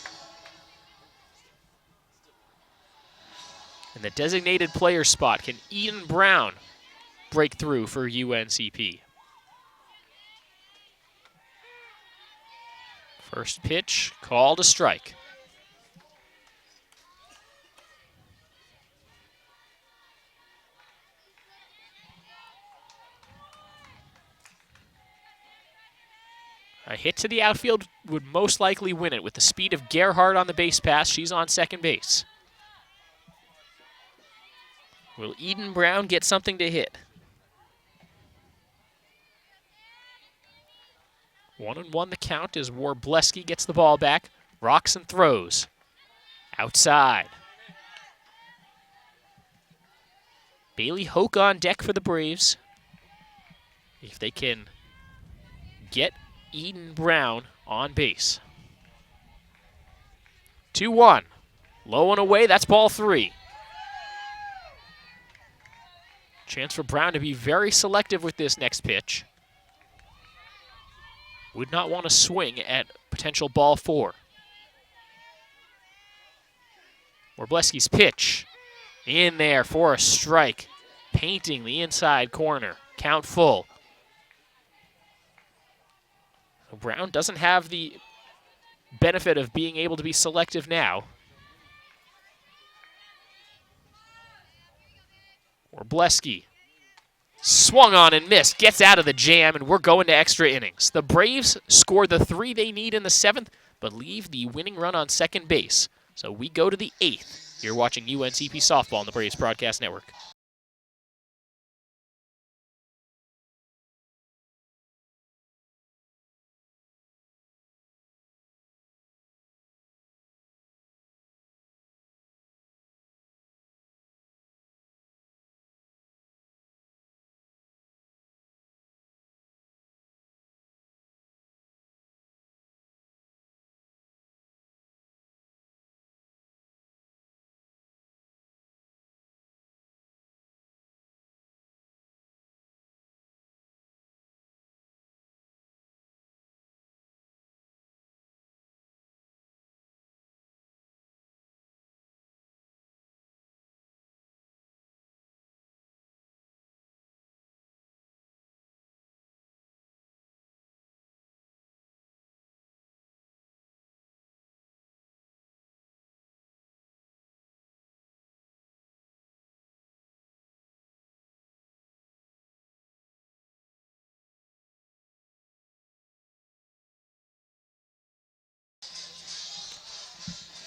In the designated player spot, can Eden Brown break through for UNCP? First pitch, called a strike. A hit to the outfield would most likely win it with the speed of Gerhardt on the base pass. She's on second base. Will Eden Brown get something to hit? 1-1 the count as Warbleski gets the ball back, rocks and throws. Outside. Bailey Hoke on deck for the Braves. If they can get Eden Brown on base. 2-1. Low and away, that's ball 3. Chance for Brown to be very selective with this next pitch. Would not want to swing at potential ball 4. Warbleski's pitch in there for a strike, painting the inside corner. Count full. Brown doesn't have the benefit of being able to be selective now. Warbleski swung on and missed, gets out of the jam, and we're going to extra innings. The Braves score the 3 they need in the 7th, but leave the winning run on second base. So we go to the 8th. You're watching UNCP Softball on the Braves Broadcast Network.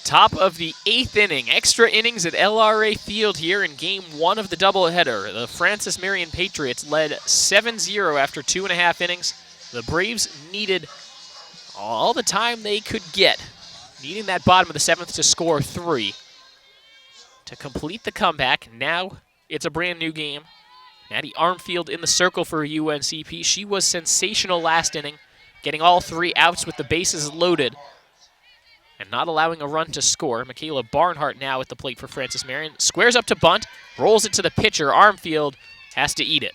Top of the 8th inning, extra innings at LRA Field here in Game 1 of the doubleheader. The Francis Marion Patriots led 7-0 after 2.5 innings. The Braves needed all the time they could get, needing that bottom of the 7th to score 3 to complete the comeback. Now it's a brand new game. Maddie Armfield in the circle for UNCP. She was sensational last inning, getting all 3 outs with the bases loaded and not allowing a run to score. Michaela Barnhart now at the plate for Francis Marion. Squares up to bunt, rolls it to the pitcher. Armfield has to eat it.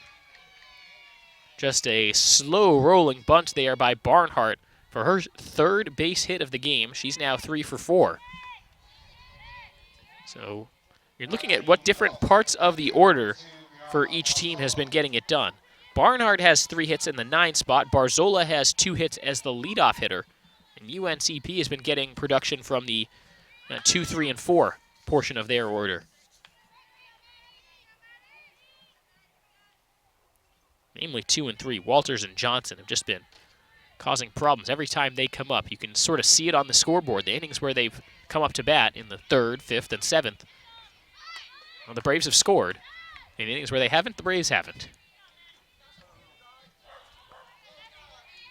Just a slow rolling bunt there by Barnhart for her 3rd base hit of the game. She's now 3 for 4. So you're looking at what different parts of the order for each team has been getting it done. Barnhart has 3 hits in the 9 spot. Barzola has 2 hits as the leadoff hitter. And UNCP has been getting production from the 2, 3, and 4 portion of their order. Namely 2 and 3. Walters and Johnson have just been causing problems every time they come up. You can sort of see it on the scoreboard. The innings where they've come up to bat in the 3rd, 5th, and 7th. Well, the Braves have scored. In innings where they haven't, the Braves haven't.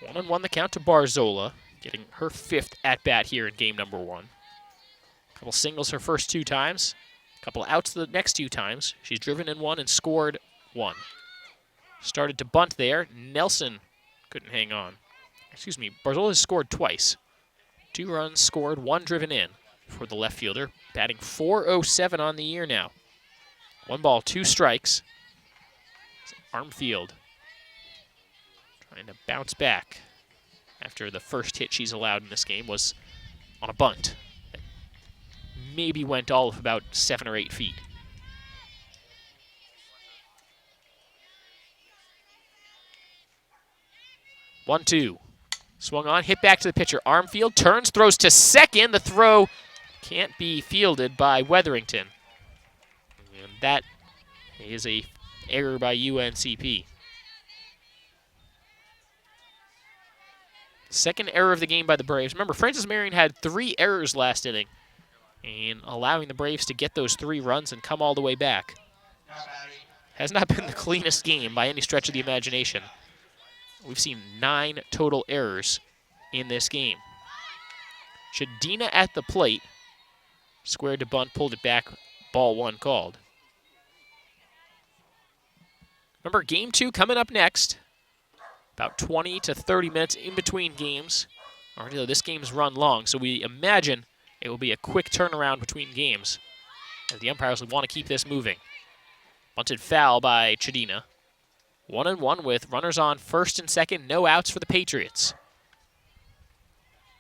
1-1 the count to Barzola, getting her 5th at-bat here in game number 1. A couple singles her first 2 times. A couple outs the next 2 times. She's driven in 1 and scored 1. Started to bunt there. Nelson couldn't hang on. Excuse me, Barzola has scored twice. 2 runs scored, 1 driven in for the left fielder. Batting .407 on the year now. 1 ball, 2 strikes. Armfield trying to bounce back after the first hit she's allowed in this game was on a bunt. That maybe went all of about 7 or 8 feet. One, 2. Swung on, hit back to the pitcher. Armfield turns, throws to second. The throw can't be fielded by Wetherington. And that is a error by UNCP. Second error of the game by the Braves. Remember, Francis Marion had 3 errors last inning, and allowing the Braves to get those 3 runs and come all the way back. Has not been the cleanest game by any stretch of the imagination. We've seen 9 total errors in this game. Chadina at the plate. Squared to bunt, pulled it back, ball 1 called. Remember, game 2 coming up next. About 20 to 30 minutes in between games. Already though this game's run long, so we imagine it will be a quick turnaround between games, as the umpires would want to keep this moving. Bunted foul by Chadina. 1-1 with runners on first and second, no outs for the Patriots.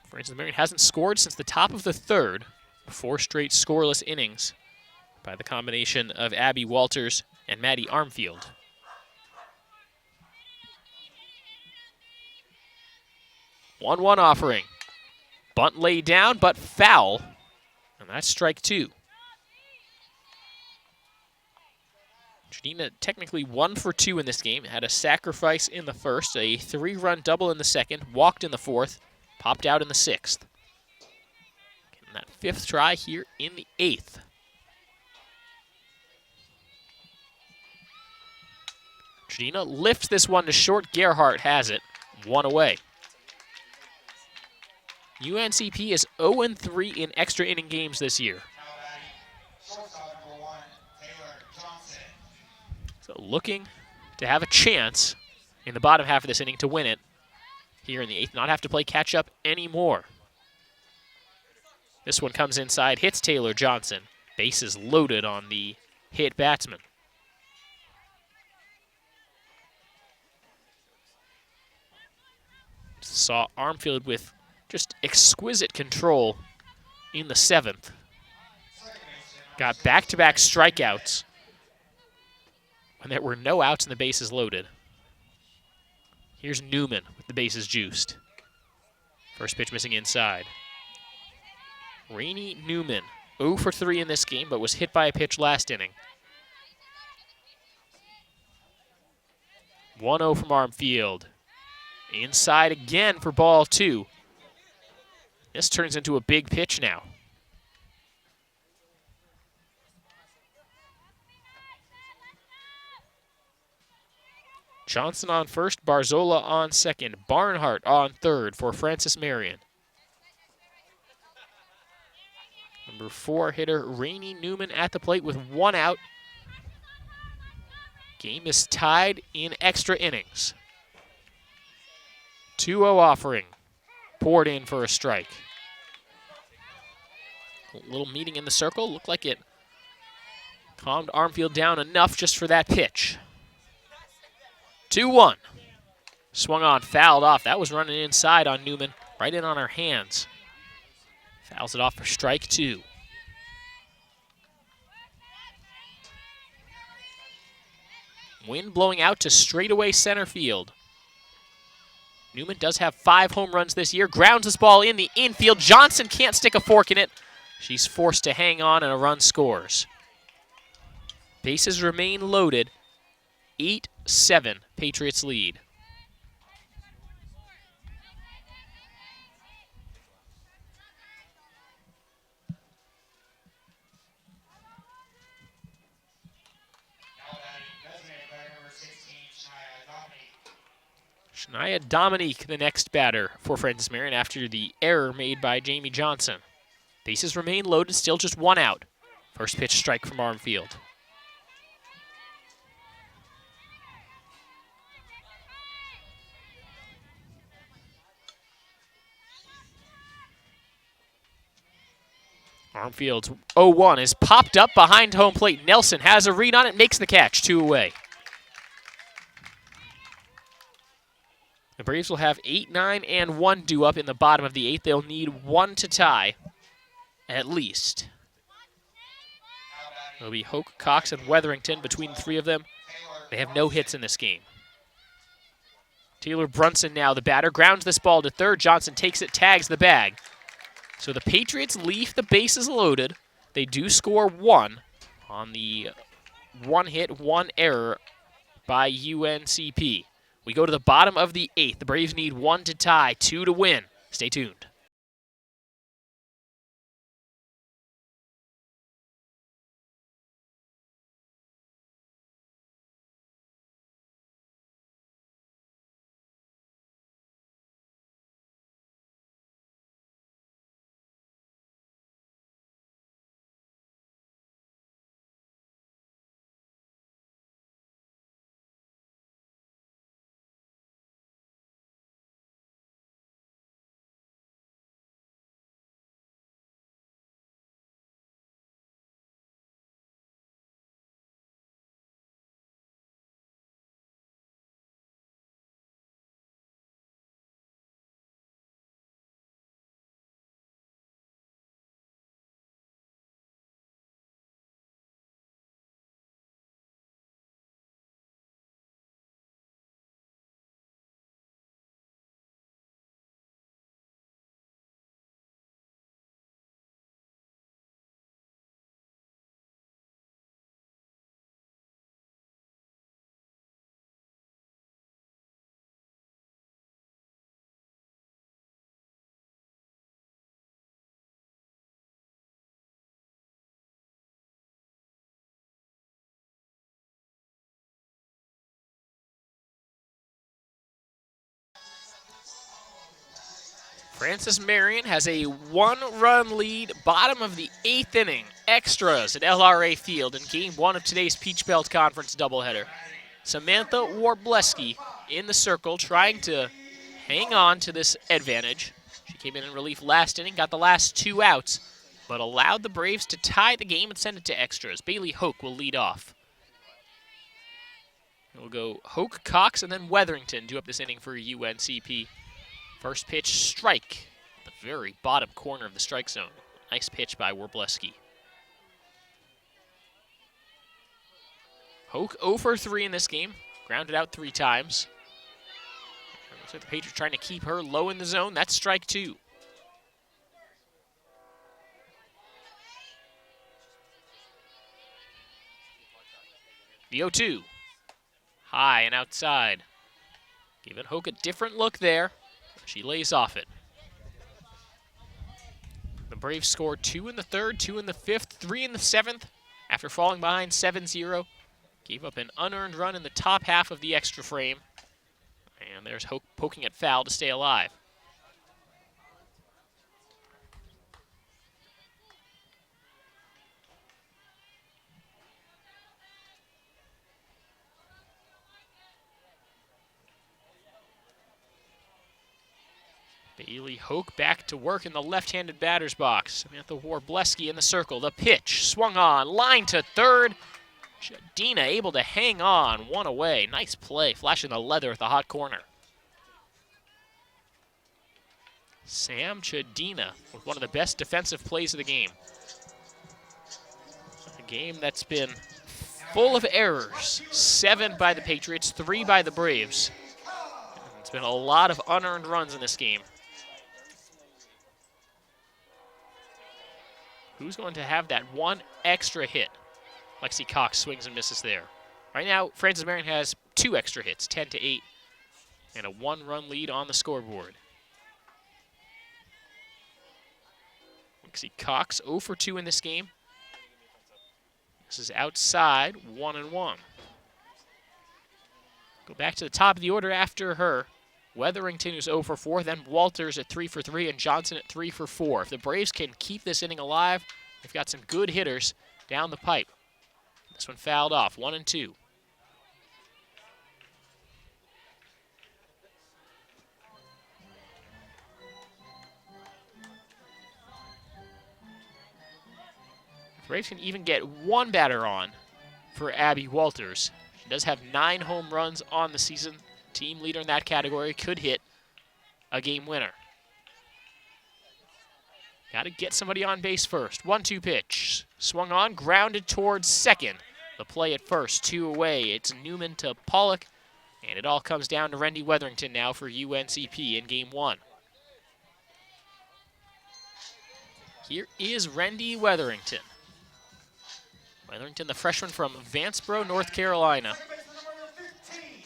Francis Marion hasn't scored since the top of the 3rd. 4 straight scoreless innings by the combination of Abby Walters and Maddie Armfield. One offering. Bunt laid down, but foul. And that's strike 2. Chadina technically 1 for 2 in this game. Had a sacrifice in the first, a 3-run double in the second, walked in the 4th, popped out in the 6th. Getting that 5th try here in the 8th. Chadina lifts this one to short. Gerhardt has it. 1 away. UNCP is 0-3 in extra inning games this year. So looking to have a chance in the bottom half of this inning to win it here in the 8th, not have to play catch up anymore. This one comes inside, hits Taylor Johnson. Bases loaded on the hit batsman. Saw Armfield with just exquisite control in the 7th. Got back-to-back strikeouts when there were no outs and the bases loaded. Here's Newman with the bases juiced. First pitch missing inside. Rainey Newman, 0 for 3 in this game, but was hit by a pitch last inning. 1-0 from Armfield. Inside again for ball 2. This turns into a big pitch now. Johnson on first, Barzola on second, Barnhart on third for Francis Marion. Number 4 hitter Rainey Newman at the plate with 1 out. Game is tied in extra innings. 2-0 offering, poured in for a strike. A little meeting in the circle, looked like it calmed Armfield down enough just for that pitch. 2-1. Swung on, fouled off. That was running inside on Newman, right in on her hands. Fouls it off for strike 2. Wind blowing out to straightaway center field. Newman does have 5 home runs this year. Grounds this ball in the infield. Johnson can't stick a fork in it. She's forced to hang on, and a run scores. Bases remain loaded. 8-7, Patriots lead. Shania Dominique, the next batter for Francis Marion after the error made by Jamie Johnson. Bases remain loaded, still just 1 out. First pitch strike from Armfield. Armfield's 0-1 is popped up behind home plate. Nelson has a read on it, makes the catch, 2 away. The Braves will have 8, 9, and 1 due up in the bottom of the 8th. They'll need 1 to tie, at least. It'll be Hoke, Cox, and Weatherington between the 3 of them. They have no hits in this game. Taylor Brunson now the batter. Grounds this ball to third. Johnson takes it, tags the bag. So the Patriots leave the bases loaded. They do score 1 on the 1 hit, 1 error by UNCP. We go to the bottom of the 8th. The Braves need 1 to tie, 2 to win. Stay tuned. Francis Marion has a 1-run lead, bottom of the 8th inning. Extras at LRA Field in Game 1 of today's Peach Belt Conference doubleheader. Samantha Warbleski in the circle, trying to hang on to this advantage. She came in relief last inning, got the last 2 outs, but allowed the Braves to tie the game and send it to extras. Bailey Hoke will lead off. We'll go Hoke, Cox, and then Weatherington do up this inning for UNCP. First pitch, strike. The very bottom corner of the strike zone. Nice pitch by Warbleski. Hoke 0 for 3 in this game. Grounded out 3 times. Looks like the Patriots trying to keep her low in the zone. That's strike 2. The 0-2. High and outside. Giving Hoke a different look there. She lays off it. The Braves scored 2 in the 3rd, 2 in the 5th, 3 in the 7th. After falling behind 7-0, gave up an unearned run in the top half of the extra frame. And there's Hoke poking at foul to stay alive. Bailey Hoke back to work in the left-handed batter's box. Samantha Warbleski in the circle. The pitch swung on, line to third. Chadina able to hang on, 1 away. Nice play, flashing the leather at the hot corner. Sam Chadina with one of the best defensive plays of the game. A game that's been full of errors. 7 by the Patriots, 3 by the Braves. It's been a lot of unearned runs in this game. Who's going to have that one extra hit? Lexi Cox swings and misses there. Right now, Francis Marion has 2 extra hits, 10-8, and a 1-run lead on the scoreboard. Lexi Cox 0 for 2 in this game. This is outside, 1-1. Go back to the top of the order after her. Weatherington is 0 for 4, then Walters at 3 for 3, and Johnson at 3 for 4. If the Braves can keep this inning alive, they've got some good hitters down the pipe. This one fouled off, 1-2. The Braves can even get one batter on for Abby Walters. She does have 9 home runs on the season. Team leader in that category, could hit a game winner. Got to get somebody on base first. 1-2 pitch. Swung on, grounded towards second. The play at first, 2 away. It's Newman to Pollock, and it all comes down to Rendy Weatherington now for UNCP in game 1. Here is Rendy Weatherington. Weatherington, the freshman from Vanceboro, North Carolina.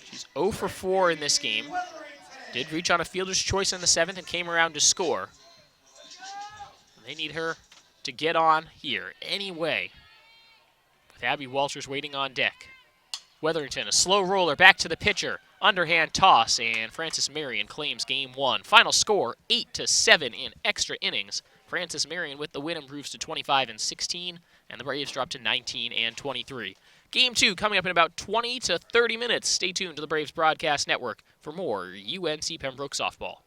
She's 0 for 4 in this game. Did reach on a fielder's choice in the 7th and came around to score. They need her to get on here anyway, with Abby Walters waiting on deck. Weatherington, a slow roller back to the pitcher. Underhand toss, and Francis Marion claims game 1. Final score, 8-7 in extra innings. Francis Marion with the win improves to 25-16, and the Braves drop to 19-23. Game 2 coming up in about 20 to 30 minutes. Stay tuned to the Braves Broadcast Network for more UNC Pembroke softball.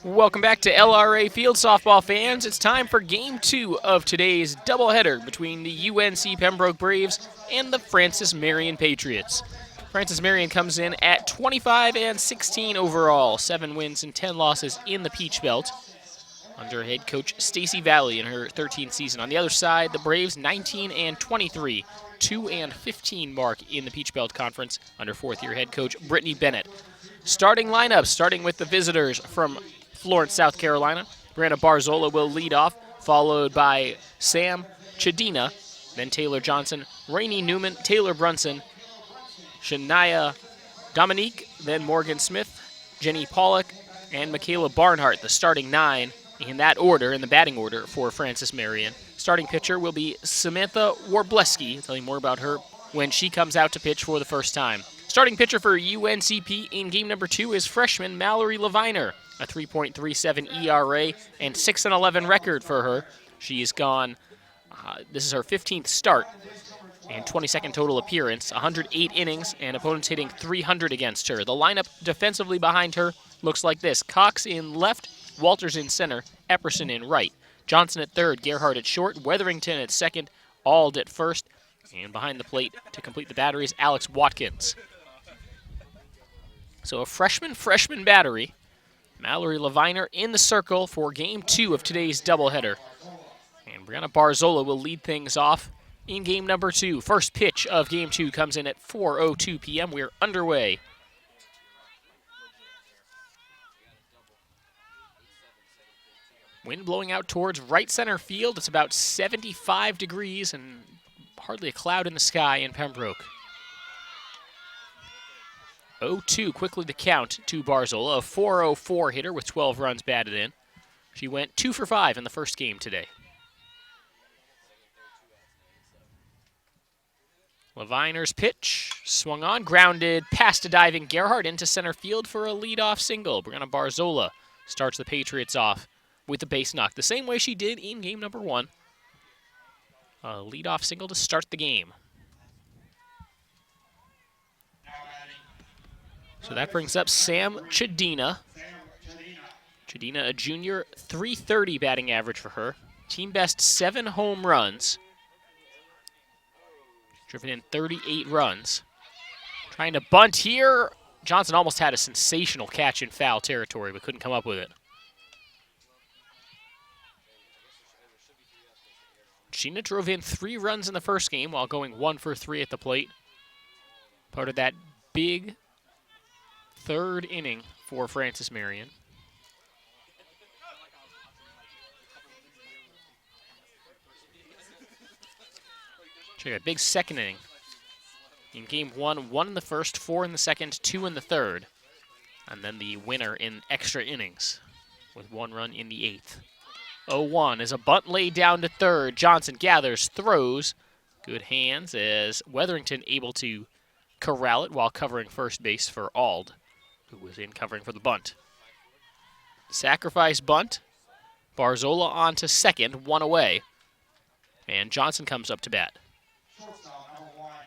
Welcome back to LRA Field, softball fans. It's time for Game 2 of today's doubleheader between the UNC Pembroke Braves and the Francis Marion Patriots. Francis Marion comes in at 25-16 overall, 7 wins and 10 losses in the Peach Belt, under head coach Stacy Valley in her 13th season. On the other side, the Braves 19-23, 2-15 mark in the Peach Belt Conference under fourth-year head coach Brittany Bennett. Starting lineup, starting with the visitors from Florence, South Carolina. Brianna Barzola will lead off, followed by Sam Chadina, then Taylor Johnson, Rainey Newman, Taylor Brunson, Shania Dominique, then Morgan Smith, Jenny Pollock, and Michaela Barnhart, the starting 9 in that order, in the batting order for Francis Marion. Starting pitcher will be Samantha Warbleski. I'll tell you more about her when she comes out to pitch for the first time. Starting pitcher for UNCP in game number 2 is freshman Mallory Leviner, a 3.37 ERA and 6-11 record for her. She has gone, this is her 15th start and 22nd total appearance, 108 innings, and opponents hitting 300 against her. The lineup defensively behind her looks like this: Cox in left, Walters in center, Epperson in right, Johnson at third, Gerhardt at short, Weatherington at second, Ald at first, and behind the plate to complete the batteries, Alex Watkins. So a freshman battery. Mallory Leviner in the circle for game 2 of today's doubleheader. And Brianna Barzola will lead things off in game number 2. First pitch of game 2 comes in at 4:02 p.m. We're underway. Wind blowing out towards right center field. It's about 75 degrees and hardly a cloud in the sky in Pembroke. 0-2 quickly to count to Barzola, a 404 hitter with 12 runs batted in. She went 2 for 5 in the first game today. Leviner's pitch, swung on, grounded, past a diving Gerhardt into center field for a leadoff single. Brianna Barzola starts the Patriots off with the base knock, the same way she did in game number 1. A leadoff single to start the game. So that brings up Sam Chadina. Chadina, a junior, 330 batting average for her. Team best 7 home runs. Driven in 38 runs. Trying to bunt here. Johnson almost had a sensational catch in foul territory, but couldn't come up with it. Chadina drove in 3 runs in the first game while going 1 for 3 at the plate. Part of that big third inning for Francis Marion. Check out a big second inning. In game 1, 1 in the first, 4 in the second, 2 in the third. And then the winner in extra innings with 1 run in the 8th. 0-1 is a bunt laid down to third. Johnson gathers, throws. Good hands as Weatherington able to corral it while covering first base for Ald, who was in covering for the bunt. Sacrifice bunt. Barzola on to second, 1 away. And Johnson comes up to bat.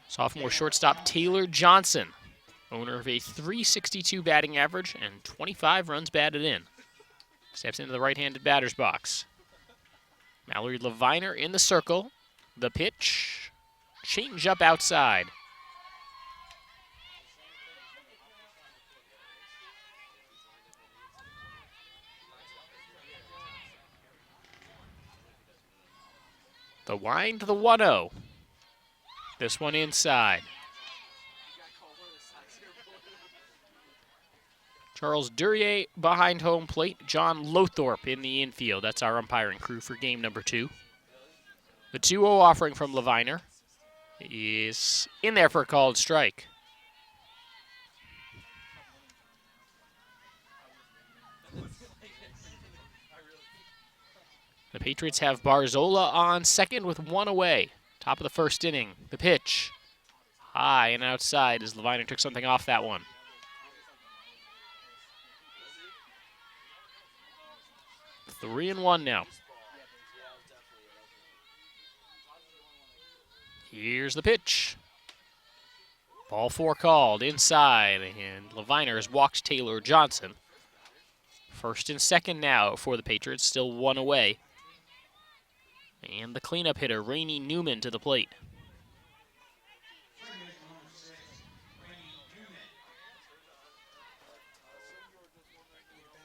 Sophomore shortstop Taylor Johnson, owner of a .362 batting average and 25 runs batted in. Steps into the right-handed batter's box. Mallory Leviner in the circle. The pitch. Change up outside. The wind, the 1-0. This one inside. Charles Duryea behind home plate. John Lothorpe in the infield. That's our umpiring crew for game number 2. The 2-0 offering from Leviner is in there for a called strike. The Patriots have Barzola on second with 1 away. Top of the first inning. The pitch. High and outside as Leviner took something off that one. Three and 1 now. Here's the pitch. Ball 4 called inside, and Leviner has walked Taylor Johnson First and second now for the Patriots, still one away. And the cleanup hitter, Rainey Newman, to the plate.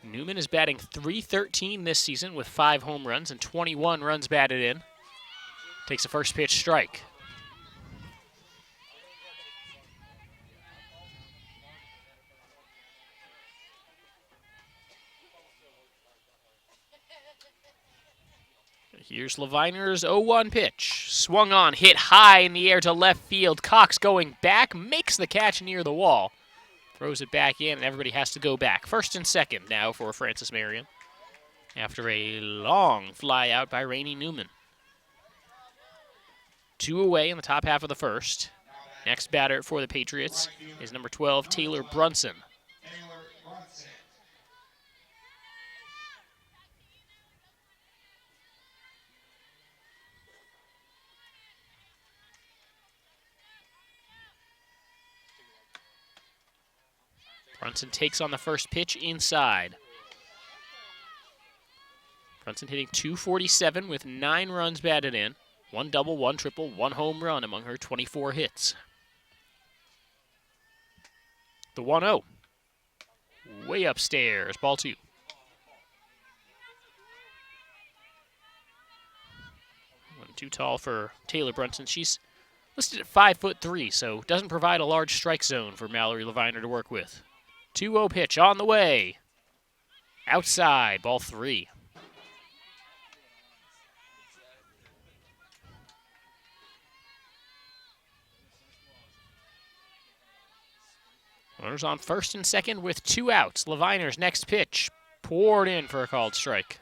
Newman is batting .313 this season with 5 home runs and 21 runs batted in. Takes a first pitch strike. Here's Leviner's 0-1 pitch. Swung on, hit high in the air to left field. Cox going back, makes the catch near the wall. Throws it back in, and everybody has to go back. First and second now for Francis Marion after a long fly out by Rainey Newman. 2 away in the top half of the first. Next batter for the Patriots is number 12, Taylor Brunson. Brunson takes on the first pitch inside. Brunson hitting .247 with 9 runs batted in. 1 double, 1 triple, 1 home run among her 24 hits. The 1-0. Way upstairs, ball 2. 1-2 tall for Taylor Brunson. She's listed at 5'3", so doesn't provide a large strike zone for Mallory Leviner to work with. 2-0 pitch on the way. Outside, ball 3. Runners on first and second with 2 outs. Leviner's next pitch poured in for a called strike.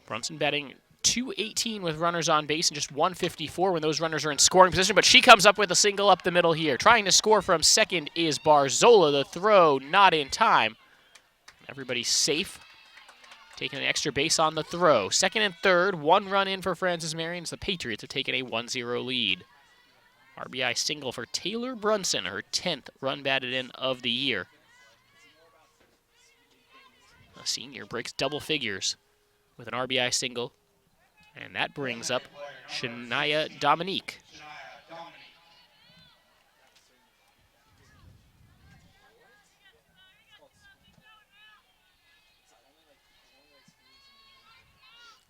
Brunson batting .218 with runners on base and just .154 when those runners are in scoring position, but she comes up with a single up the middle here. Trying to score from second is Barzola. The throw not in time. Everybody's safe. Taking an extra base on the throw. Second and third, 1 run in for Francis Marion. The Patriots have taken a 1-0 lead. RBI single for Taylor Brunson, her 10th run batted in of the year. A senior breaks double figures with an RBI single. And that brings up Shania Dominique.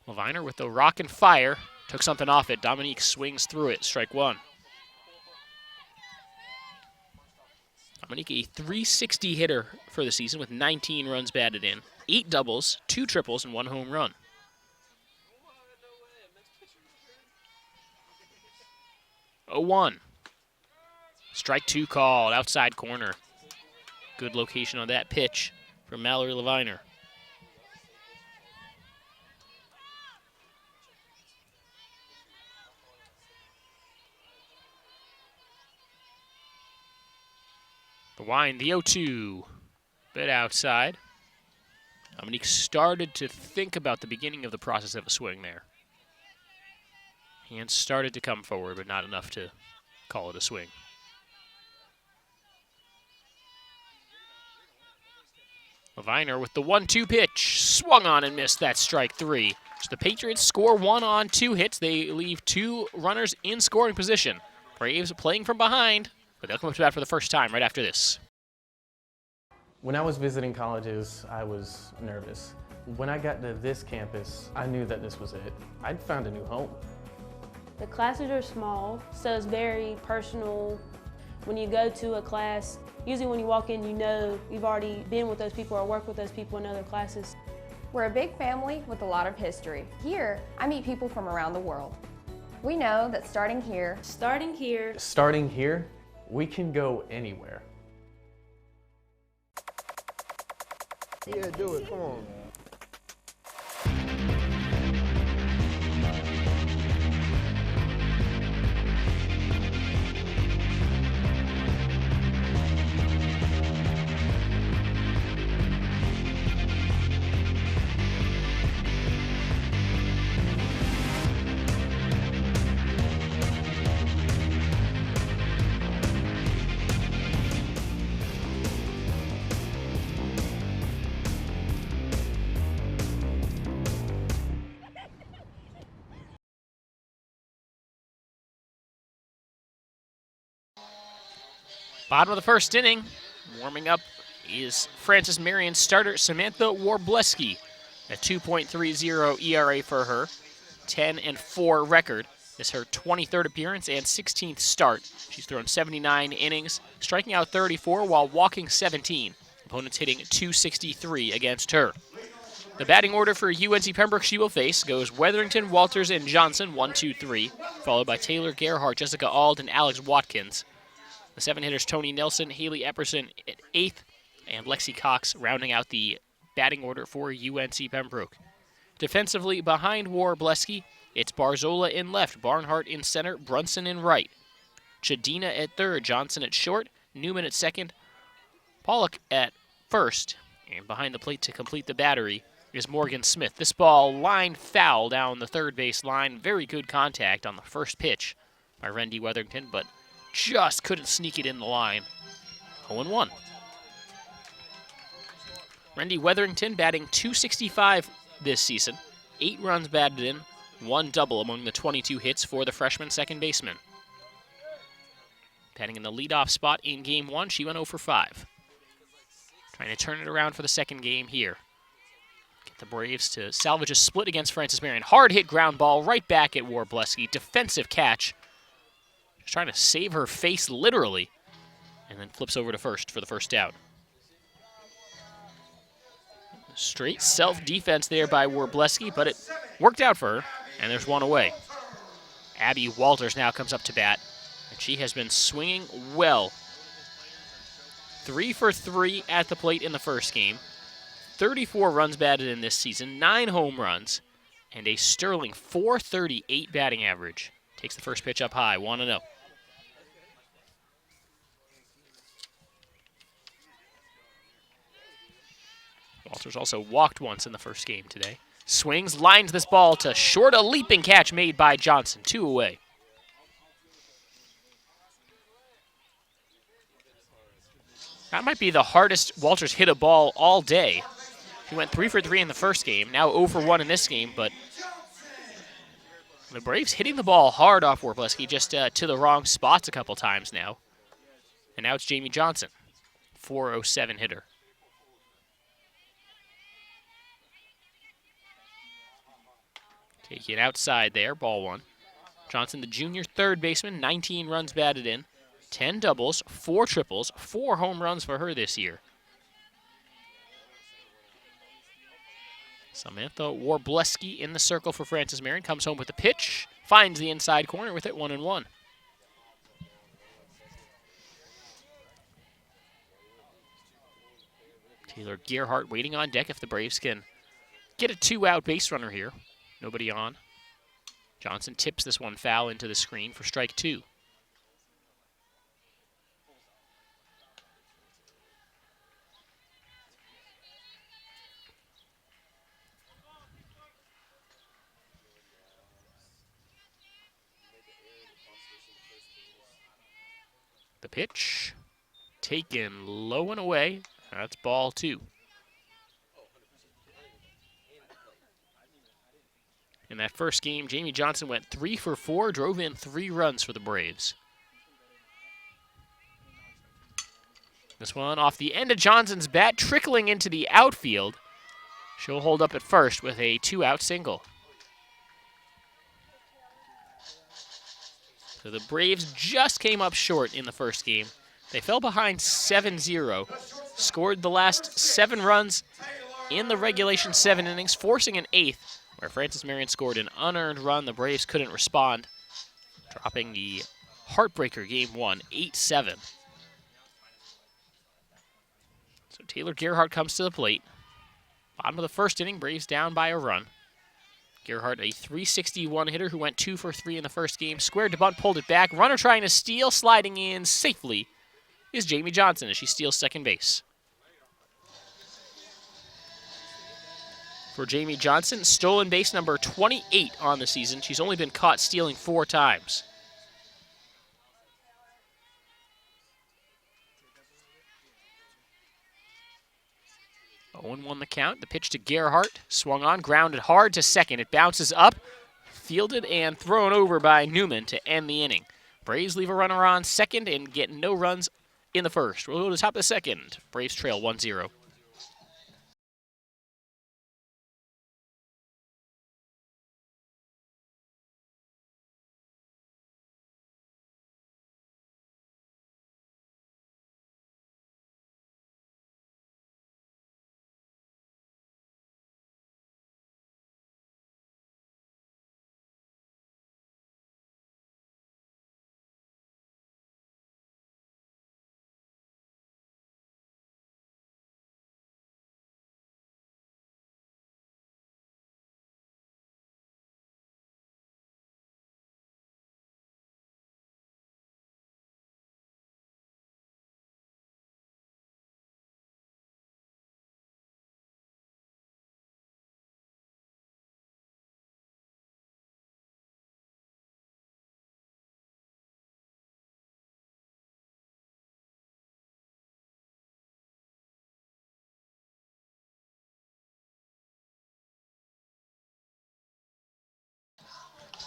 Leviner with the rock and fire. Took something off it. Dominique swings through it. Strike 1. Dominique, a .360 hitter for the season with 19 runs batted in. 8 doubles, 2 triples, and 1 home run. 0-1. Strike 2 called, outside corner. Good location on that pitch from Mallory Leviner. The wind, the 0-2. Bit outside. Dominique started to think about the beginning of the process of a swing there. Hands started to come forward, but not enough to call it a swing. Leviner with the 1-2 pitch. Swung on and missed that strike 3. So the Patriots score 1 on 2 hits. They leave 2 runners in scoring position. Braves playing from behind, but they'll come up to bat for the first time right after this. When I was visiting colleges, I was nervous. When I got to this campus, I knew that this was it. I'd found a new home. The classes are small, so it's very personal. When you go to a class, usually when you walk in, you know you've already been with those people or worked with those people in other classes. We're a big family with a lot of history. Here, I meet people from around the world. We know that starting here, Starting here, we can go anywhere. Yeah, do it, come on. Bottom of the first inning, warming up is Francis Marion starter Samantha Warbleski. A 2.30 ERA for her, 10-4 record. This is her 23rd appearance and 16th start. She's thrown 79 innings, striking out 34 while walking 17. Opponents hitting 263 against her. The batting order for UNC Pembroke she will face goes Weatherington, Walters, and Johnson, 1, 2, 3, followed by Taylor Gerhardt, Jessica Auld, and Alex Watkins. The 7 hitters Tony Nelson, Haley Epperson at 8th, and Lexi Cox rounding out the batting order for UNC Pembroke. Defensively behind Warbleski, it's Barzola in left, Barnhart in center, Brunson in right. Chadina at third, Johnson at short, Newman at second, Pollock at first, and behind the plate to complete the battery is Morgan Smith. This ball lined foul down the third base line. Very good contact on the first pitch by Rendy Weatherington, but just couldn't sneak it in the line. 0-1. Rendy Weatherington batting .265 this season. 8 runs batted in, 1 double among the 22 hits for the freshman second baseman. Batting in the leadoff spot in Game 1, she went 0 for 5. Trying to turn it around for the second game here. Get the Braves to salvage a split against Francis Marion. Hard hit ground ball right back at Warbleski. Defensive catch. Just trying to save her face literally. And then flips over to first for the first out. Straight self-defense there by Warbleski, but it worked out for her, and there's one away. Abby Walters now comes up to bat, and she has been swinging well. 3 for 3 at the plate in the first game. 34 runs batted in this season, 9 home runs, and a sterling .438 batting average. Takes the first pitch up high, 1-0. Walters also walked once in the first game today. Swings, lines this ball to short, a leaping catch made by Johnson, 2 away. That might be the hardest Walters hit a ball all day. He went 3 for 3 in the first game, now 0 for 1 in this game, but the Braves hitting the ball hard off Warbleski, just to the wrong spots a couple times now. And now it's Jamie Johnson, .407 hitter. Taking it outside there, ball 1. Johnson, the junior third baseman, 19 runs batted in, 10 doubles, 4 triples, 4 home runs for her this year. Samantha Warbleski in the circle for Francis Marion, comes home with a pitch, finds the inside corner with it, 1-1. Taylor Gerhardt waiting on deck if the Braves can get a 2-out base runner here. Nobody on. Johnson tips this one foul into the screen for strike 2. The pitch taken low and away. That's ball 2. In that first game, Jamie Johnson went 3 for 4, drove in 3 runs for the Braves. This one off the end of Johnson's bat, trickling into the outfield. She'll hold up at first with a 2-out single. So the Braves just came up short in the first game. They fell behind 7-0, scored the last 7 runs in the regulation 7 innings, forcing an 8th, where Francis Marion scored an unearned run. The Braves couldn't respond, dropping the heartbreaker game 1, 8-7. So Taylor Gerhardt comes to the plate. Bottom of the first inning, Braves down by a run. Gerhardt, a .361 hitter who went 2 for 3 in the first game. Squared to bunt, pulled it back. Runner trying to steal, sliding in safely is Jamie Johnson as she steals second base. For Jamie Johnson, stolen base number 28 on the season. She's only been caught stealing 4 times. Owen the count. The pitch to Gerhardt. Swung on, grounded hard to second. It bounces up, fielded and thrown over by Newman to end the inning. Braves leave a runner on second and get no runs in the first. We'll go to the top of the second. Braves trail 1-0.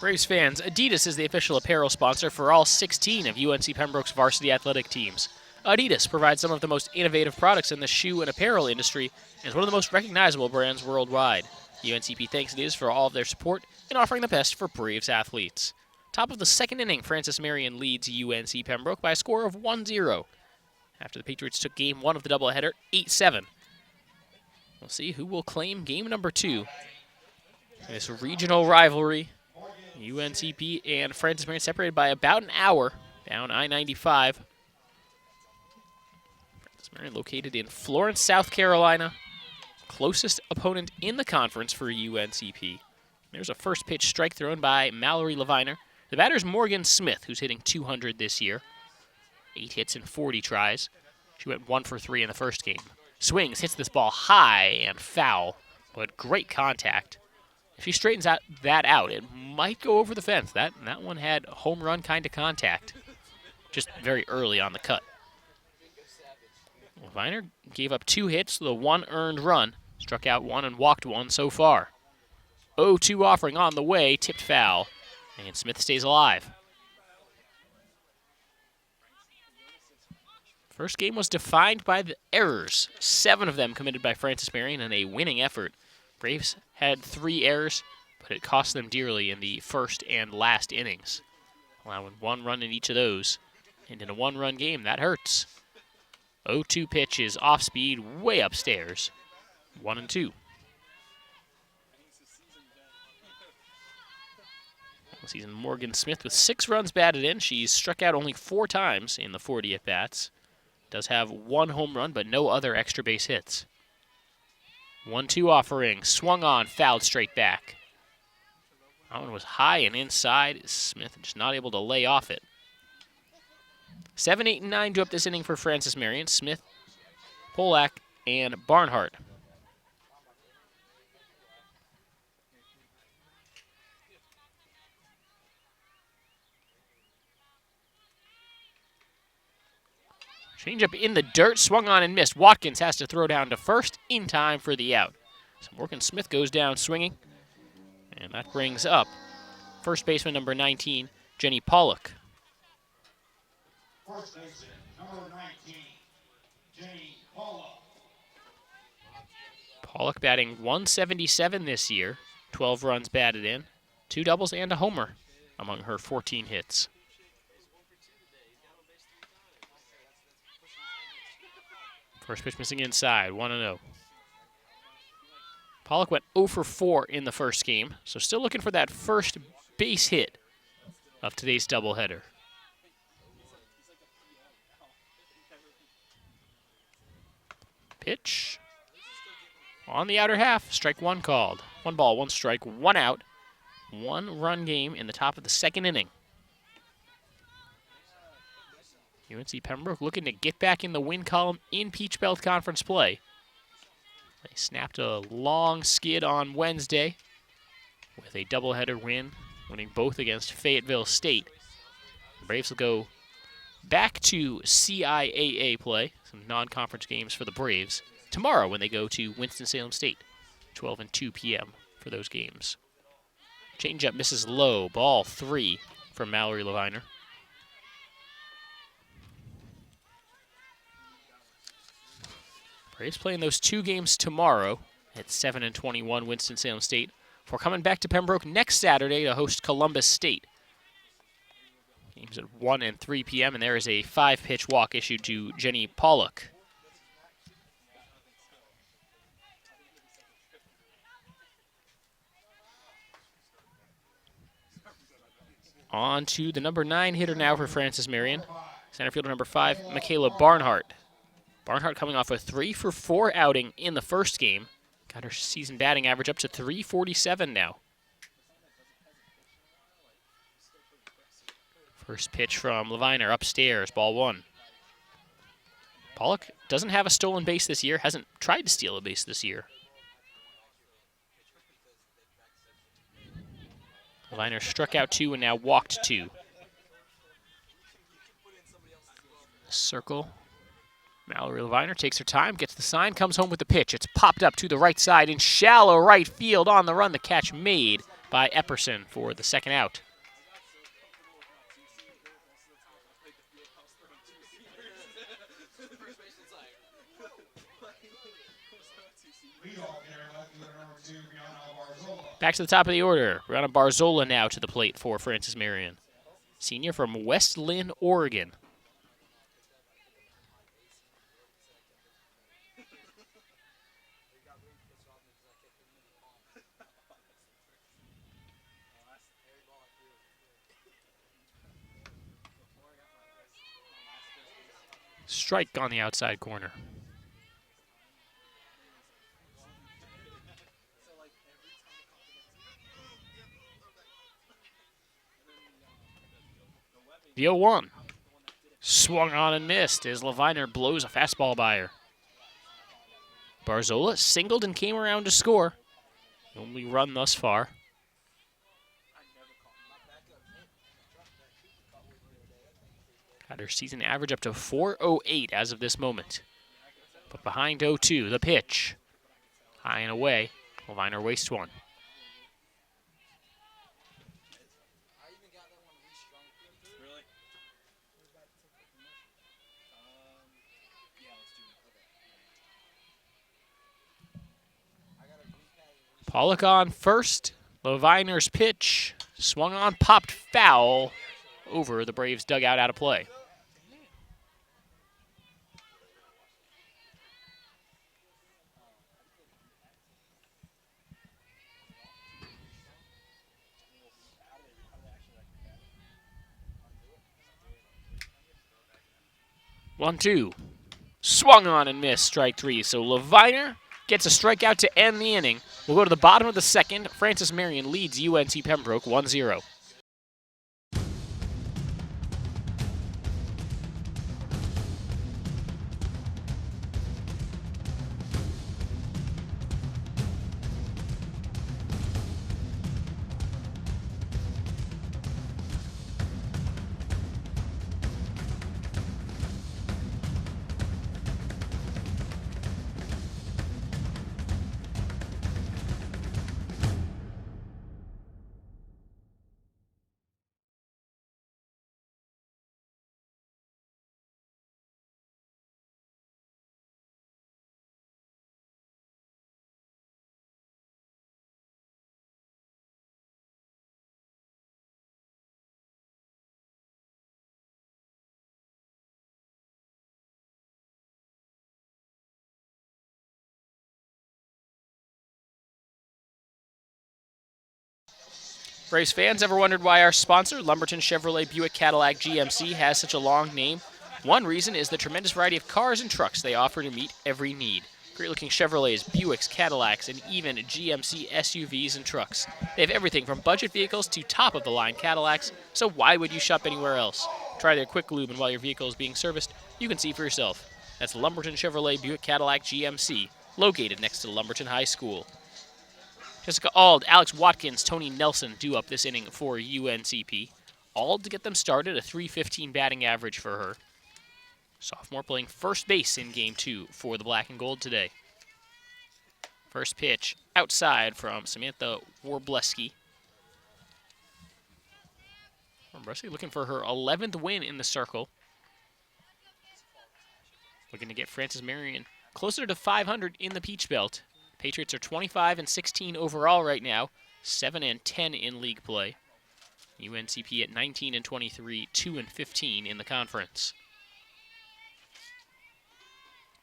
Braves fans, Adidas is the official apparel sponsor for all 16 of UNC Pembroke's varsity athletic teams. Adidas provides some of the most innovative products in the shoe and apparel industry and is one of the most recognizable brands worldwide. UNCP thanks Adidas for all of their support in offering the best for Braves athletes. Top of the second inning, Francis Marion leads UNC Pembroke by a score of 1-0 after the Patriots took Game 1 of the doubleheader 8-7. We'll see who will claim Game number 2. This regional rivalry, UNCP and Francis Marion separated by about an hour down I-95. Francis Marion located in Florence, South Carolina. Closest opponent in the conference for UNCP. There's a first pitch strike thrown by Mallory Leviner. The batter's Morgan Smith, who's hitting 200 this year. 8 hits in 40 tries. She went 1 for 3 in the first game. Swings, hits this ball high and foul, but great contact. If she straightens that out, it might go over the fence. That one had home run kind of contact, just very early on the cut. Viner gave up 2 hits, the 1 earned run, struck out 1 and walked 1 so far. 0-2 offering on the way, tipped foul, and Smith stays alive. First game was defined by the errors, 7 of them committed by Francis Marion in a winning effort. Braves had 3 errors, but it cost them dearly in the first and last innings, allowing 1 run in each of those. And in a 1-run game, that hurts. 0-2 pitch is off speed, way upstairs. 1-2. Season Morgan Smith with 6 runs batted in. She's struck out only 4 times in the 40 at-bats. Does have 1 home run, but no other extra base hits. 1-2 offering, swung on, fouled straight back. That one was high and inside. Smith just not able to lay off it. 7, 8, and 9 drew up this inning for Francis Marion, Smith, Polak, and Barnhart. Changeup in the dirt, swung on and missed. Watkins has to throw down to first in time for the out. So Morgan Smith goes down swinging, and that brings up first baseman number 19, Jenny Pollock. First baseman, number 19, Jenny Pollock. Pollock batting 177 this year, 12 runs batted in, 2 doubles and a homer among her 14 hits. First pitch missing inside, 1-0. Pollock went 0 for 4 in the first game, so still looking for that first base hit of today's doubleheader. Pitch on the outer half, strike 1 called. 1 ball, 1 strike, 1 out. 1-run game in the top of the second inning. UNC Pembroke looking to get back in the win column in Peach Belt Conference play. They snapped a long skid on Wednesday with a doubleheader win, winning both against Fayetteville State. The Braves will go back to CIAA play, some non-conference games for the Braves, tomorrow when they go to Winston-Salem State, 12 and 2 p.m. for those games. Changeup misses low, ball 3 from Mallory Leviner. Braves playing those 2 games tomorrow at 7 and 21 Winston-Salem State before coming back to Pembroke next Saturday to host Columbus State. Games at 1 and 3 p.m., and there is a 5-pitch walk issued to Jenny Pollock. On to the number 9 hitter now for Francis Marion. Center fielder number 5, Michaela Barnhart. Barnhart coming off a 3-for-4 outing in the first game. Got her season batting average up to .347 now. First pitch from Leviner upstairs, ball 1. Pollock doesn't have a stolen base this year, hasn't tried to steal a base this year. Leviner struck out 2 and now walked 2. Circle. Mallory Leviner takes her time, gets the sign, comes home with the pitch. It's popped up to the right side in shallow right field on the run. The catch made by Epperson for the second out. Back to the top of the order. Brianna Barzola now to the plate for Francis Marion. Senior from West Lynn, Oregon. Strike on the outside corner. The 0-1. Swung on and missed as Leviner blows a fastball by her. Barzola singled and came around to score. Only run thus far. Got her season average up to .408 as of this moment. But behind 0-2, the pitch. High and away. Leviner wastes 1. Pollock on first. Leviner's pitch. Swung on, popped foul over the Braves dugout out of play. One, 2. Swung on and missed, strike 3. So Leviner gets a strikeout to end the inning. We'll go to the bottom of the second. Francis Marion leads UNC Pembroke 1-0. Braves fans, ever wondered why our sponsor, Lumberton Chevrolet Buick Cadillac GMC, has such a long name? One reason is the tremendous variety of cars and trucks they offer to meet every need. Great-looking Chevrolets, Buicks, Cadillacs, and even GMC SUVs and trucks. They have everything from budget vehicles to top-of-the-line Cadillacs, so why would you shop anywhere else? Try their quick lube, and while your vehicle is being serviced, you can see for yourself. That's Lumberton Chevrolet Buick Cadillac GMC, located next to Lumberton High School. Jessica Auld, Alex Watkins, Tony Nelson due up this inning for UNCP. Auld to get them started, a .315 batting average for her. Sophomore playing first base in Game 2 for the Black and Gold today. First pitch outside from Samantha Warbleski. Warbleski looking for her 11th win in the circle. Looking to get Francis Marion closer to 500 in the Peach Belt. Patriots are 25-16 overall right now, 7-10 in league play. UNCP at 19-23, 2-15 in the conference.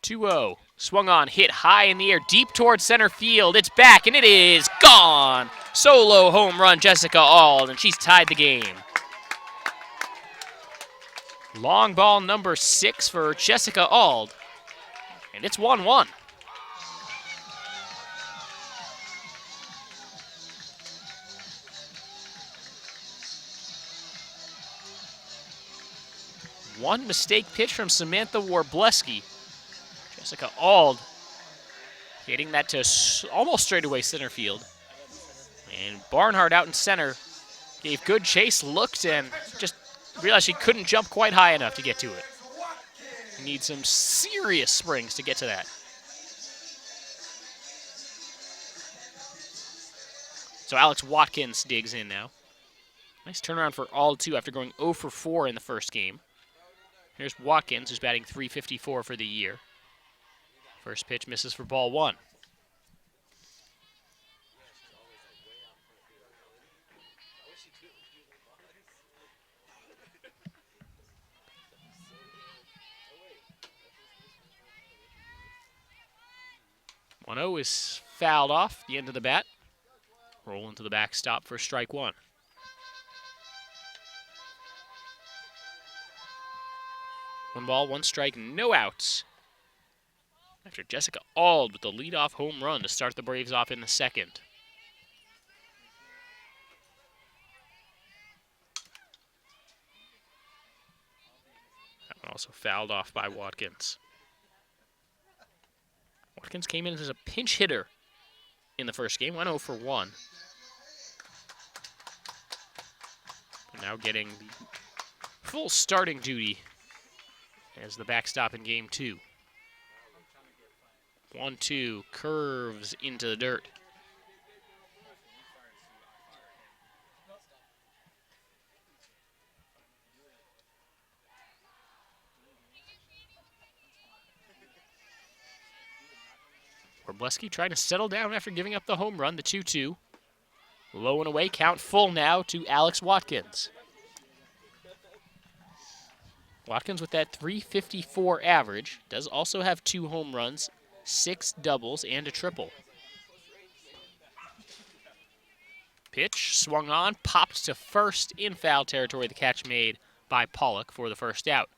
2-0, swung on, hit high in the air, deep towards center field. It's back, and it is gone. Solo home run, Jessica Auld, and she's tied the game. Long ball number 6 for Jessica Auld, and it's 1-1. One mistake pitch from Samantha Warbleski. Jessica Auld hitting that to almost straightaway center field. And Barnhart out in center gave good chase, looked, and just realized she couldn't jump quite high enough to get to it. You need some serious springs to get to that. So Alex Watkins digs in now. Nice turnaround for Auld, too, after going 0 for 4 in the first game. Here's Watkins, who's batting .354 for the year. First pitch misses for ball 1. .1-0 is fouled off the end of the bat. Roll into the backstop for strike 1. 1 ball, 1 strike, no outs. After Jessica Auld with the leadoff home run to start the Braves off in the second. That one also fouled off by Watkins. Watkins came in as a pinch hitter in the first game, went 0 for 1. But now getting the full starting duty as the backstop in game 2. 1-2, curves into the dirt. Warbleski trying to settle down after giving up the home run, the 2-2. Low and away, count full now to Alex Watkins. Watkins with that .354 average, does also have 2 home runs, 6 doubles, and a triple. Pitch swung on, popped to first in foul territory. The catch made by Pollock for the first out.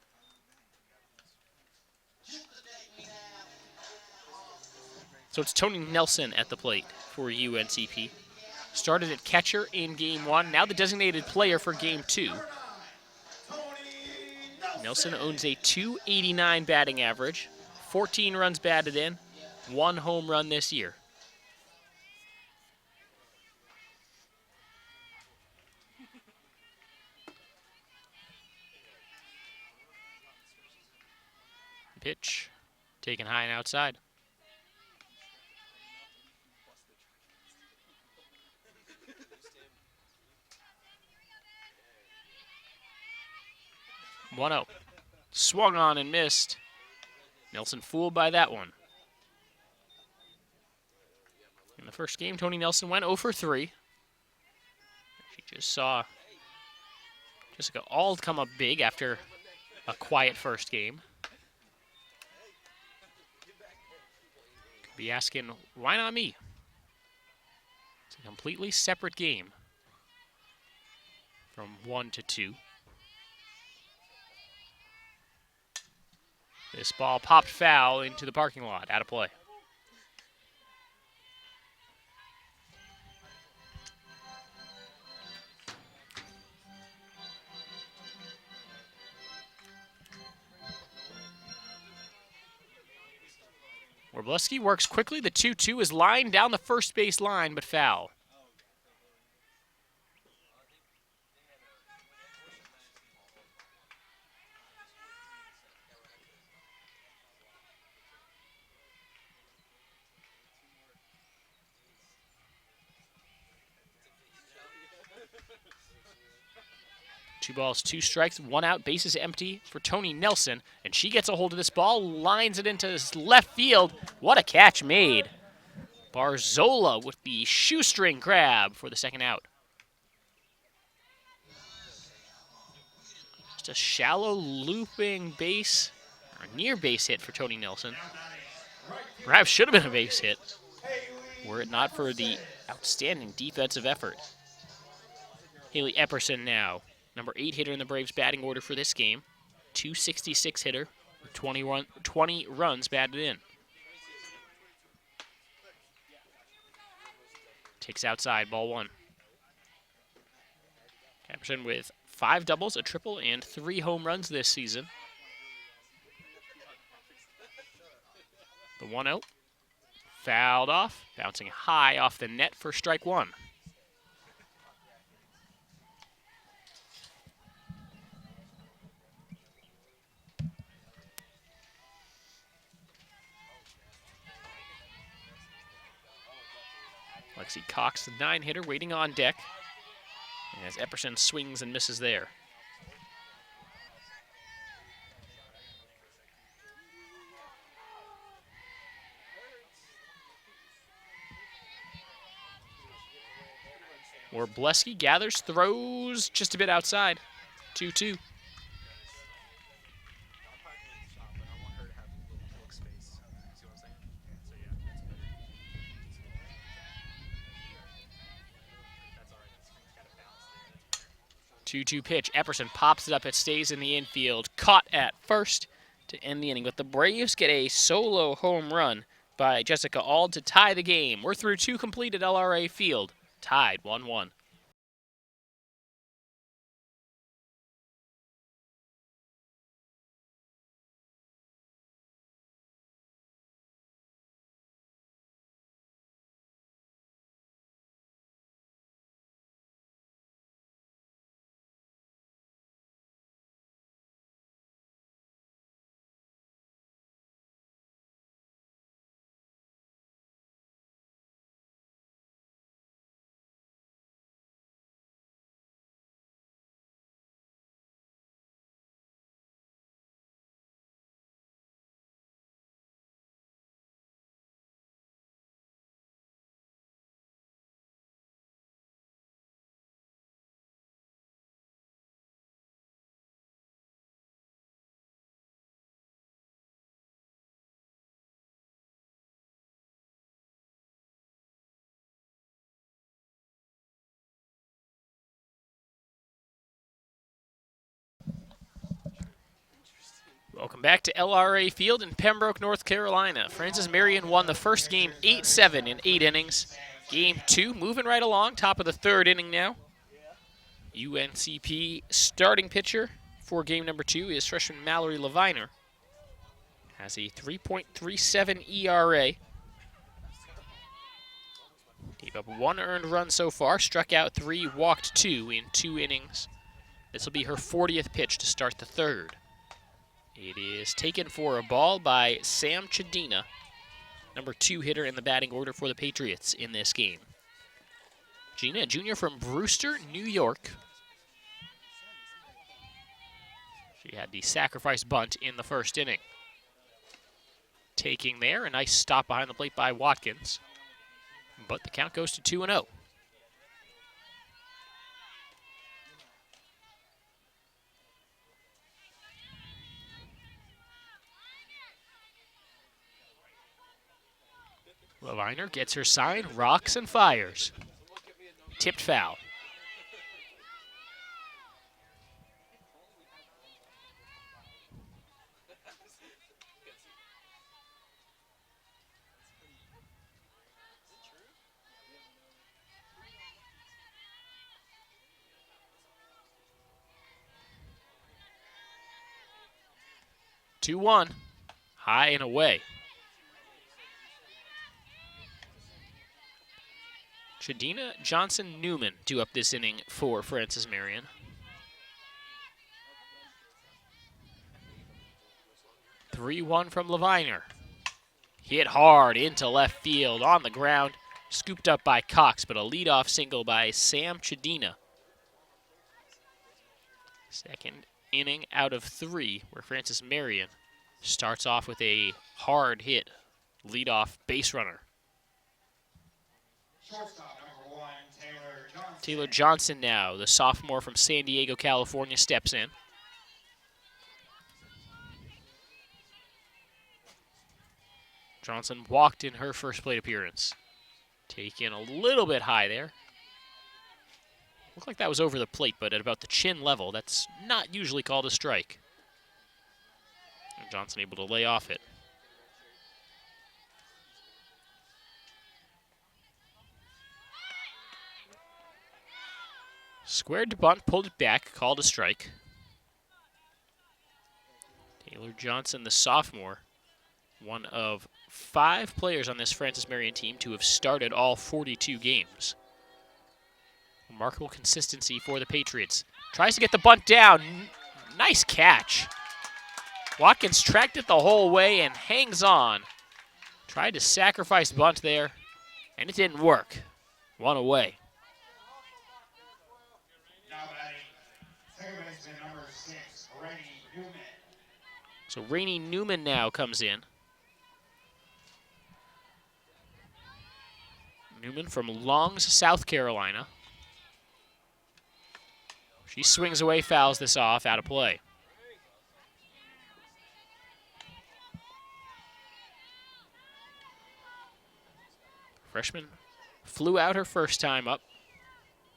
So it's Tony Nelson at the plate for UNCP. Started at catcher in game 1, now the designated player for game 2. Nelson owns a .289 batting average, 14 runs batted in, 1 home run this year. Pitch taken high and outside. .1-0. Swung on and missed. Nelson fooled by that one. In the first game, Tony Nelson went 0 for 3. She just saw Jessica Auld come up big after a quiet first game. Could be asking, why not me? It's a completely separate game from 1 to 2. This ball popped foul into the parking lot, out of play. Warbleski works quickly. The 2-2 is lined down the first base line, but foul. 2 balls, 2 strikes, 1 out, bases empty for Tony Nelson, and she gets a hold of this ball, lines it into left field. What a catch made. Barzola with the shoestring grab for the second out. Just a shallow looping base, or near base hit for Tony Nelson. Perhaps should have been a base hit, were it not for the outstanding defensive effort. Haley Epperson now, number 8 hitter in the Braves batting order for this game. 266 hitter with 20 runs batted in. Takes outside, ball 1. Epperson with 5 doubles, a triple, and 3 home runs this season. The 1-0, fouled off, bouncing high off the net for strike 1. Lexi Cox, the 9 hitter, waiting on deck as Epperson swings and misses there. Warbleski gathers, throws just a bit outside. 2-2. 2-2 pitch. Epperson pops it up. It stays in the infield. Caught at first to end the inning. But the Braves get a solo home run by Jessica Auld to tie the game. We're through 2 complete at LRA Field. Tied 1-1. Welcome back to LRA Field in Pembroke, North Carolina. Francis Marion won the first game 8-7 in 8 innings. Game 2 moving right along, top of the 3rd inning now. UNCP starting pitcher for game number 2 is freshman Mallory Leviner. Has a 3.37 ERA. Gave up 1 earned run so far, struck out 3, walked 2 in 2 innings. This will be her 40th pitch to start the 3rd. It is taken for a ball by Sam Chadina, number 2 hitter in the batting order for the Patriots in this game. Gina, a junior from Brewster, New York. She had the sacrifice bunt in the 1st inning. Taking there, a nice stop behind the plate by Watkins. But the count goes to 2-0. Leviner gets her sign, rocks and fires. Tipped foul. Two 2-1, high and away. Chadina Johnson-Newman due up this inning for Francis Marion. (3-1) from Leviner. Hit hard into left field on the ground. Scooped up by Cox, but a leadoff single by Sam Chadina. Second inning out of 3, where Francis Marion starts off with a hard hit leadoff base runner. Shortstop, number 1, Taylor Johnson. Taylor Johnson now, the sophomore from San Diego, California, steps in. Johnson walked in her first plate appearance. Taken a little bit high there. Looked like that was over the plate, but at about the chin level, that's not usually called a strike. And Johnson able to lay off it. Squared to bunt, pulled it back, called a strike. Taylor Johnson, the sophomore, one of 5 players on this Francis Marion team to have started all 42 games. Remarkable consistency for the Patriots. Tries to get the bunt down. Nice catch. Watkins tracked it the whole way and hangs on. Tried to sacrifice bunt there, and it didn't work. One away. Now batting, second baseman number 6, Rainey Newman. So Rainey Newman now comes in. Newman from Longs, South Carolina. She swings away, fouls this off, out of play. Freshman flew out her first time up.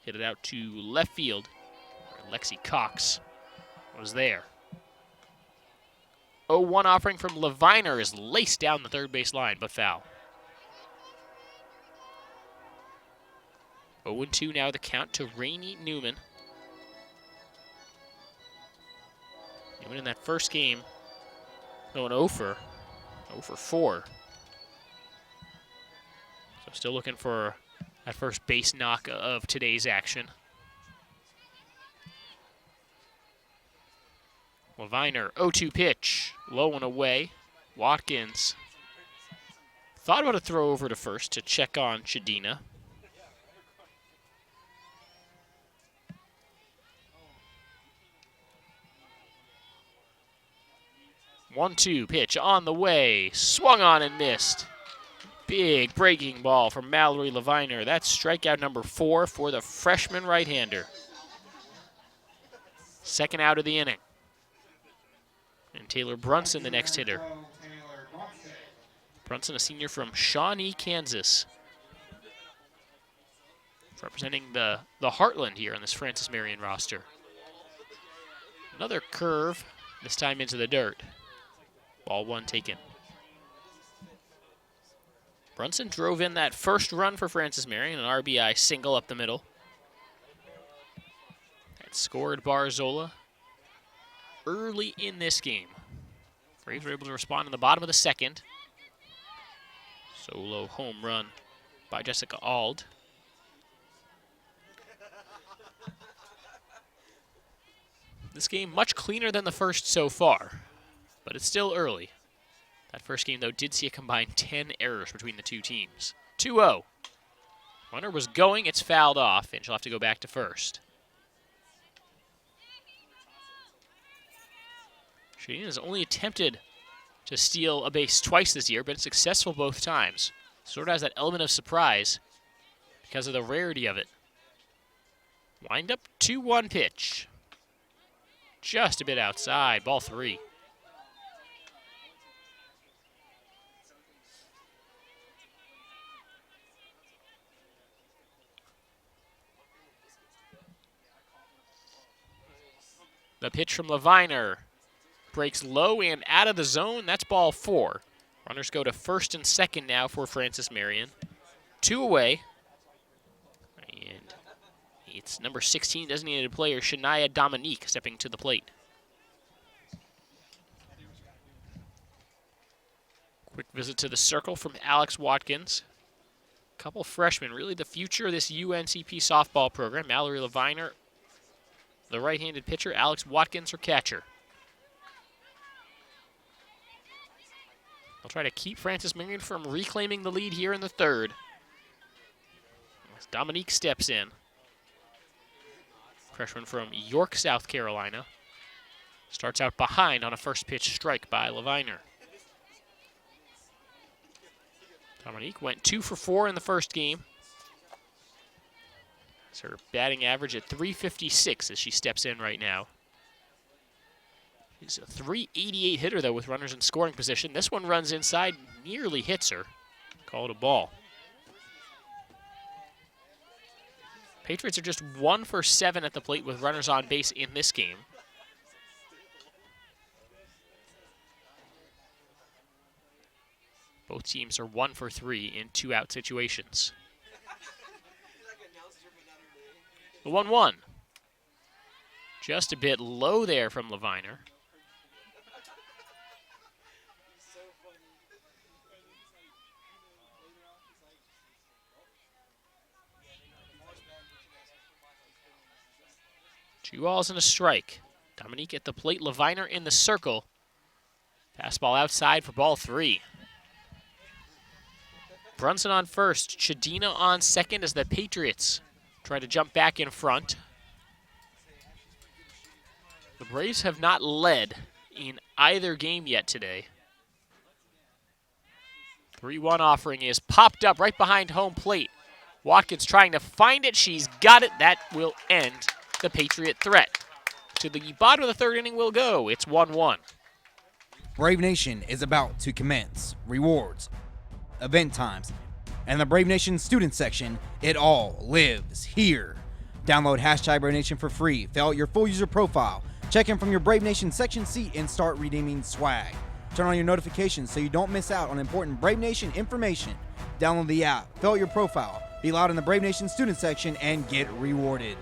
Hit it out to left field. Lexi Cox was there. 0-1 offering from Leviner is laced down the third base line, but foul. 0-2 now the count to Rainey Newman. Newman in that first game going 0 for 4. So still looking for that first base knock of today's action. Leviner, 0-2 pitch, low and away. Watkins thought about a throw over to first to check on Chadina. One-two pitch on the way, swung on and missed. Big breaking ball from Mallory Leviner. That's strikeout number 4 for the freshman right-hander. Second out of the inning. And Taylor Brunson, the next hitter. Brunson, a senior from Shawnee, Kansas. Representing the Heartland here on this Francis Marion roster. Another curve, this time into the dirt. Ball 1 taken. Brunson drove in that first run for Francis Marion, an RBI single up the middle. That scored Barzola early in this game. Braves were able to respond in the bottom of the second. Solo home run by Jessica Auld. This game much cleaner than the first so far, but it's still early. That first game, though, did see a combined 10 errors between the two teams. 2-0. Runner was going, it's fouled off, and she'll have to go back to first. Shadina has only attempted to steal a base twice this year, but successful both times. Sort of has that element of surprise because of the rarity of it. Wind up 2-1 pitch. Just a bit outside, ball 3. The pitch from Leviner breaks low and out of the zone. That's ball 4. Runners go to first and second now for Francis Marion. 2 away. And it's number 16 designated player, Shania Dominique, stepping to the plate. Quick visit to the circle from Alex Watkins. Couple freshmen, really the future of this UNCP softball program. Mallory Leviner, the right-handed pitcher. Alex Watkins, her catcher. They'll try to keep Francis Marion from reclaiming the lead here in the third. As Dominique steps in. freshman from York, South Carolina. Starts out behind on a first pitch strike by Leviner. Dominique went 2 for 4 in the first game. That's her batting average at .356 as she steps in right now. She's a .388 hitter, though, with runners in scoring position. This one runs inside, nearly hits her. Call it a ball. Patriots are just 1 for 7 at the plate with runners on base in this game. Both teams are 1 for 3 in 2-out situations. The 1-1. Just a bit low there from Leviner. Two balls and a strike. Dominique at the plate, Leviner in the circle. Fastball outside for ball 3. Brunson on first, Chadina on second as the Patriots try to jump back in front. The Braves have not led in either game yet today. 3-1 offering is popped up right behind home plate. Watkins trying to find it. She's got it. That will end the Patriot threat. To the bottom of the third inning will go. It's 1-1. Brave Nation is about to commence. Rewards, event times, and the Brave Nation student section. It all lives here. Download hashtag Brave Nation for free. Fill out your full user profile. Check in from your Brave Nation section seat and start redeeming swag. Turn on your notifications so you don't miss out on important Brave Nation information. Download the app, fill out your profile, be loud in the Brave Nation student section, and get rewarded.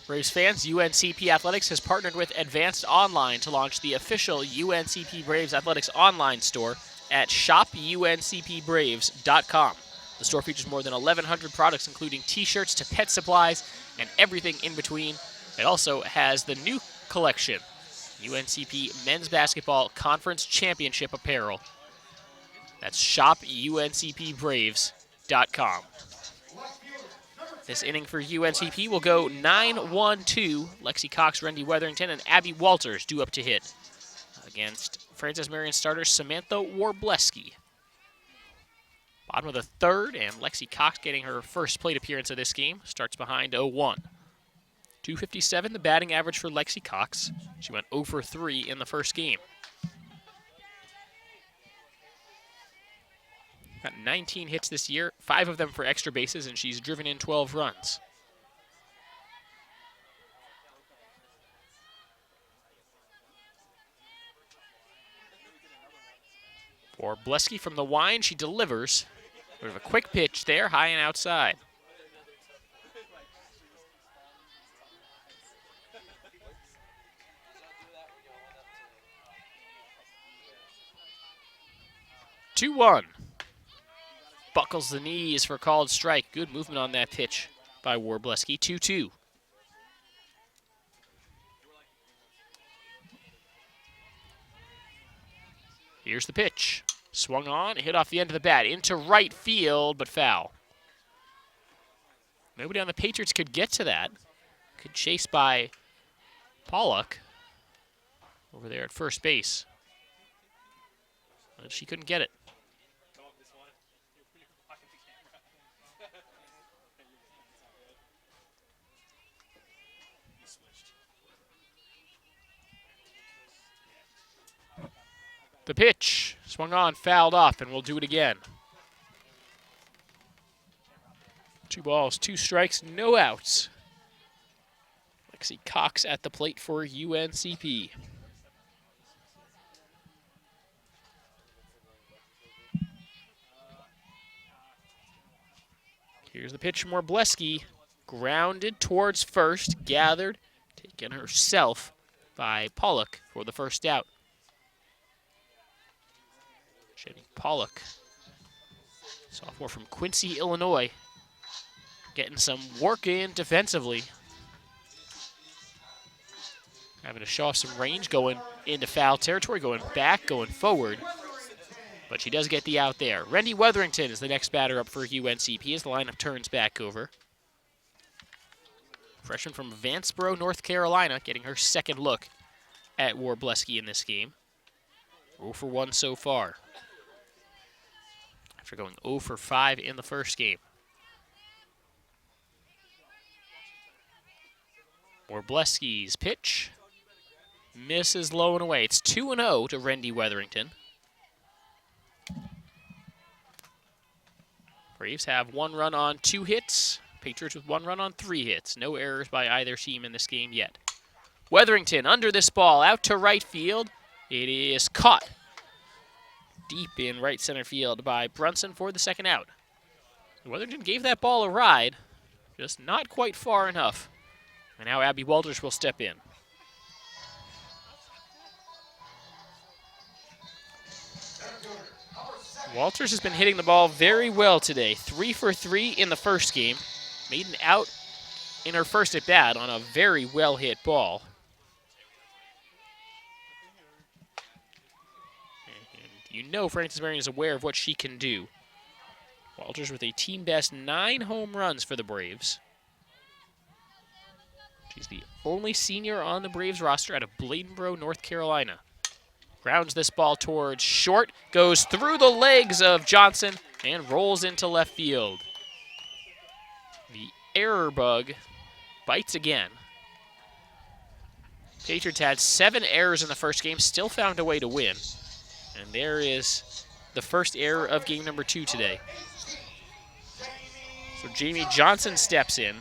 Braves fans, UNCP Athletics has partnered with Advanced Online to launch the official UNCP Braves Athletics online store at shopuncpbraves.com. The store features more than 1,100 products, including t-shirts to pet supplies and everything in between. It also has the new collection, UNCP Men's Basketball Conference Championship Apparel. That's shopuncpbraves.com. This inning for UNCP will go 9-1-2. Lexi Cox, Rendy Weatherington, and Abby Walters due up to hit against Francis Marion starter Samantha Warbleski. Bottom of the third, and Lexi Cox getting her first plate appearance of this game. Starts behind 0-1. .257 the batting average for Lexi Cox. She went 0 for 3 in the first game. Got 19 hits this year, 5 of them for extra bases, and she's driven in 12 runs. For Bleski from the wine, she delivers. We have a quick pitch there, high and outside. Two-one. Buckles the knees for a called strike. Good movement on that pitch by Warbleski. 2-2. Here's the pitch. Swung on, hit off the end of the bat into right field, but foul. Nobody on the Patriots could get to that. Could chase by Pollock over there at first base. But she couldn't get it. The pitch, swung on, fouled off, and we'll do it again. 2 balls, 2 strikes, no outs. Lexi Cox at the plate for UNCP. Here's the pitch from Warbleski. Grounded towards first, gathered, taken herself by Pollock for the first out. Jenny Pollock, sophomore from Quincy, Illinois, getting some work in defensively. Having to show off some range, going into foul territory, going back, going forward. But she does get the out there. Rendy Weatherington is the next batter up for UNCP as the lineup turns back over. Freshman from Vanceboro, North Carolina, getting her second look at Warbleski in this game. 0 for 1 so far, after going 0 for 5 in the first game. Warbleski's pitch misses low and away. It's 2-0 to Rendy Weatherington. Braves have 1 run on 2 hits. Patriots with 1 run on 3 hits. No errors by either team in this game yet. Weatherington under this ball, out to right field. It is caught deep in right center field by Brunson for the second out. Weatherington gave that ball a ride, just not quite far enough. And now Abby Walters will step in. Walters has been hitting the ball very well today. 3 for 3 in the first game. Made an out in her first at bat on a very well hit ball. And you know Francis Marion is aware of what she can do. Walters with a team best 9 home runs for the Braves. She's the only senior on the Braves roster out of Bladenboro, North Carolina. Grounds this ball towards short, goes through the legs of Johnson, and rolls into left field. The error bug bites again. Patriots had 7 errors in the first game, still found a way to win. And there is the first error of game number 2 today. So Jamie Johnson steps in.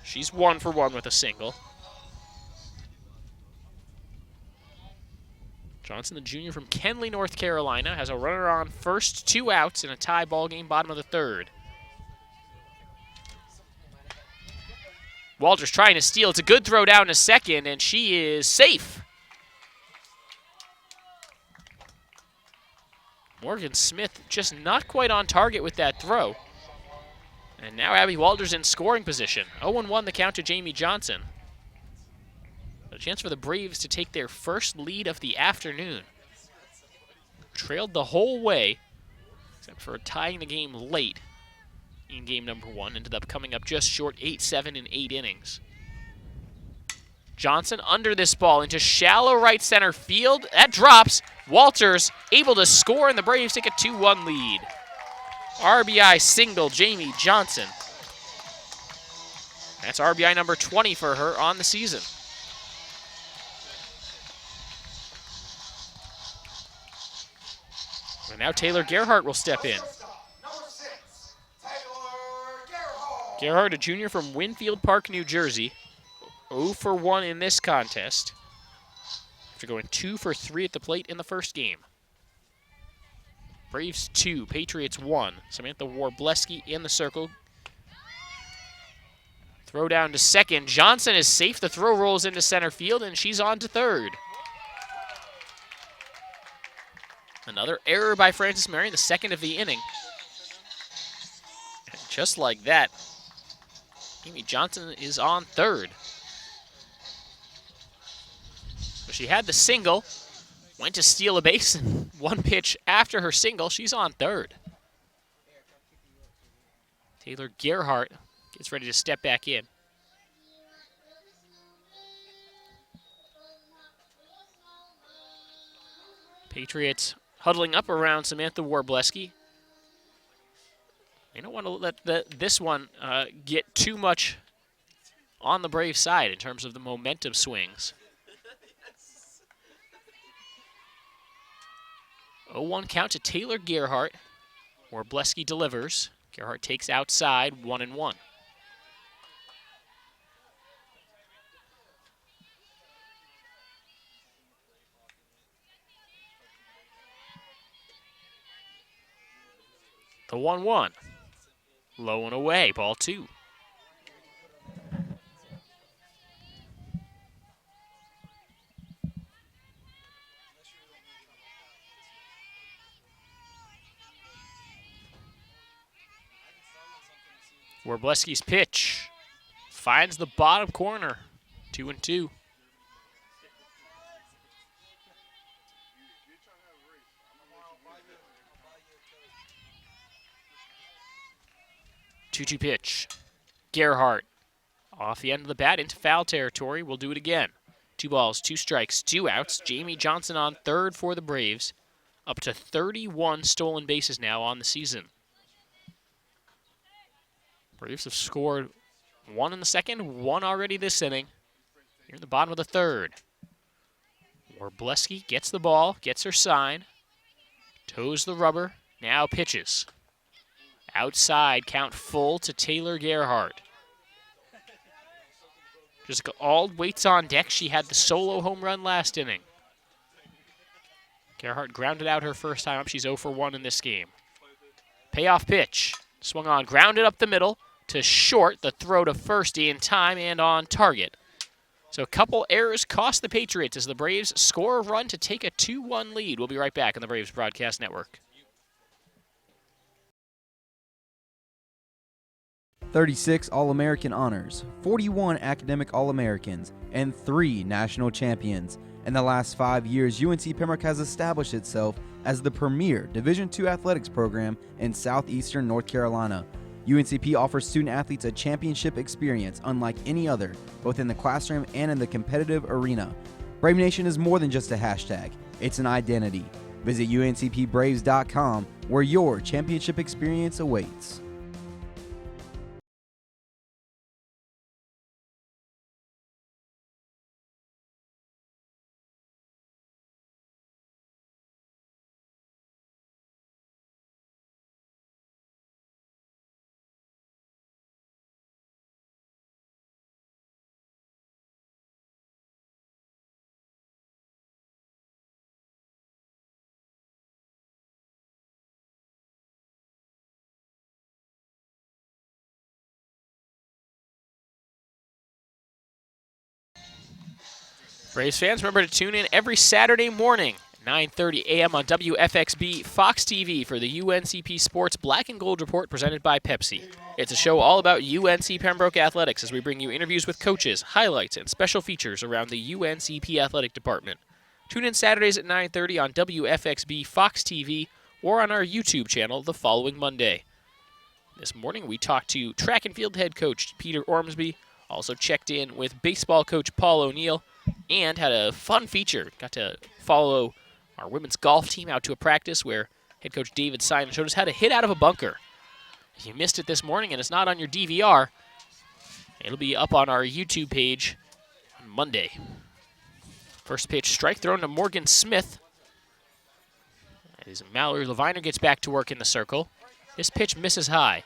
She's 1 for 1 with a single. Johnson, the junior from Kenly, North Carolina, has a runner on first, 2 outs in a tie ball game, bottom of the 3rd. Walters trying to steal. It's a good throw down to second, and she is safe. Morgan Smith just not quite on target with that throw. And now Abby Walters in scoring position. 0-1 the count to Jamie Johnson. A chance for the Braves to take their first lead of the afternoon. Trailed the whole way, except for tying the game late in game number 1. Ended up coming up just short, 8-7 in 8 innings. Johnson under this ball into shallow right center field. That drops. Walters able to score, and the Braves take a 2-1 lead. RBI single, Jamie Johnson. That's RBI number 20 for her on the season. And now Taylor Gerhardt will step in. Gerhardt, a junior from Winfield Park, New Jersey. 0 for 1 in this contest, after going 2 for 3 at the plate in the first game. Braves 2, Patriots 1. Samantha Warbleski in the circle. Throw down to second. Johnson is safe. The throw rolls into center field, and she's on to third. Another error by Francis Marion, the second of the inning. And just like that, Amy Johnson is on third. So she had the single, went to steal a base, and 1 pitch after her single, she's on third. Taylor Gerhardt gets ready to step back in. Patriots huddling up around Samantha Warbleski. They don't want to let this one get too much on the Braves side in terms of the momentum swings. 0-1 count to Taylor Gerhardt. Warbleski delivers. Gerhardt takes outside, 1-1. The 1-1. Low and away, ball 2. Warbleski's pitch finds the bottom corner. 2-2. Two-two pitch. Gerhardt off the end of the bat into foul territory. We'll do it again. 2 balls, 2 strikes, 2 outs. Jamie Johnson on third for the Braves. Up to 31 stolen bases now on the season. Braves have scored 1 in the second, 1 already this inning. Here in the bottom of the third. Warbleski gets the ball, gets her sign, toes the rubber, now pitches. Outside, count full to Taylor Gerhardt. Just all weights on deck. She had the solo home run last inning. Gerhardt grounded out her first time up. She's 0 for 1 in this game. Payoff pitch. Swung on, grounded up the middle to short. The throw to first in time and on target. So a couple errors cost the Patriots as the Braves score a run to take a 2-1 lead. We'll be right back on the Braves Broadcast Network. 36 All-American honors, 41 academic All-Americans, and 3 national champions. In the last 5 years, UNC Pembroke has established itself as the premier Division II athletics program in southeastern North Carolina. UNCP offers student athletes a championship experience unlike any other, both in the classroom and in the competitive arena. Brave Nation is more than just a hashtag, it's an identity. Visit uncpbraves.com where your championship experience awaits. Braves fans, remember to tune in every Saturday morning, 9:30 a.m. on WFXB Fox TV for the UNCP Sports Black and Gold Report presented by Pepsi. It's a show all about UNC Pembroke athletics as we bring you interviews with coaches, highlights, and special features around the UNCP athletic department. Tune in Saturdays at 9:30 on WFXB Fox TV or on our YouTube channel the following Monday. This morning we talked to track and field head coach Peter Ormsby, also checked in with baseball coach Paul O'Neill, and had a fun feature. Got to follow our women's golf team out to a practice where head coach David Simon showed us how to hit out of a bunker. If you missed it this morning and it's not on your DVR, it'll be up on our YouTube page on Monday. First pitch strike thrown to Morgan Smith. As Mallory Leviner gets back to work in the circle. This pitch misses high.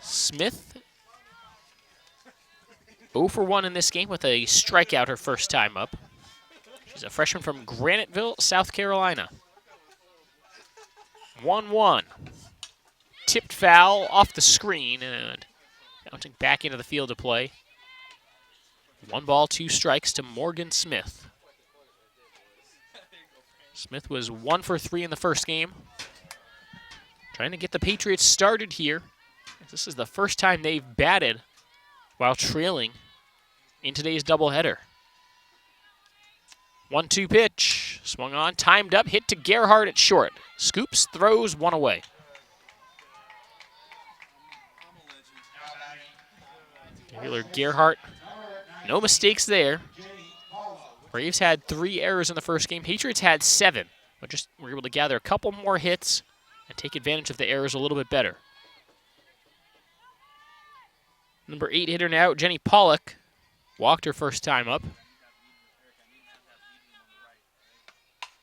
Smith 0 for 1 in this game with a strikeout her first time up. She's a freshman from Graniteville, South Carolina. 1-1. Tipped foul off the screen and bouncing back into the field to play. 1 ball, 2 strikes to Morgan Smith. Smith was 1 for 3 in the first game. Trying to get the Patriots started here. This is the first time they've batted while trailing in today's doubleheader. 1-2 pitch. Swung on, timed up, hit to Gerhardt at short. Scoops, throws, 1 away. Taylor Gerhardt, no mistakes there. Braves had 3 errors in the first game. Patriots had 7, but just were able to gather a couple more hits and take advantage of the errors a little bit better. Number 8 hitter now, Jenny Pollock, walked her first time up.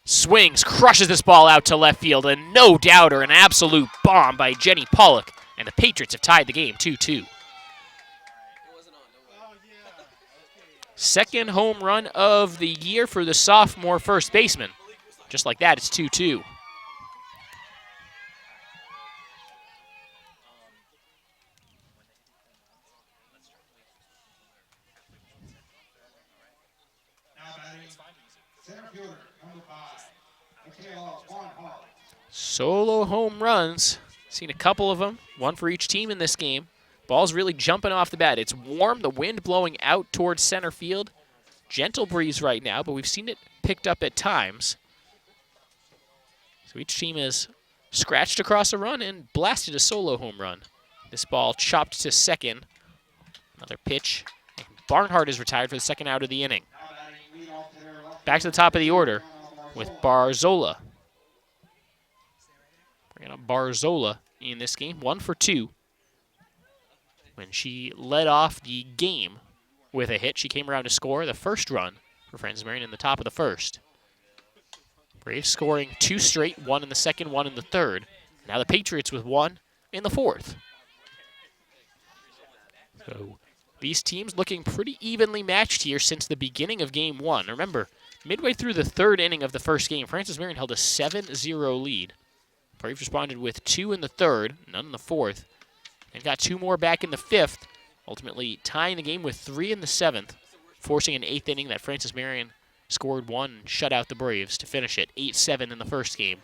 Swings, crushes this ball out to left field, and no doubter, an absolute bomb by Jenny Pollock, and the Patriots have tied the game 2-2. Second home run of the year for the sophomore first baseman. Just like that, it's 2-2. Center fielder, number 5, Michaela Barnhart. Solo home runs. Seen a couple of them, one for each team in this game. Ball's really jumping off the bat. It's warm, the wind blowing out towards center field. Gentle breeze right now, but we've seen it picked up at times. So each team has scratched across a run and blasted a solo home run. This ball chopped to second. Another pitch. And Barnhart is retired for the second out of the inning. Back to the top of the order with Barzola. Bringing up Barzola in this game, 1 for 2. When she led off the game with a hit, she came around to score the first run for Francis Marion in the top of the first. Braves scoring 2 straight, 1 in the second, 1 in the third. Now the Patriots with 1 in the fourth. So these teams looking pretty evenly matched here since the beginning of game 1. Remember, midway through the third inning of the first game, Francis Marion held a 7-0 lead. Braves responded with 2 in the third, none in the fourth, and got 2 more back in the fifth, ultimately tying the game with 3 in the seventh, forcing an 8th inning that Francis Marion scored 1 and shut out the Braves to finish it 8-7 in the first game.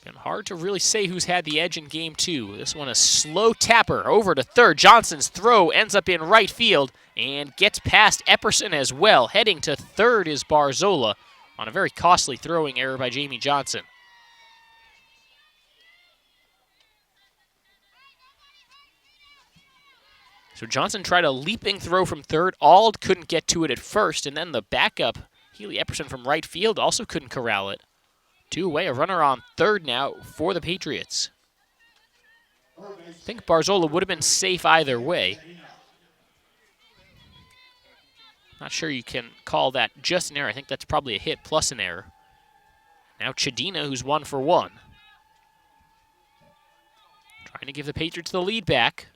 Been hard to really say who's had the edge in game 2. This one a slow tapper over to third. Johnson's throw ends up in right field and gets past Epperson as well. Heading to third is Barzola on a very costly throwing error by Jamie Johnson. So Johnson tried a leaping throw from third. Auld couldn't get to it at first, and then the backup, Healy Epperson from right field, also couldn't corral it. 2 away, a runner on third now for the Patriots. I think Barzola would have been safe either way. Not sure you can call that just an error. I think that's probably a hit plus an error. Now Chedina, who's 1 for 1. Trying to give the Patriots the lead back.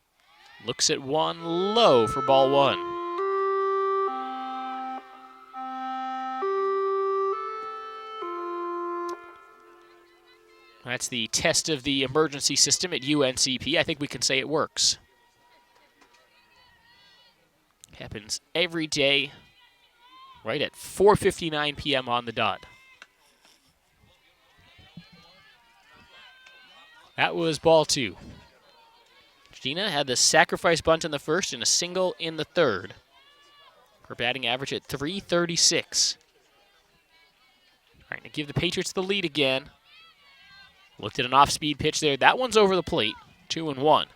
Looks at one low for ball 1. That's the test of the emergency system at UNCP. I think we can say it works. Happens every day, right at 4:59 p.m. on the dot. That was ball 2. Gina had the sacrifice bunt in the first and a single in the third. Her batting average at .336. Trying to give the Patriots the lead again. Looked at an off-speed pitch there. That one's over the plate. 2-1.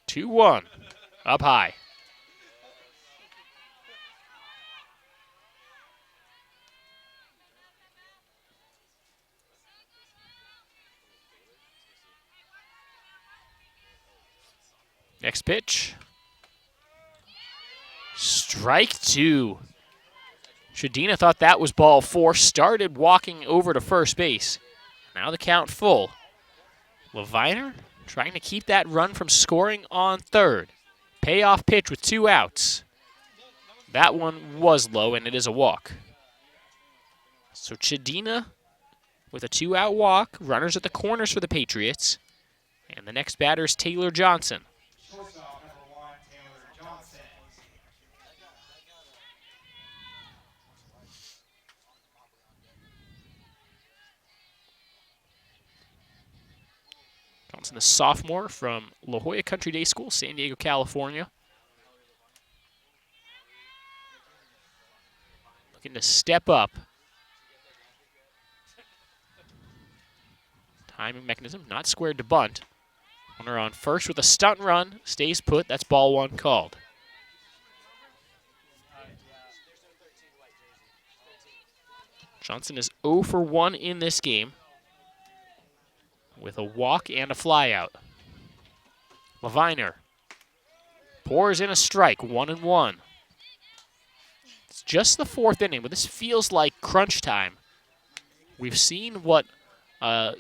2-1. Up high. Next pitch. Strike 2. Chedina thought that was ball 4, started walking over to first base. Now the count full. Leviner trying to keep that run from scoring on third. Payoff pitch with 2 outs. That one was low, and it is a walk. So Chedina with a 2-out walk. Runners at the corners for the Patriots. And the next batter is Taylor Johnson. Shortstop, number 1, Taylor Johnson. Johnson, a sophomore from La Jolla Country Day School, San Diego, California. Looking to step up. Timing mechanism, not squared to bunt. Runner on first with a stunt run, stays put. That's ball 1 called. Johnson is 0 for 1 in this game with a walk and a flyout. Leviner pours in a strike, 1-1. It's just the 4th inning, but this feels like crunch time. We've seen what, 1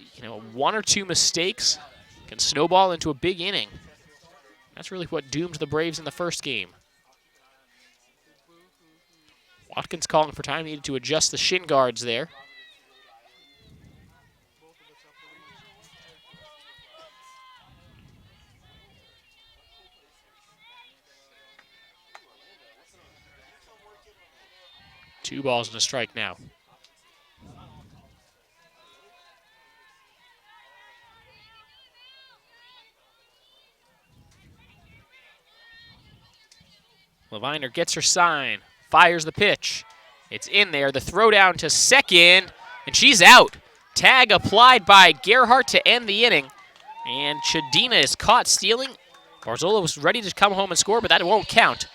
or 2 mistakes can snowball into a big inning. That's really what doomed the Braves in the first game. Watkins calling for time, needed to adjust the shin guards there. Two balls and a strike now. Leviner gets her sign, fires the pitch. It's in there, the throw down to second, and she's out. Tag applied by Gerhardt to end the inning, and Chadina is caught stealing. Barzola was ready to come home and score, but that won't count.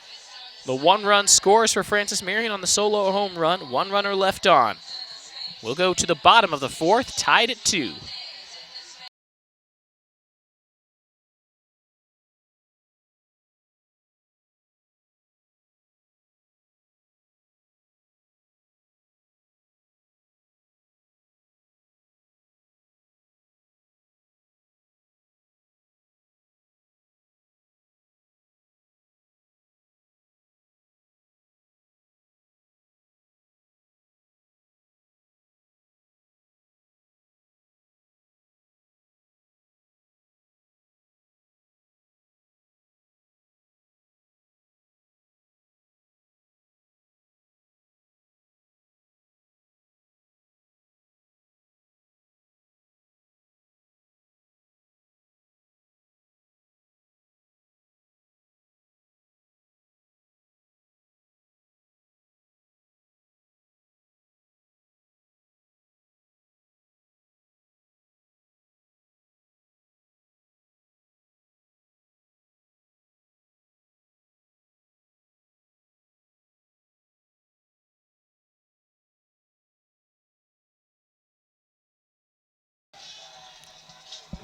The one-run scores for Francis Marion on the solo home run, one runner left on. We'll go to the bottom of the fourth, tied at 2.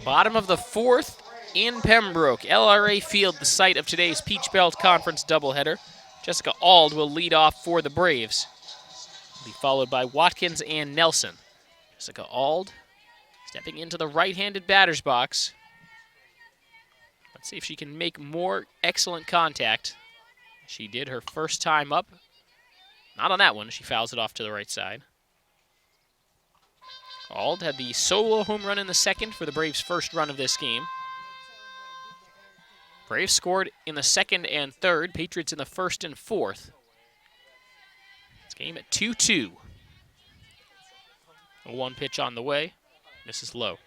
Bottom of the fourth in Pembroke. LRA Field, the site of today's Peach Belt Conference doubleheader. Jessica Auld will lead off for the Braves. Be followed by Watkins and Nelson. Jessica Auld stepping into the right-handed batter's box. Let's see if she can make more excellent contact. She did her first time up. Not on that one. She fouls it off to the right side. Auld had the solo home run in the second for the Braves' first run of this game. Braves scored in the second and third, Patriots in the first and fourth. This game at 2-2. A 1 pitch on the way. This is low.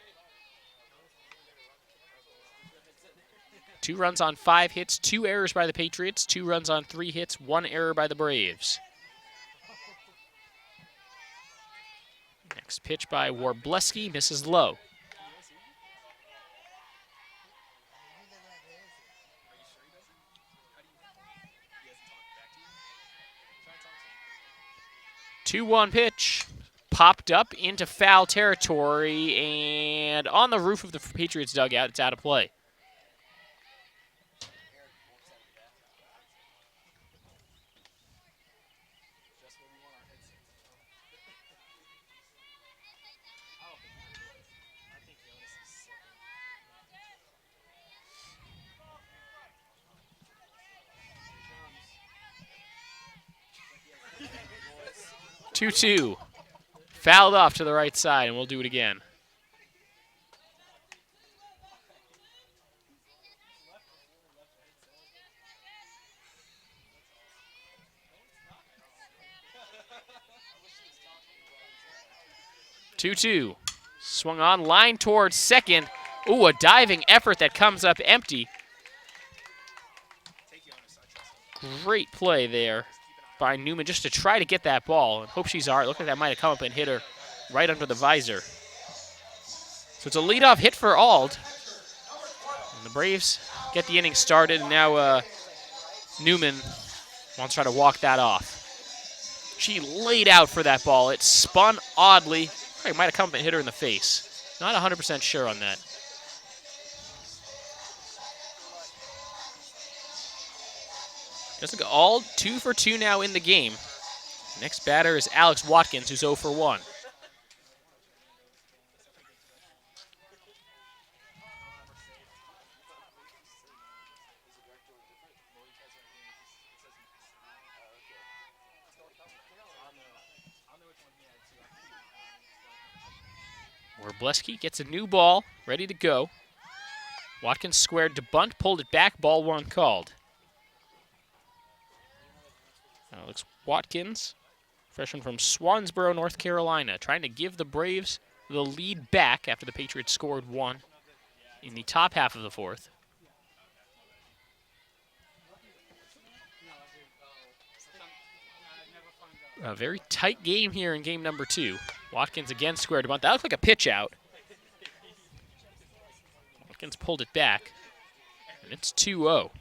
2 runs on 5 hits, 2 errors by the Patriots, 2 runs on 3 hits, 1 error by the Braves. Next pitch by Warbleski, misses low. Two-one pitch, popped up into foul territory, and on the roof of the Patriots dugout, it's out of play. Two-two. Fouled off to the right side, and we'll do it again. Two-two. Swung on, line towards second. Ooh, a diving effort that comes up empty. Great play there by Newman just to try to get that ball. And hope she's all right. Looked like that might have come up and hit her right under the visor. So it's a leadoff hit for Auld. And the Braves get the inning started, and now Newman wants to try to walk that off. She laid out for that ball. It spun oddly. It might have come up and hit her in the face. Not 100% sure on that. Jessica Auld, 2 for 2 now in the game. Next batter is Alex Watkins, who's 0 for 1. Warbleski gets a new ball, ready to go. Watkins squared to bunt, pulled it back, ball one called. Alex Watkins, freshman from Swansboro, North Carolina, trying to give the Braves the lead back after the Patriots scored one in the top half of the fourth. A very tight game here in game number 2. Watkins again squared to bunt. That looked like a pitch out. Watkins pulled it back, and it's 2-0.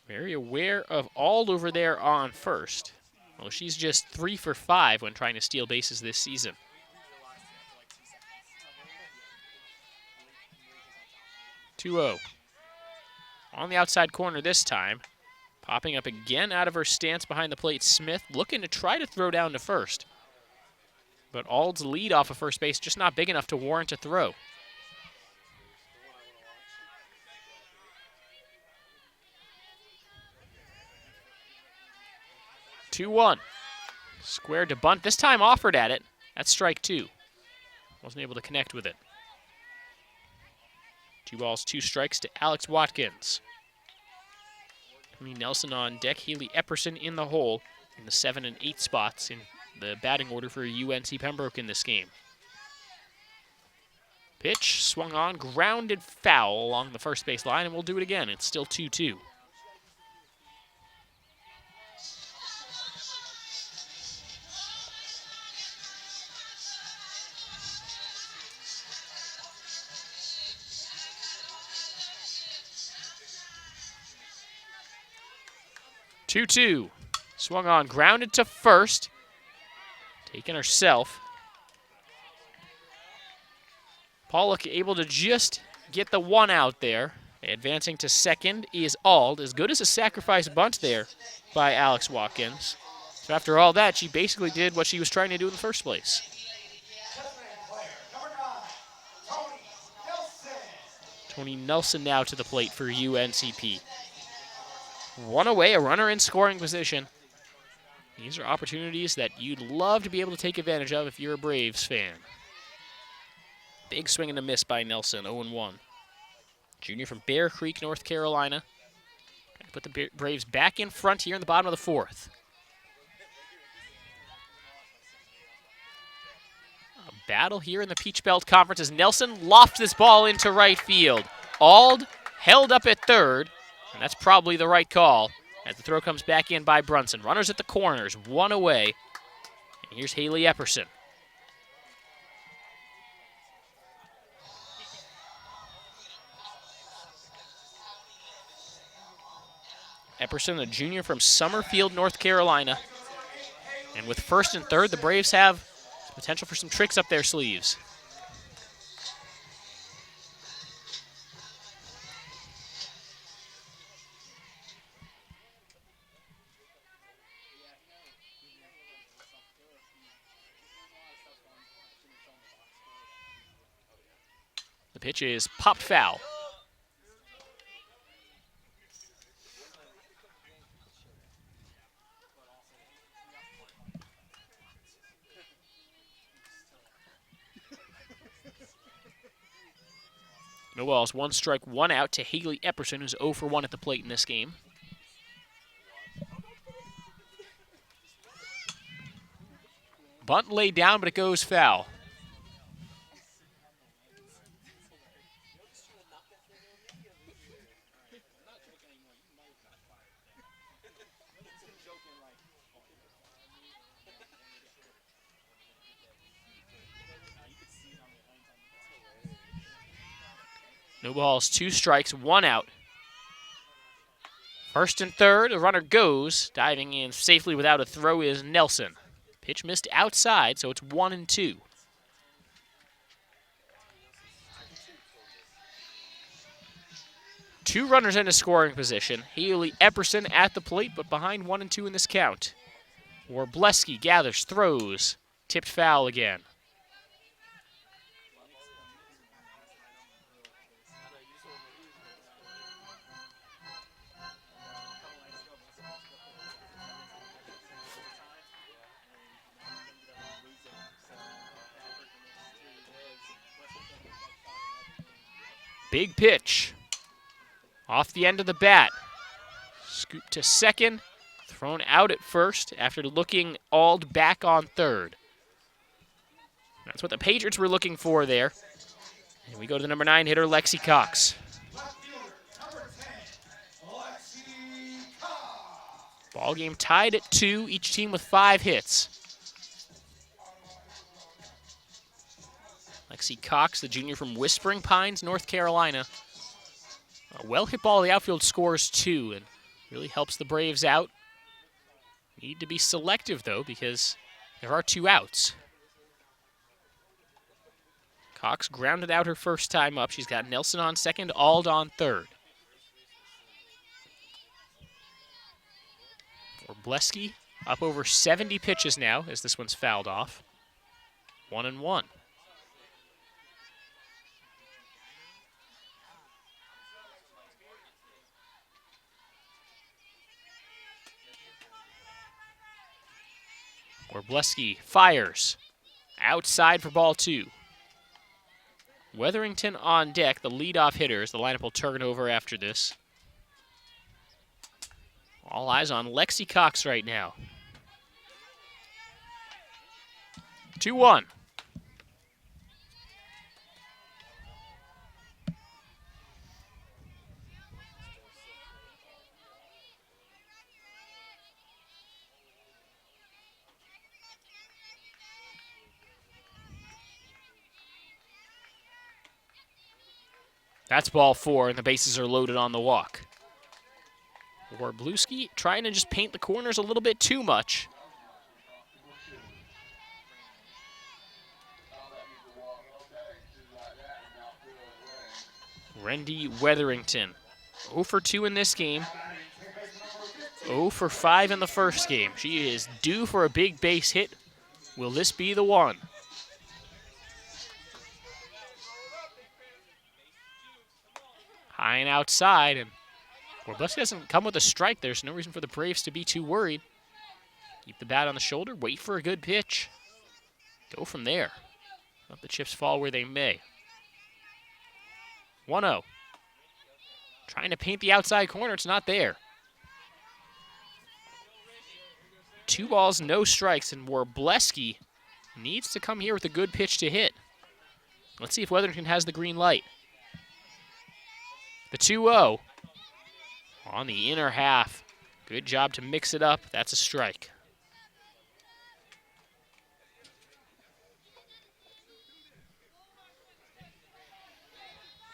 Very aware of all over there on first. Well, she's just 3 for 5 when trying to steal bases this season. On the outside corner this time. Popping up again out of her stance behind the plate, Smith looking to try to throw down to first. But Ald's lead off of first base just not big enough to warrant a throw. Two-one. Squared to bunt. This time offered at it. That's strike 2. Wasn't able to connect with it. 2 balls, 2 strikes to Alex Watkins. Nelson on deck, Haley Epperson in the hole in the 7 and 8 spots in the batting order for UNC Pembroke in this game. Pitch swung on, grounded foul along the first base line, and we'll do it again. It's still 2-2. Swung on, grounded to first. Taking herself. Pollock able to just get the 1 out there. Advancing to second is Ald. As good as a sacrifice bunt there by Alex Watkins. So after all that, she basically did what she was trying to do in the first place. Tony Nelson now to the plate for UNCP. 1 away, a runner in scoring position. These are opportunities that you'd love to be able to take advantage of if you're a Braves fan. Big swing and a miss by Nelson, 0-1. Junior from Bear Creek, North Carolina. Put the Braves back in front here in the bottom of the 4th. A battle here in the Peach Belt Conference as Nelson lofts this ball into right field. Ald held up at third, and that's probably the right call as the throw comes back in by Brunson. Runners at the corners, 1 away. And here's Haley Epperson. Epperson, a junior from Summerfield, North Carolina. And with first and third, the Braves have potential for some tricks up their sleeves. The pitch is popped foul. No balls, 1 strike, 1 out to Haley Epperson, who's 0 for 1 at the plate in this game. Bunt laid down, but it goes foul. No balls, 2 strikes, 1 out. First and third, the runner goes. Diving in safely without a throw is Nelson. Pitch missed outside, so it's 1-2. Two runners in a scoring position. Haley Epperson at the plate, but behind 1-2 in this count. Warbleski gathers, throws, tipped foul again. big pitch. Off the end of the bat. Scoop to second. Thrown out at first after looking alled back on third. That's what the Patriots were looking for there. And we go to the number 9 hitter, Lexi Cox. Ball game tied at 2, each team with 5 hits. Lexi Cox, the junior from Whispering Pines, North Carolina. A well-hit ball, the outfield scores 2, and really helps the Braves out. Need to be selective, though, because there are 2 outs. Cox grounded out her first time up. She's got Nelson on second, Ald on third. Wroblewski up over 70 pitches now as this one's fouled off. 1-1. Wroblewski fires. Outside for ball 2. Weatherington on deck, the leadoff hitters. The lineup will turn over after this. All eyes on Lexi Cox right now. 2-1. That's ball 4, and the bases are loaded on the walk. Wroblewski trying to just paint the corners a little bit too much. Rendy Weatherington, 0 for 2 in this game. 0 for 5 in the first game. She is due for a big base hit. Will this be the one? High and outside, and Wroblewski doesn't come with a strike. There's no reason for the Braves to be too worried. Keep the bat on the shoulder, wait for a good pitch. Go from there. Let the chips fall where they may. 1-0. Trying to paint the outside corner, it's not there. 2 balls, no strikes, and Wroblewski needs to come here with a good pitch to hit. Let's see if Weatherington has the green light. The 2-0 on the inner half. Good job to mix it up. That's a strike.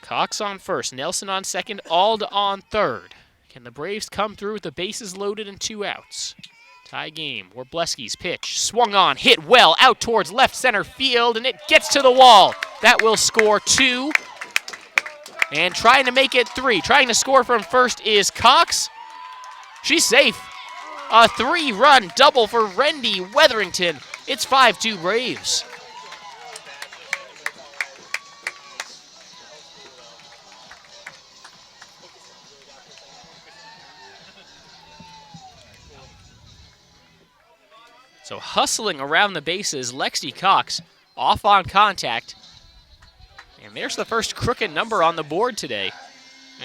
Cox on first, Nelson on second, Ald on third. Can the Braves come through with the bases loaded and 2 outs? Tie game. Wroblewski's pitch swung on, hit well out towards left center field, and it gets to the wall. That will score 2. And trying to make it 3. Trying to score from first is Cox. She's safe. A 3-run double for Rendy Weatherington. It's 5-2 Braves. So hustling around the bases, Lexi Cox off on contact. And there's the first crooked number on the board today,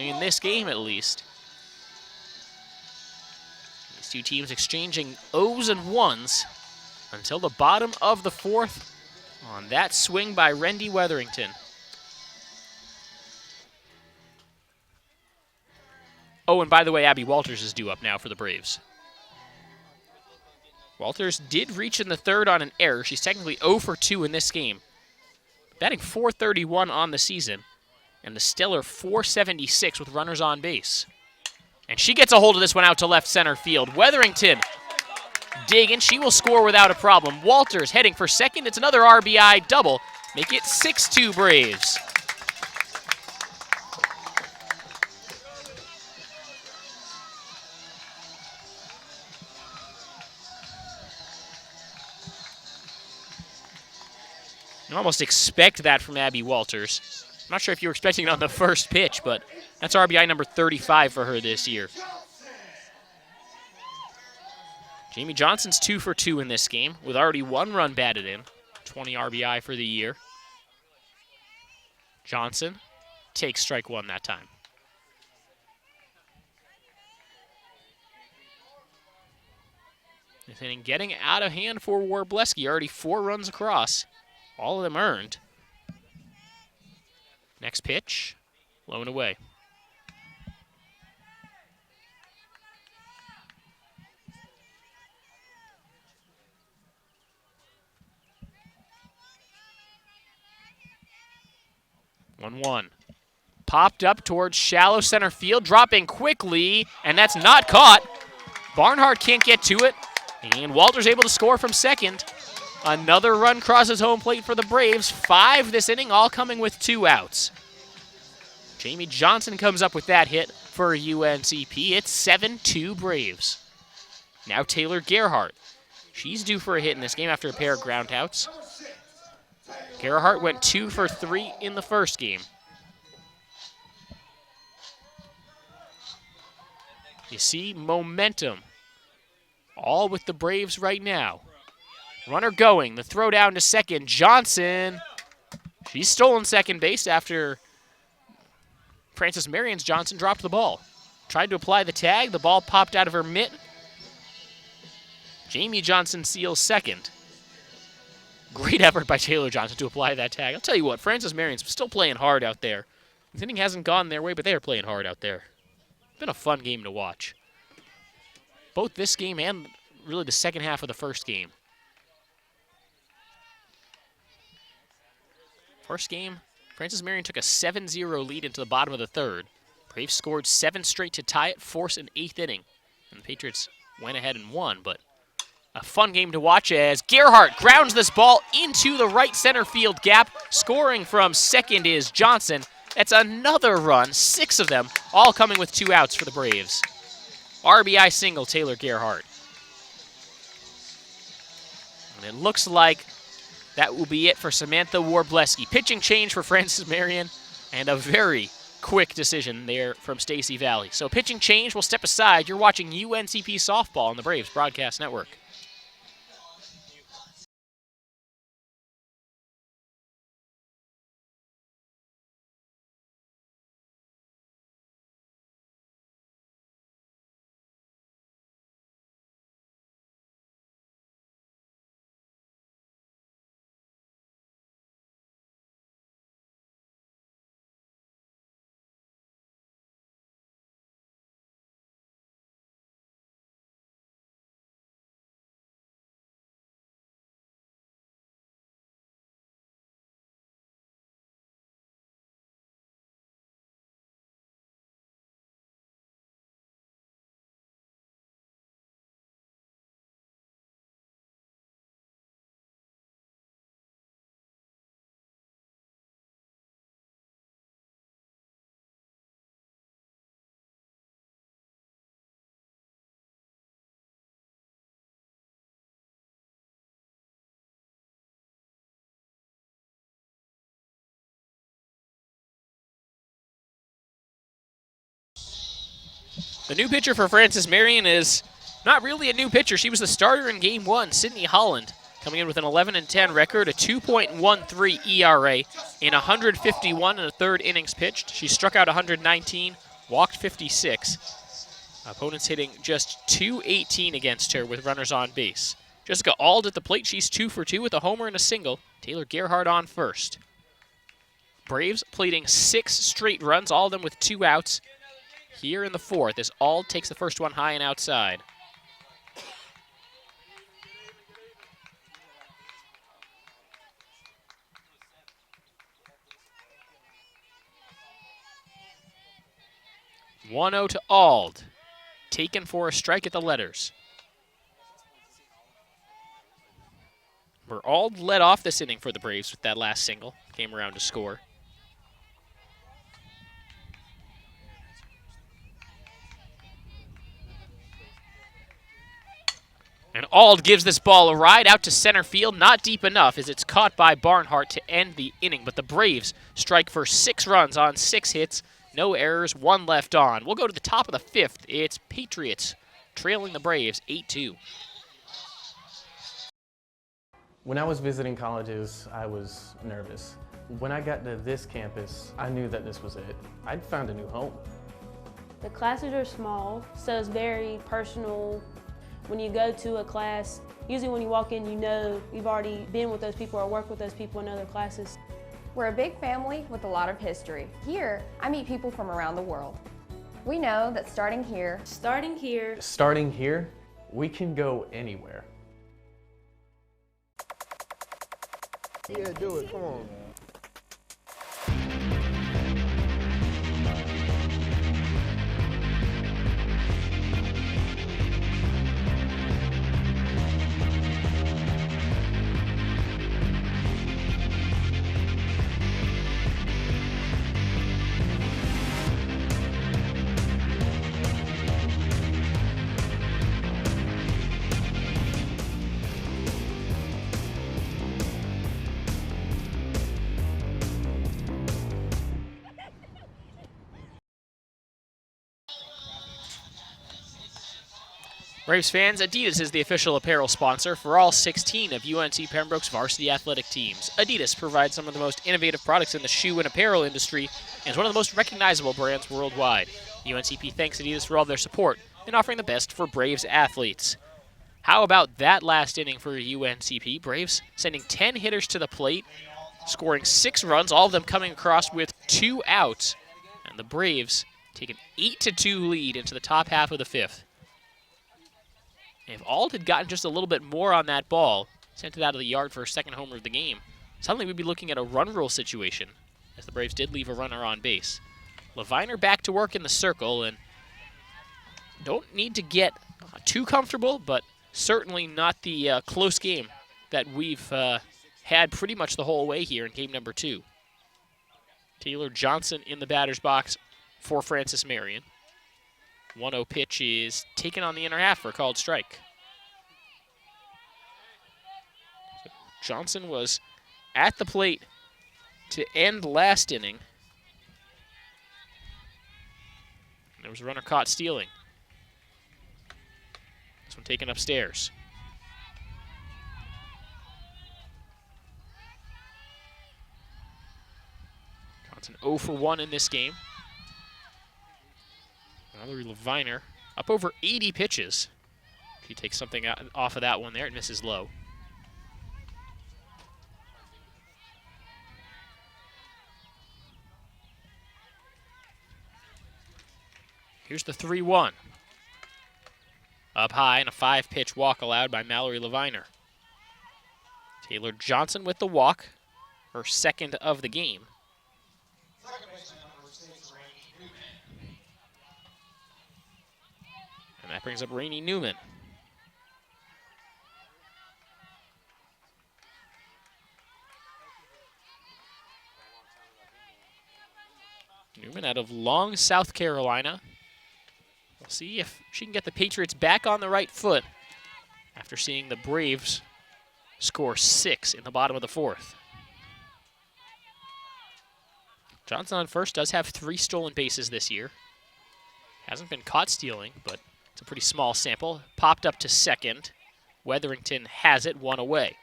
in this game at least. These 2 teams exchanging O's and 1s until the bottom of the 4th on that swing by Rendy Weatherington. Oh, and by the way, Abby Walters is due up now for the Braves. Walters did reach in the 3rd on an error. She's technically 0 for 2 in this game. Batting .431 on the season, and the stellar .476 with runners on base. And she gets a hold of this one out to left center field. Weatherington digging. She will score without a problem. Walters heading for second. It's another RBI double. Make it 6-2 Braves. You almost expect that from Abby Walters. I'm not sure if you were expecting it on the first pitch, but that's RBI number 35 for her this year. Jamie Johnson's 2 for 2 in this game with already 1 run batted in. 20 RBI for the year. Johnson takes strike one that time. This inning getting out of hand for Warbleski. Already 4 runs across. All of them earned. Next pitch, low and away. One. Popped up towards shallow center field, dropping quickly, and that's not caught. Barnhart can't get to it, and Walter's able to score from second. Another run crosses home plate for the Braves. 5 this inning, all coming with 2 outs. Jamie Johnson comes up with that hit for UNCP. It's 7-2 Braves. Now Taylor Gerhardt. She's due for a hit in this game after a pair of groundouts. Gerhardt went 2 for 3 in the first game. You see momentum all with the Braves right now. Runner going, the throw down to second. Johnson, she's stolen second base after Francis Marion Johnson dropped the ball. Tried to apply the tag, the ball popped out of her mitt. Jamie Johnson seals second. Great effort by Taylor Johnson to apply that tag. I'll tell you what, Francis Marion's still playing hard out there. The inning hasn't gone their way, but they are playing hard out there. It's been a fun game to watch. Both this game and really the second half of the first game. First game, Francis Marion took a 7-0 lead into the bottom of the third. Braves scored 7 straight to tie it, force an 8th inning. And the Patriots went ahead and won, but a fun game to watch as Gerhardt grounds this ball into the right center field gap. Scoring from second is Johnson. That's another run, 6 of them, all coming with 2 outs for the Braves. RBI single, Taylor Gerhardt. And it looks like that will be it for Samantha Warbleski. Pitching change for Francis Marion, and a very quick decision there from Stacey Valley. So pitching change, we'll step aside. You're watching UNCP softball on the Braves Broadcast Network. The new pitcher for Francis Marion is not really a new pitcher. She was the starter in Game 1, Sydney Holland, coming in with an 11-10 record, a 2.13 ERA in 151 and a third innings pitched. She struck out 119, walked 56. Opponents hitting just .218 against her with runners on base. Jessica Auld at the plate. She's 2 for 2 with a homer and a single. Taylor Gerhardt on first. Braves plating 6 straight runs, all of them with 2 outs. Here in the fourth, as Auld takes the first one high and outside. (1-0) to Auld. Taken for a strike at the letters. Where Auld led off this inning for the Braves with that last single. Came around to score. And Auld gives this ball a ride out to center field, not deep enough as it's caught by Barnhart to end the inning. But the Braves strike for 6 runs on 6 hits, no errors, 1 left on. We'll go to the top of the 5th. It's Patriots trailing the Braves 8-2. When I was visiting colleges, I was nervous. When I got to this campus, I knew that this was it. I'd found a new home. The classes are small, so it's very personal. When you go to a class, usually when you walk in, you know you've already been with those people or worked with those people in other classes. We're a big family with a lot of history. Here, I meet people from around the world. We know that starting here, Starting here, we can go anywhere. Yeah, do it. Come on. Braves fans, Adidas is the official apparel sponsor for all 16 of UNC Pembroke's varsity athletic teams. Adidas provides some of the most innovative products in the shoe and apparel industry and is one of the most recognizable brands worldwide. UNCP thanks Adidas for all their support in offering the best for Braves athletes. How about that last inning for UNCP? Braves sending 10 hitters to the plate, scoring 6 runs, all of them coming across with 2 outs, and the Braves take an 8-2 lead into the top half of the 5th. If Auld had gotten just a little bit more on that ball, sent it out of the yard for a second homer of the game, suddenly we'd be looking at a run rule situation, as the Braves did leave a runner on base. Leviner back to work in the circle, and don't need to get too comfortable, but certainly not the close game that we've had pretty much the whole way here in game number 2. Taylor Johnson in the batter's box for Francis Marion. 1-0 pitch is taken on the inner half for a called strike. So Johnson was at the plate to end last inning. And there was a runner caught stealing. This one taken upstairs. Johnson 0 for 1 in this game. Mallory Leviner up over 80 pitches. He takes something off of that one there. It misses low. Here's the 3-1. Up high and a 5-pitch walk allowed by Mallory Leviner. Taylor Johnson with the walk, her second of the game. And that brings up Rainey Newman. Newman out of Long, South Carolina. We'll see if she can get the Patriots back on the right foot after seeing the Braves score 6 in the bottom of the 4th. Johnson on first does have 3 stolen bases this year. Hasn't been caught stealing, but it's a pretty small sample. Popped up to second. Wetherington has it, 1 away.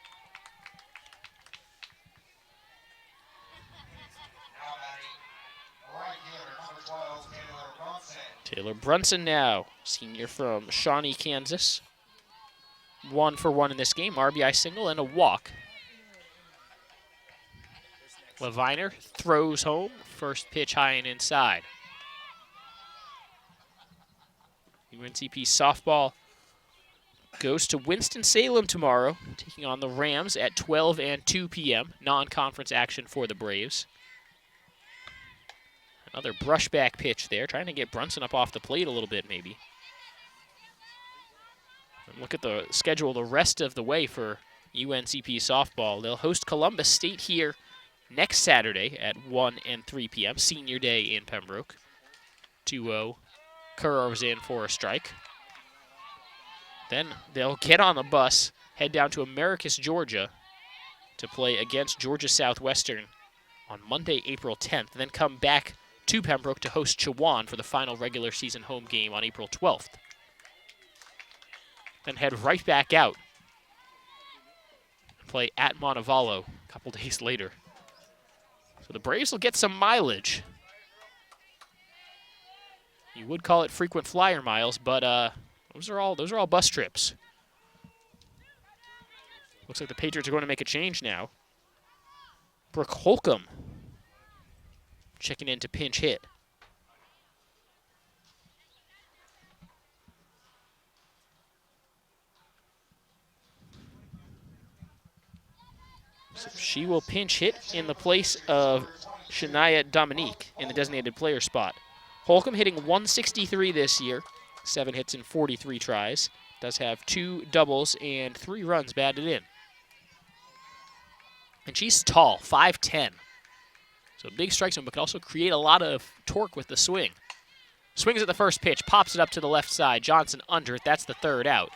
Taylor Brunson now, senior from Shawnee, Kansas. 1 for 1 in this game, RBI single and a walk. Leviner throws home, first pitch high and inside. UNCP softball goes to Winston-Salem tomorrow, taking on the Rams at 12 and 2 p.m. Non-conference action for the Braves. Another brushback pitch there, trying to get Brunson up off the plate a little bit maybe. And look at the schedule the rest of the way for UNCP softball. They'll host Columbus State here next Saturday at 1 and 3 p.m. Senior Day in Pembroke. 2-0. Curro's in for a strike. Then they'll get on the bus, head down to Americus, Georgia to play against Georgia Southwestern on Monday, April 10th, then come back to Pembroke to host Chowan for the final regular season home game on April 12th. Then head right back out and play at Montevallo a couple days later. So the Braves will get some mileage. You would call it frequent flyer miles, but those are all bus trips. Looks like the Patriots are going to make a change now. Brooke Holcomb checking in to pinch hit. So she will pinch hit in the place of Shania Dominique in the designated player spot. Holcomb hitting 163 this year, 7 hits in 43 tries. Does have 2 doubles and 3 runs batted in. And she's tall, 5'10". So big strike zone, but can also create a lot of torque with the swing. Swings at the first pitch, pops it up to the left side. Johnson under it. That's the 3rd out.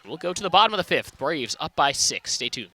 We'll go to the bottom of the 5th. Braves up by 6. Stay tuned.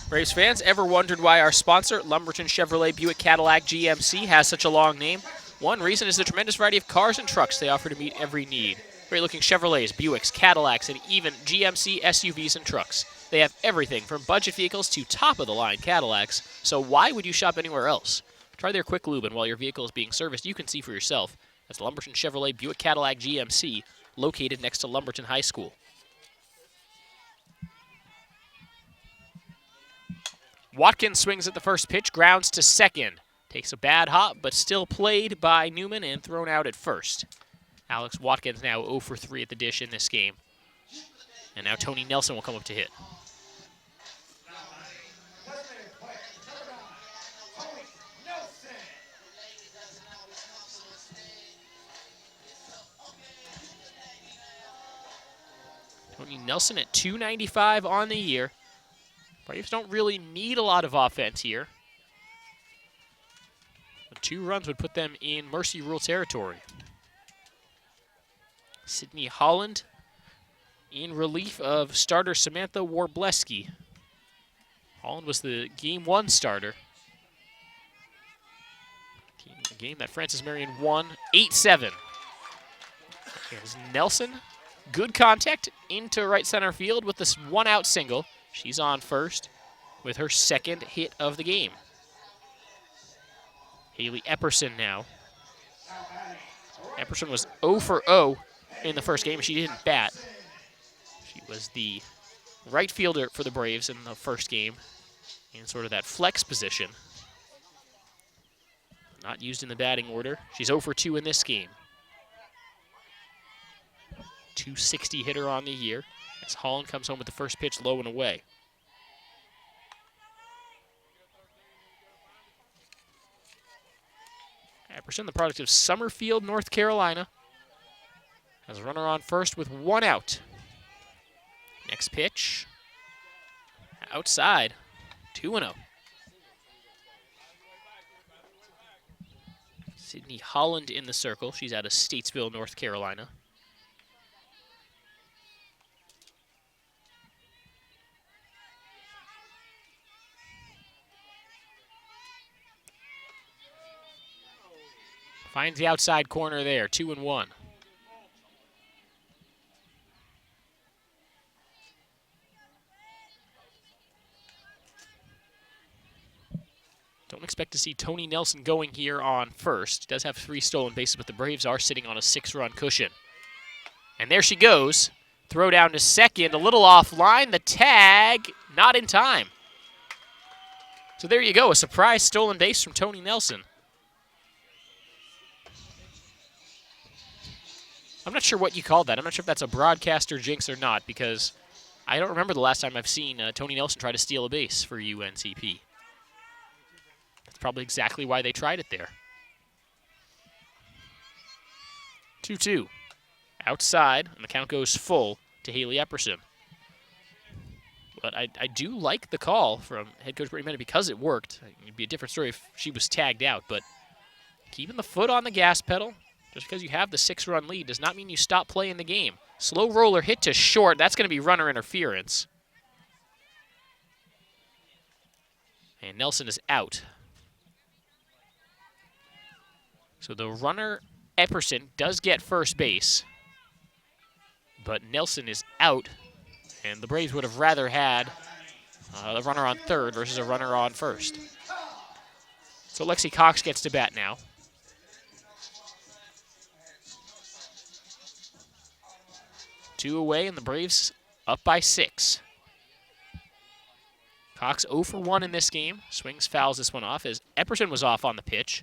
Braves fans, ever wondered why our sponsor, Lumberton Chevrolet Buick Cadillac GMC, has such a long name? One reason is the tremendous variety of cars and trucks they offer to meet every need. Great-looking Chevrolets, Buicks, Cadillacs, and even GMC SUVs and trucks. They have everything from budget vehicles to top-of-the-line Cadillacs, so why would you shop anywhere else? Try their quick lube, and while your vehicle is being serviced, you can see for yourself. That's Lumberton Chevrolet Buick Cadillac GMC, located next to Lumberton High School. Watkins swings at the first pitch, grounds to second. Takes a bad hop, but still played by Newman and thrown out at first. Alex Watkins now 0 for 3 at the dish in this game. And now Tony Nelson will come up to hit. Tony Nelson at .295 on the year. Braves don't really need a lot of offense here. But 2 runs would put them in mercy rule territory. Sydney Holland in relief of starter Samantha Warbleski. Holland was the Game 1 starter. A game that Francis Marion won 8-7. Here's Nelson. Good contact into right center field with this 1-out single. She's on first with her 2nd hit of the game. Haley Epperson now. Epperson was 0 for 0 in the first game. She didn't bat. She was the right fielder for the Braves in the first game in sort of that flex position. Not used in the batting order. She's 0 for 2 in this game. .260 hitter on the year as Holland comes home with the first pitch low and away. Epperson, the product of Summerfield, North Carolina, has a runner on first with 1 out. Next pitch, outside, 2-0. Sydney Holland in the circle. She's out of Statesville, North Carolina. Finds the outside corner there, 2-1. Don't expect to see Tony Nelson going here on first. He does have 3 stolen bases, but the Braves are sitting on a 6-run cushion. And there she goes. Throw down to second, a little offline. The tag, not in time. So there you go, a surprise stolen base from Tony Nelson. I'm not sure what you call that. I'm not sure if that's a broadcaster jinx or not, because I don't remember the last time I've seen Tony Nelson try to steal a base for UNCP. That's probably exactly why they tried it there. 2-2. Outside, and the count goes full to Haley Epperson. But I do like the call from head coach Brady Bennett because it worked. It'd be a different story if she was tagged out, but keeping the foot on the gas pedal, just because you have the 6-run lead does not mean you stop playing the game. Slow roller hit to short. That's going to be runner interference. And Nelson is out. So the runner, Epperson, does get first base. But Nelson is out. And the Braves would have rather had the runner on third versus a runner on first. So Lexi Cox gets to bat now. Two away, and the Braves up by 6. Cox 0 for 1 in this game. Swings, fouls this one off as Epperson was off on the pitch.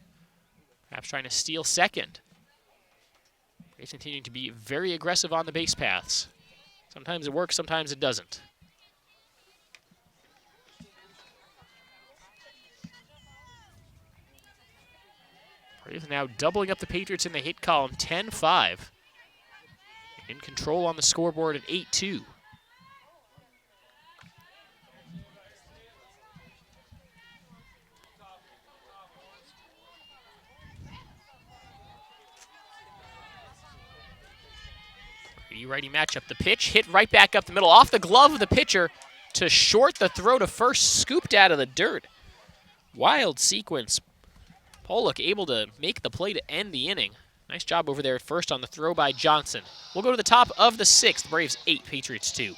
Perhaps trying to steal second. Braves continuing to be very aggressive on the base paths. Sometimes it works, sometimes it doesn't. Braves now doubling up the Patriots in the hit column, 10-5. In control on the scoreboard at 8-2. Righty matchup. The pitch hit right back up the middle, off the glove of the pitcher to short. The throw to first, scooped out of the dirt. Wild sequence. Pollock able to make the play to end the inning. Nice job over there at first on the throw by Johnson. We'll go to the top of the 6th. Braves 8, Patriots 2.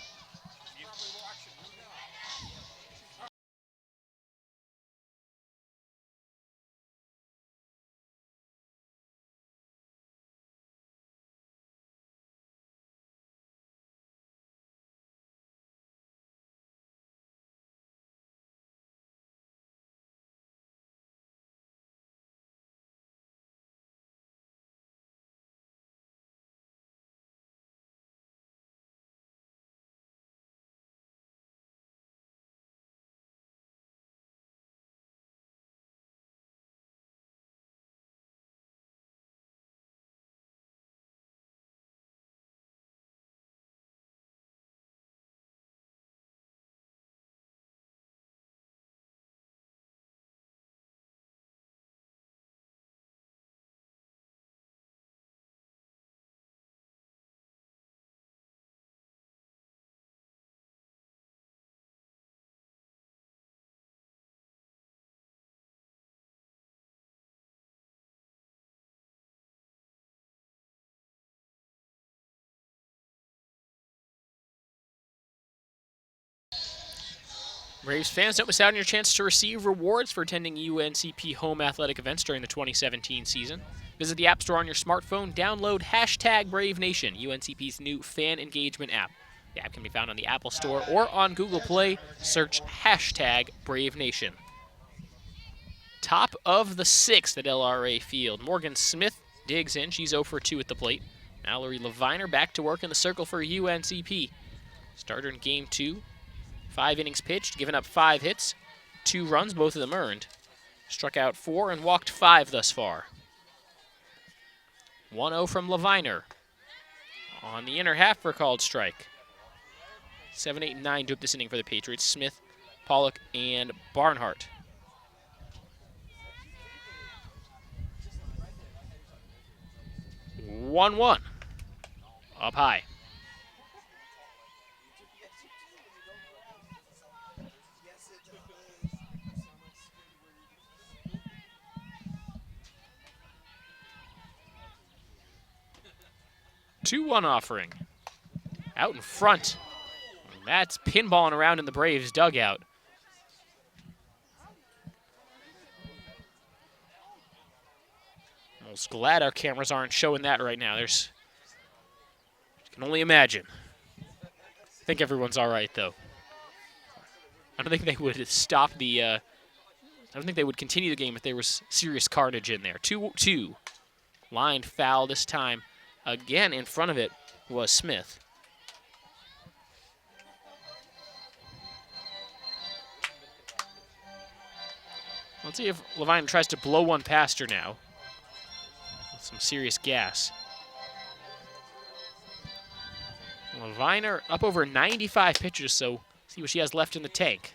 Braves fans, don't miss out on your chance to receive rewards for attending UNCP home athletic events during the 2017 season. Visit the App Store on your smartphone, download #BraveNation, UNCP's new fan engagement app. The app can be found on the Apple Store or on Google Play. Search #BraveNation. Top of the 6th at LRA Field. Morgan Smith digs in. She's 0 for 2 at the plate. Mallory Leviner back to work in the circle for UNCP. Starter in Game 2. 5 innings pitched, given up 5 hits, 2 runs, both of them earned. Struck out 4 and walked 5 thus far. 1-0 from Leviner. On the inner half for called strike. 7, 8, and 9 to up this inning for the Patriots. Smith, Pollock, and Barnhart. One. Up high. Two-one offering. Out in front. That's pinballing around in the Braves dugout. I was glad our cameras aren't showing that right now. I can only imagine. I think everyone's all right, though. I don't think they would stop the, I don't think they would continue the game if there was serious carnage in there. 2-2. Line foul this time. Again, in front of it was Smith. Let's see if Levine tries to blow one past her now. With some serious gas. Leviner up over 95 pitches, so see what she has left in the tank.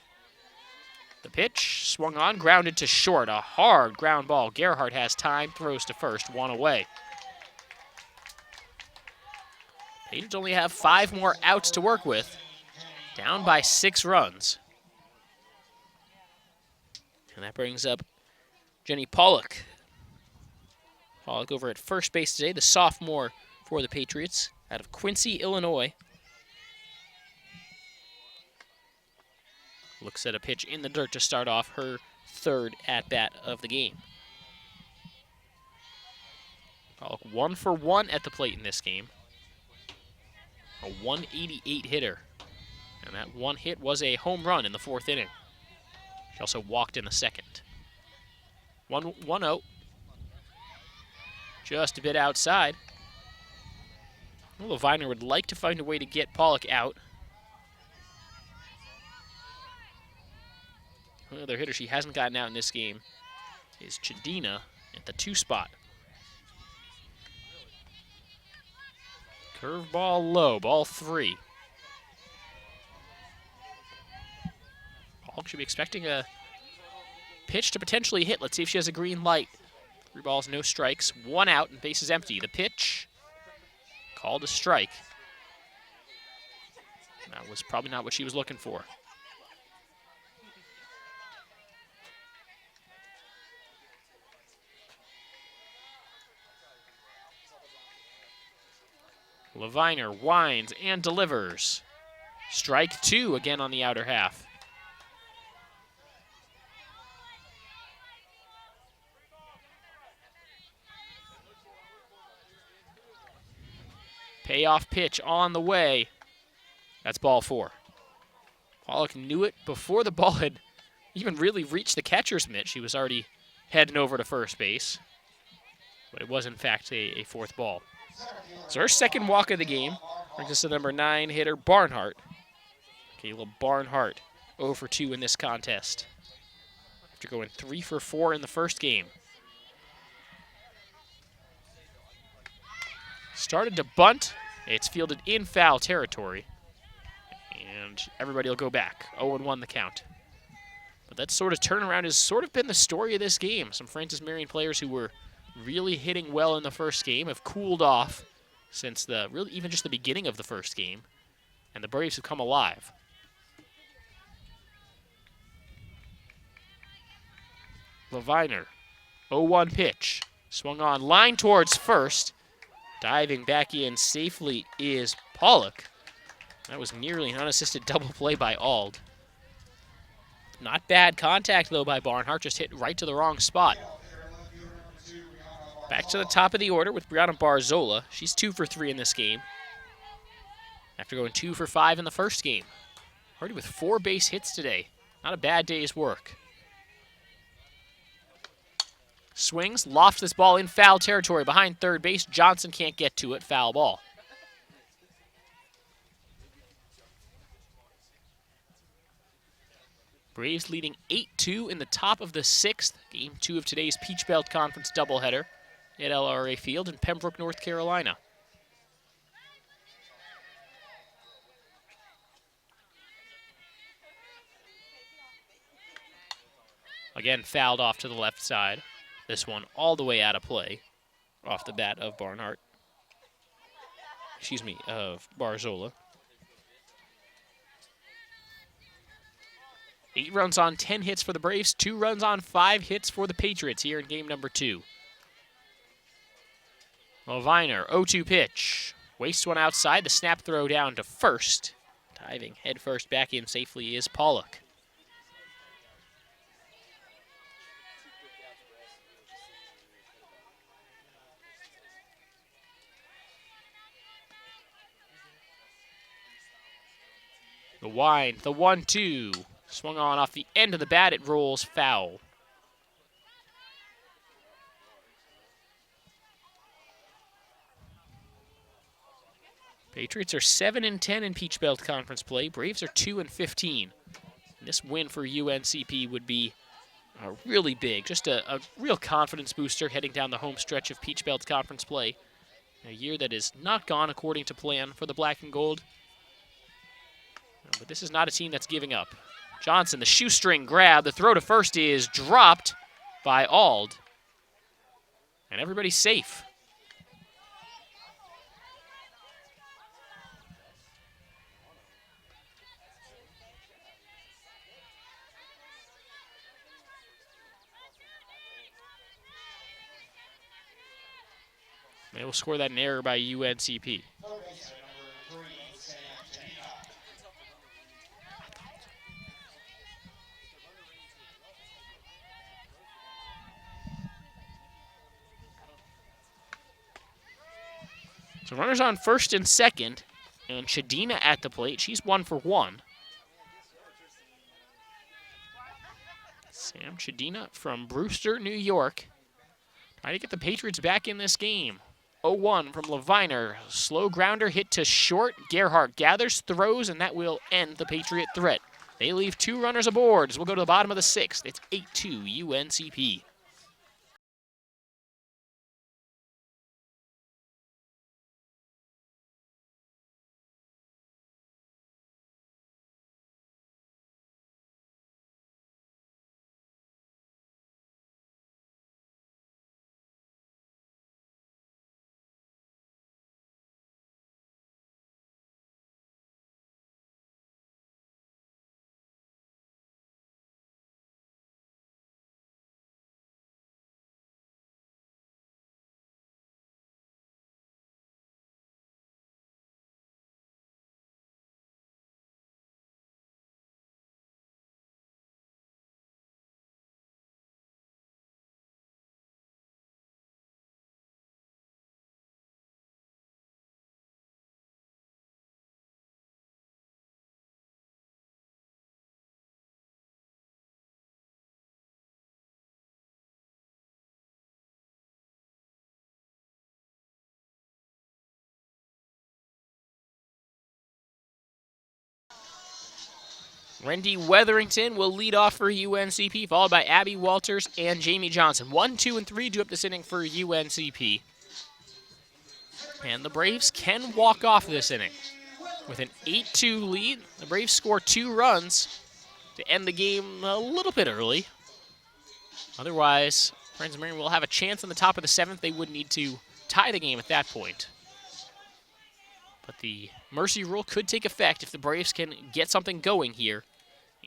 The pitch swung on, grounded to short. A hard ground ball. Gerhardt has time, throws to first, one away. Patriots only have 5 more outs to work with. Down by 6 runs. And that brings up Jenny Pollock. Pollock over at first base today, the sophomore for the Patriots out of Quincy, Illinois. Looks at a pitch in the dirt to start off her 3rd at-bat of the game. Pollock 1 for 1 at the plate in this game. A 188 hitter. And that one hit was a home run in the 4th inning. She also walked in the 2nd. 1-0. Just a bit outside. Well, Leviner would like to find a way to get Pollock out. Another hitter she hasn't gotten out in this game is Chadina at the 2 spot. Curveball low, ball 3. Pollock should be expecting a pitch to potentially hit. Let's see if she has a green light. 3 balls, no strikes, 1 out, and base is empty. The pitch, called a strike. That was probably not what she was looking for. Leviner winds and delivers. Strike 2 again on the outer half. Payoff pitch on the way. That's ball 4. Pollock knew it before the ball had even really reached the catcher's mitt. She was already heading over to first base. But it was, in fact, a 4th ball. So her 2nd walk of the game brings us to number 9 hitter, Barnhart. Caleb Barnhart, 0 for 2 in this contest. After going 3 for 4 in the first game. Started to bunt. It's fielded in foul territory. And everybody will go back. 0-1 the count. But that sort of turnaround has sort of been the story of this game. Some Francis Marion players who were really hitting well in the first game have cooled off since even just the beginning of the first game. And the Braves have come alive. Leviner, 0-1 pitch. Swung on, line towards first. Diving back in safely is Pollock. That was nearly an unassisted double play by Auld. Not bad contact, though, by Barnhart. Just hit right to the wrong spot. Back to the top of the order with Brianna Barzola. She's 2 for 3 in this game. After going 2 for 5 in the first game. Already with 4 base hits today. Not a bad day's work. Swings, lofts this ball in foul territory behind third base. Johnson can't get to it. Foul ball. Braves leading 8-2 in the top of the 6th. Game 2 of today's Peach Belt Conference doubleheader at LRA Field in Pembroke, North Carolina. Again, fouled off to the left side. This one all the way out of play off the bat of Barnhart. Of Barzola. 8 runs on 10 hits for the Braves, 2 runs on 5 hits for the Patriots here in game number 2. Leviner, 0-2 pitch. Wastes one outside, the snap throw down to first. Diving head first back in safely is Pollock. The wind, the 1-2. Swung on off the end of the bat, it rolls foul. Patriots are 7-10 in Peach Belt Conference play. Braves are 2-15. This win for UNCP would be really big, just a real confidence booster heading down the home stretch of Peach Belt Conference play. A year that is not gone according to plan for the Black and Gold. But this is not a team that's giving up. Johnson, the shoestring grab, the throw to first is dropped by Ald. And everybody's safe. They will score that in error by UNCP. So runners on first and second, and Shadina at the plate. She's 1 for 1. Sam Shadina from Brewster, New York, trying to get the Patriots back in this game. 0-1 from Leviner. Slow grounder hit to short. Gerhardt gathers, throws, and that will end the Patriot threat. They leave 2 runners aboard as we'll go to the bottom of the 6th. It's 8-2 UNCP. Wendy Weatherington will lead off for UNCP, followed by Abby Walters and Jamie Johnson. 1, 2, and 3 due up this inning for UNCP. And the Braves can walk off this inning. With an 8-2 lead, the Braves score 2 runs to end the game a little bit early. Otherwise, Francis Marion will have a chance in the top of the 7th. They would need to tie the game at that point. But the mercy rule could take effect if the Braves can get something going here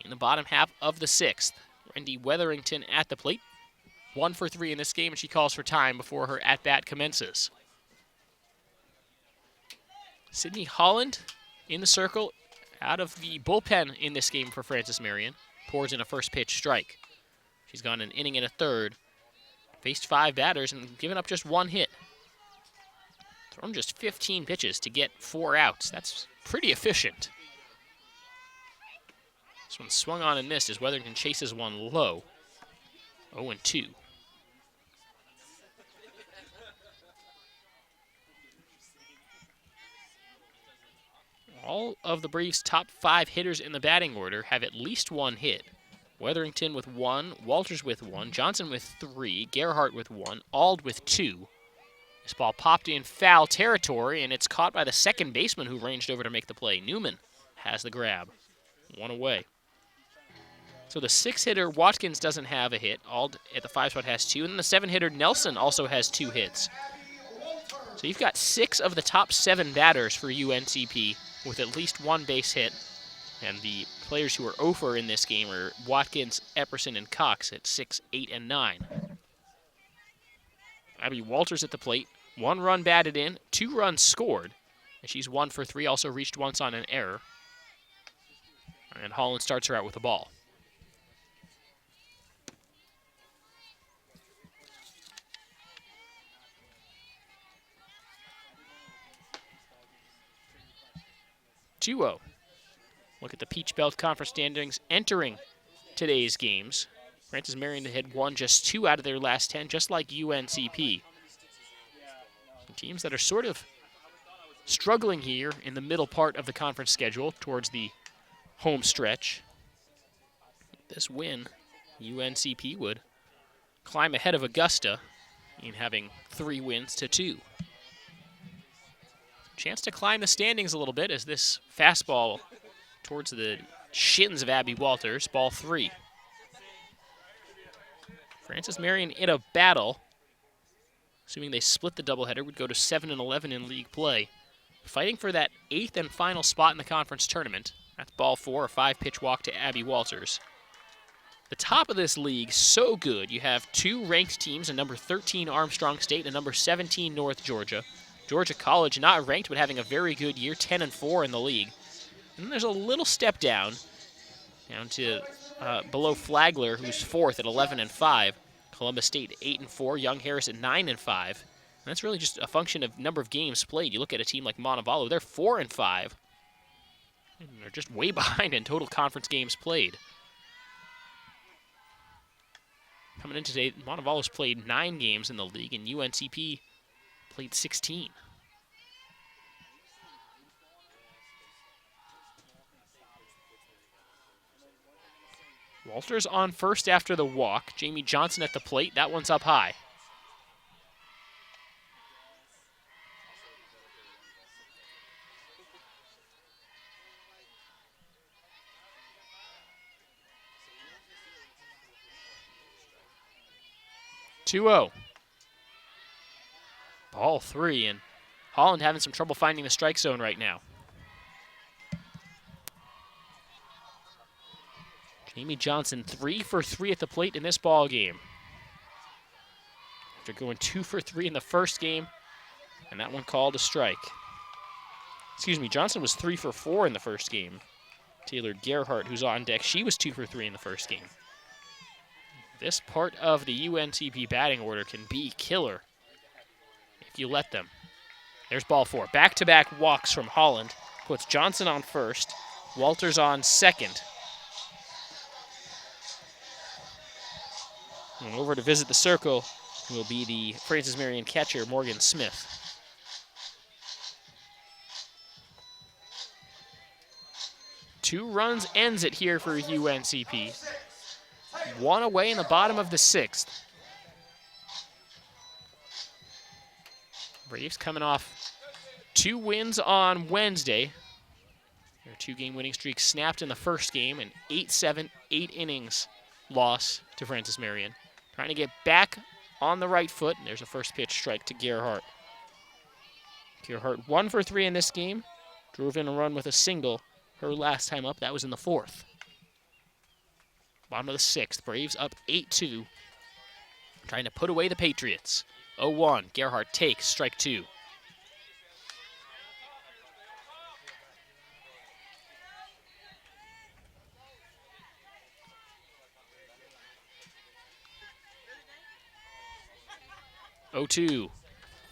in the bottom half of the 6th. Wendy Weatherington at the plate. 1 for 3 in this game, and she calls for time before her at-bat commences. Sydney Holland in the circle, out of the bullpen in this game for Francis Marion. Pours in a first pitch strike. She's gone an inning and a third. Faced 5 batters and given up just 1 hit. Thrown just 15 pitches to get 4 outs. That's pretty efficient. This one swung on and missed as Weatherington chases one low. 0-2. All of the Braves' top 5 hitters in the batting order have at least 1 hit. Weatherington with 1, Walters with 1, Johnson with 3, Gerhardt with 1, Ald with 2. This ball popped in foul territory, and it's caught by the second baseman who ranged over to make the play. Newman has the grab. 1 away. So the 6-hitter Watkins doesn't have a hit. Ald at the 5 spot has 2, and the 7-hitter Nelson also has 2 hits. So you've got 6 of the top 7 batters for UNCP with at least 1 base hit. And the players who are 0 for in this game are Watkins, Epperson, and Cox at 6, 8, and 9. Abby Walters at the plate. 1 run batted in, 2 runs scored. And she's 1 for 3, also reached once on an error. And Holland starts her out with a ball. Look at the Peach Belt Conference standings entering today's games. Francis Marion had won just 2 out of their last 10, just like UNCP. Some teams that are sort of struggling here in the middle part of the conference schedule towards the home stretch. This win, UNCP would climb ahead of Augusta in having 3 wins to 2. Chance to climb the standings a little bit as this fastball towards the shins of Abby Walters, ball 3. Francis Marion in a battle, assuming they split the doubleheader, would go to 7-11 in league play. Fighting for that 8th and final spot in the conference tournament. That's ball 4, a 5-pitch walk to Abby Walters. The top of this league, so good. You have 2 ranked teams, a number 13 Armstrong State and a number 17 North Georgia. Georgia College not ranked, but having a very good year, 10-4 in the league. And then there's a little step down to below Flagler, who's 4th at 11-5. Columbus State 8-4, Young Harris at 9-5. And that's really just a function of number of games played. You look at a team like Montevallo, they're 4-5. And they're just way behind in total conference games played. Coming in today, Montevallo's played 9 games in the league, and UNCP played 16. Walters on first after the walk. Jamie Johnson at the plate. That one's up high. Two-0. Ball 3, and Holland having some trouble finding the strike zone right now. Jamie Johnson 3 for 3 at the plate in this ball game. After going 2 for 3 in the first game, and that one called a strike. Excuse me, Johnson was 3 for 4 in the first game. Taylor Gerhardt, who's on deck, she was 2 for 3 in the first game. This part of the UNCP batting order can be killer if you let them. There's ball 4. Back-to-back walks from Holland. Puts Johnson on first. Walters on second. And over to visit the circle will be the Francis Marion catcher, Morgan Smith. Two runs ends it here for UNCP. 1 away in the bottom of the 6th. Braves coming off 2 wins on Wednesday. Their 2-game winning streak snapped in the first game, an 8-7, 8 innings loss to Francis Marion. Trying to get back on the right foot, and there's a first pitch strike to Gerhardt. Gerhardt 1 for 3 in this game. Drove in a run with a single her last time up. That was in the 4th. Bottom of the 6th. Braves up 8-2. Trying to put away the Patriots. 0-1. Gerhardt takes strike 2.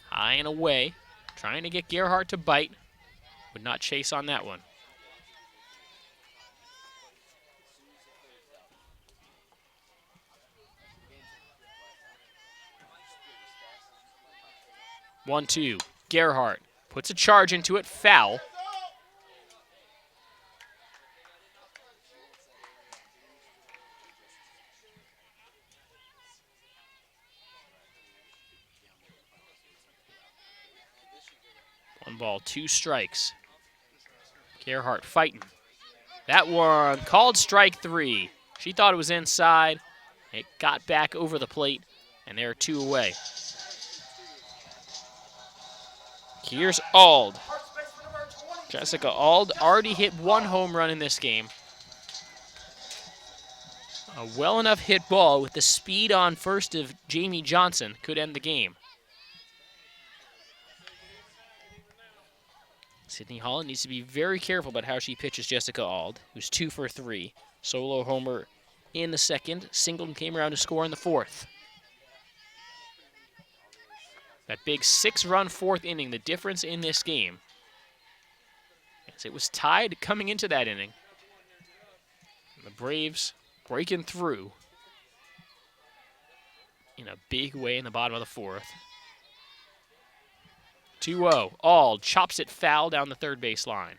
High and away. Trying to get Gerhardt to bite. Would not chase on that one. One-two. Gerhardt puts a charge into it. Foul. One ball, 2 strikes. Gerhardt fighting. That one called strike 3. She thought it was inside. It got back over the plate, and there are 2 away. Here's Ald. Jessica Ald already hit 1 home run in this game. A well enough hit ball with the speed on first of Jamie Johnson could end the game. Sydney Holland needs to be very careful about how she pitches Jessica Ald, who's 2 for 3. Solo homer in the 2nd. Singleton came around to score in the 4th. That big 6-run 4th inning, the difference in this game. As it was tied coming into that inning. Braves breaking through in a big way in the bottom of the fourth. 2-0. Auld chops it foul down the third base line.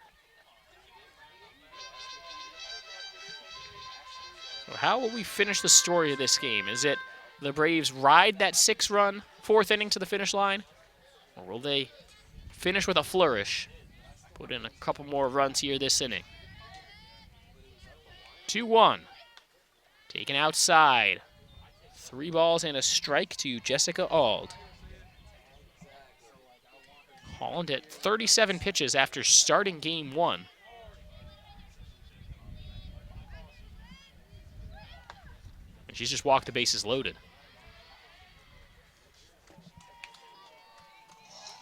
So how will we finish the story of this game? Is it the Braves ride that 6-run fourth inning to the finish line? Or will they finish with a flourish? Put in a couple more runs here this inning. 2-1. Taken outside. 3 balls and a strike to Jessica Auld. Holland at 37 pitches after starting game 1. And she's just walked the bases loaded.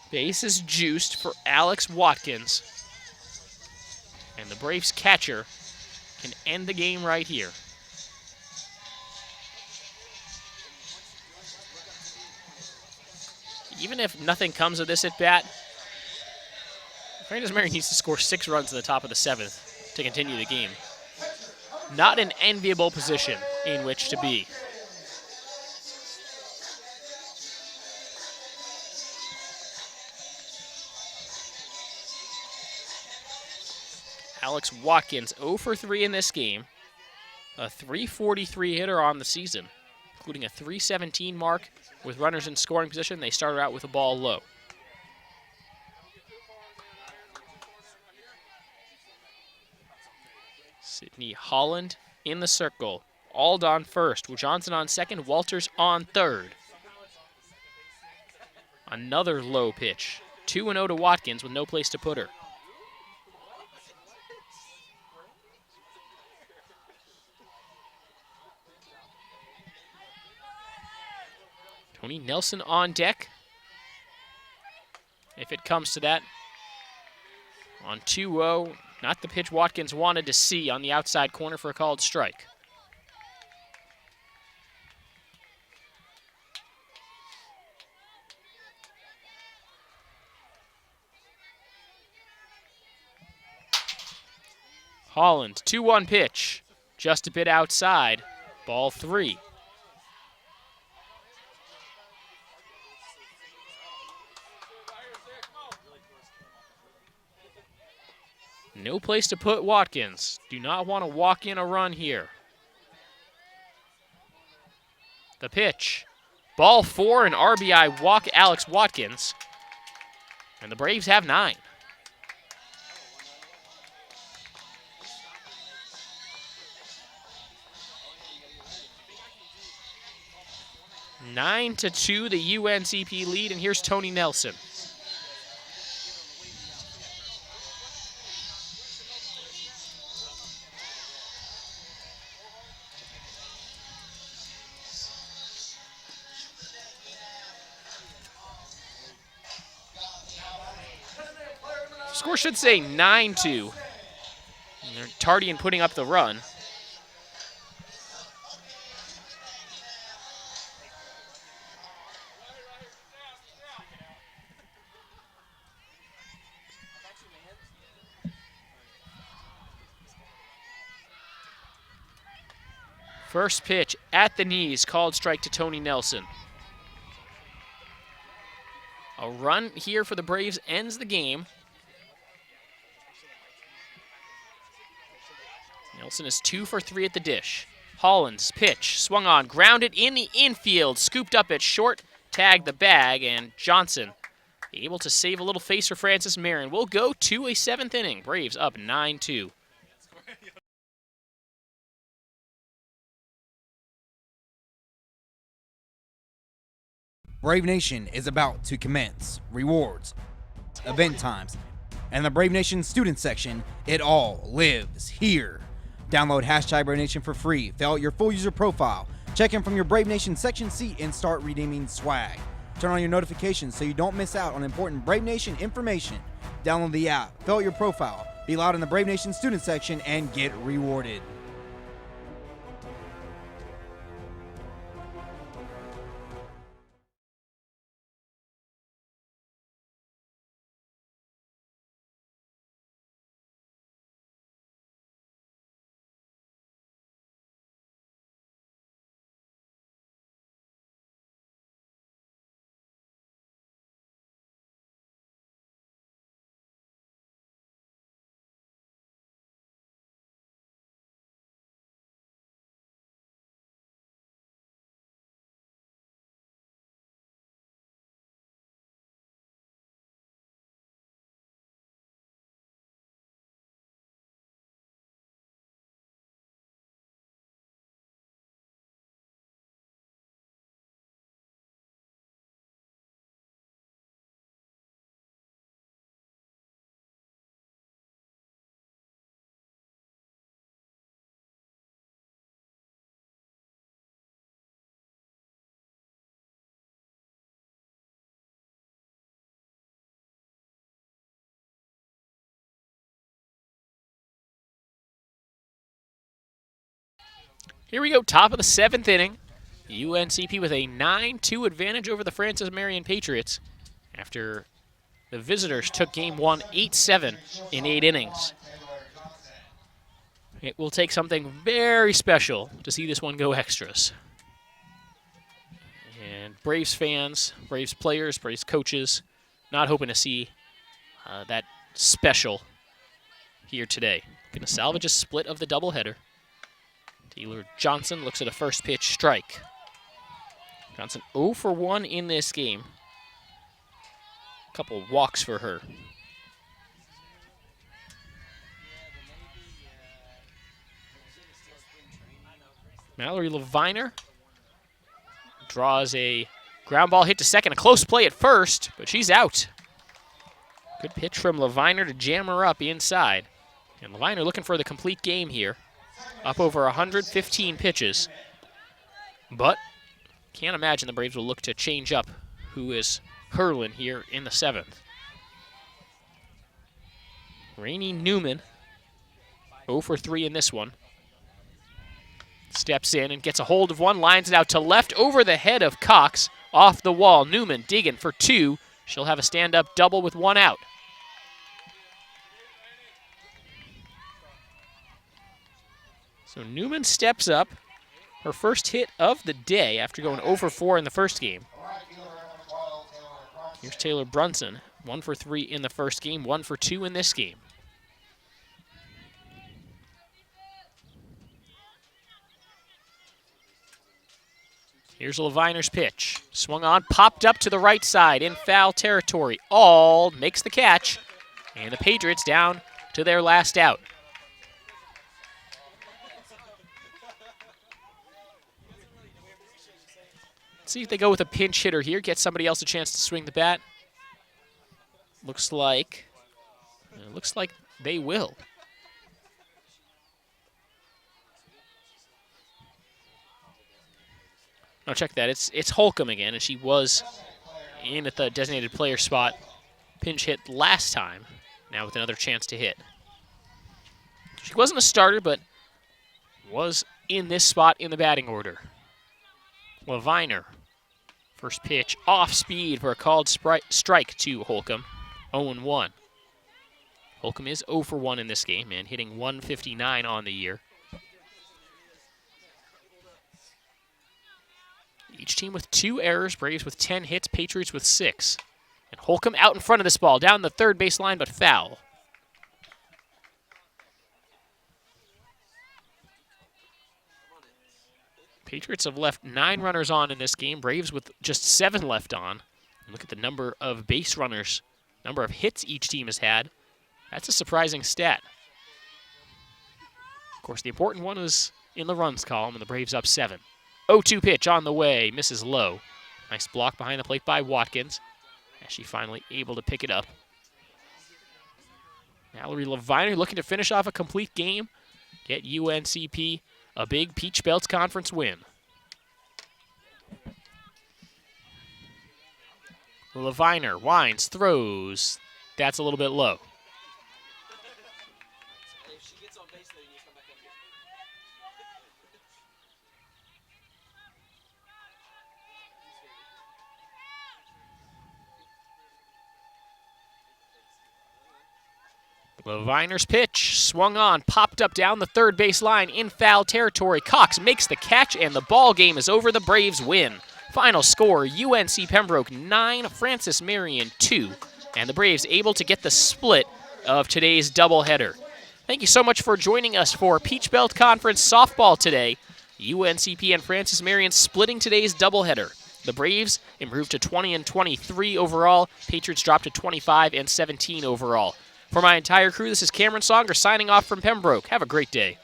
Bases juiced for Alex Watkins. And the Braves catcher can end the game right here. Even if nothing comes of this at bat, Francis Marion needs to score 6 runs in the top of the 7th to continue the game. Not an enviable position in which to be. Alex Watkins 0 for 3 in this game. A .343 hitter on the season, including a .317 mark with runners in scoring position. They started out with a ball low. Sydney Holland in the circle. Auld on first, with Johnson on second, Walters on third. Another low pitch. 2-0 to Watkins with no place to put her. Tony Nelson on deck. If it comes to that. On 2-0, not the pitch Watkins wanted to see on the outside corner for a called strike. Holland, 2-1 pitch. Just a bit outside. Ball 3. No place to put Watkins. Do not want to walk in a run here. The pitch. Ball 4, an RBI walk, Alex Watkins. And the Braves have 9. Nine to 2, the UNCP lead, and here's Tony Nelson. Score should say 9-2. And they're tardy in putting up the run. First pitch at the knees, called strike to Tony Nelson. A run here for the Braves ends the game. Nelson is 2 for 3 at the dish. Holland's pitch, swung on, grounded in the infield, scooped up at short, tagged the bag, and Johnson able to save a little face for Francis Marion. We'll go to a 7th inning. Braves up 9-2. Brave Nation is about to commence. Rewards, event times, and the Brave Nation student section, it all lives here. Download hashtag Brave Nation for free, fill out your full user profile, check in from your Brave Nation section seat, and start redeeming swag. Turn on your notifications so you don't miss out on important Brave Nation information. Download the app, fill out your profile, be loud in the Brave Nation student section, and get rewarded. Here we go, top of the 7th inning. UNCP with a 9-2 advantage over the Francis Marion Patriots after the visitors took game 1 8-7 in 8 innings. It will take something very special to see this one go extras. And Braves fans, Braves players, Braves coaches, not hoping to see that special here today. Going to salvage a split of the doubleheader. Taylor Johnson looks at a first pitch strike. Johnson 0 for 1 in this game. A couple walks for her. Mallory Leviner draws a ground ball hit to second. A close play at first, but she's out. Good pitch from Leviner to jam her up inside. And Leviner looking for the complete game here. Up over 115 pitches. But can't imagine the Braves will look to change up who is hurling here in the 7th. Rainey Newman, 0 for 3 in this one. Steps in and gets a hold of one, lines it out to left over the head of Cox, off the wall. Newman digging for 2. She'll have a stand-up double with 1 out. So Newman steps up. Her first hit of the day after going 0 for 4 in the first game. Here's Taylor Brunson, 1 for 3 in the first game, 1 for 2 in this game. Here's Leviner's pitch. Swung on, popped up to the right side in foul territory. All makes the catch, and the Patriots down to their last out. Let's see if they go with a pinch hitter here, get somebody else a chance to swing the bat. Looks like they will. No, check that. It's Holcomb again, and she was in at the designated player spot. Pinch hit last time, now with another chance to hit. She wasn't a starter, but was in this spot in the batting order. Leviner, first pitch off speed for a called strike to Holcomb, 0-1. Holcomb is 0 for 1 in this game and hitting 159 on the year. Each team with 2 errors, Braves with 10 hits, Patriots with 6. And Holcomb out in front of this ball, down the third base line, but foul. Patriots have left 9 runners on in this game, Braves with just 7 left on. And look at the number of base runners, number of hits each team has had. That's a surprising stat. Of course, the important one is in the runs column, and the Braves up 7. 0-2 pitch on the way, misses low. Nice block behind the plate by Watkins, as she finally able to pick it up. Mallory Leviner looking to finish off a complete game, get UNCP a big Peach Belt Conference win. Leviner winds, throws. That's a little bit low. Leviner's pitch, swung on, popped up down the third base line in foul territory. Cox makes the catch, and the ball game is over. The Braves win. Final score, UNC Pembroke 9, Francis Marion 2, and the Braves able to get the split of today's doubleheader. Thank you so much for joining us for Peach Belt Conference softball today. UNCP and Francis Marion splitting today's doubleheader. The Braves improved to 20-23 overall. Patriots dropped to 25-17 overall. For my entire crew, this is Cameron Songer signing off from Pembroke. Have a great day.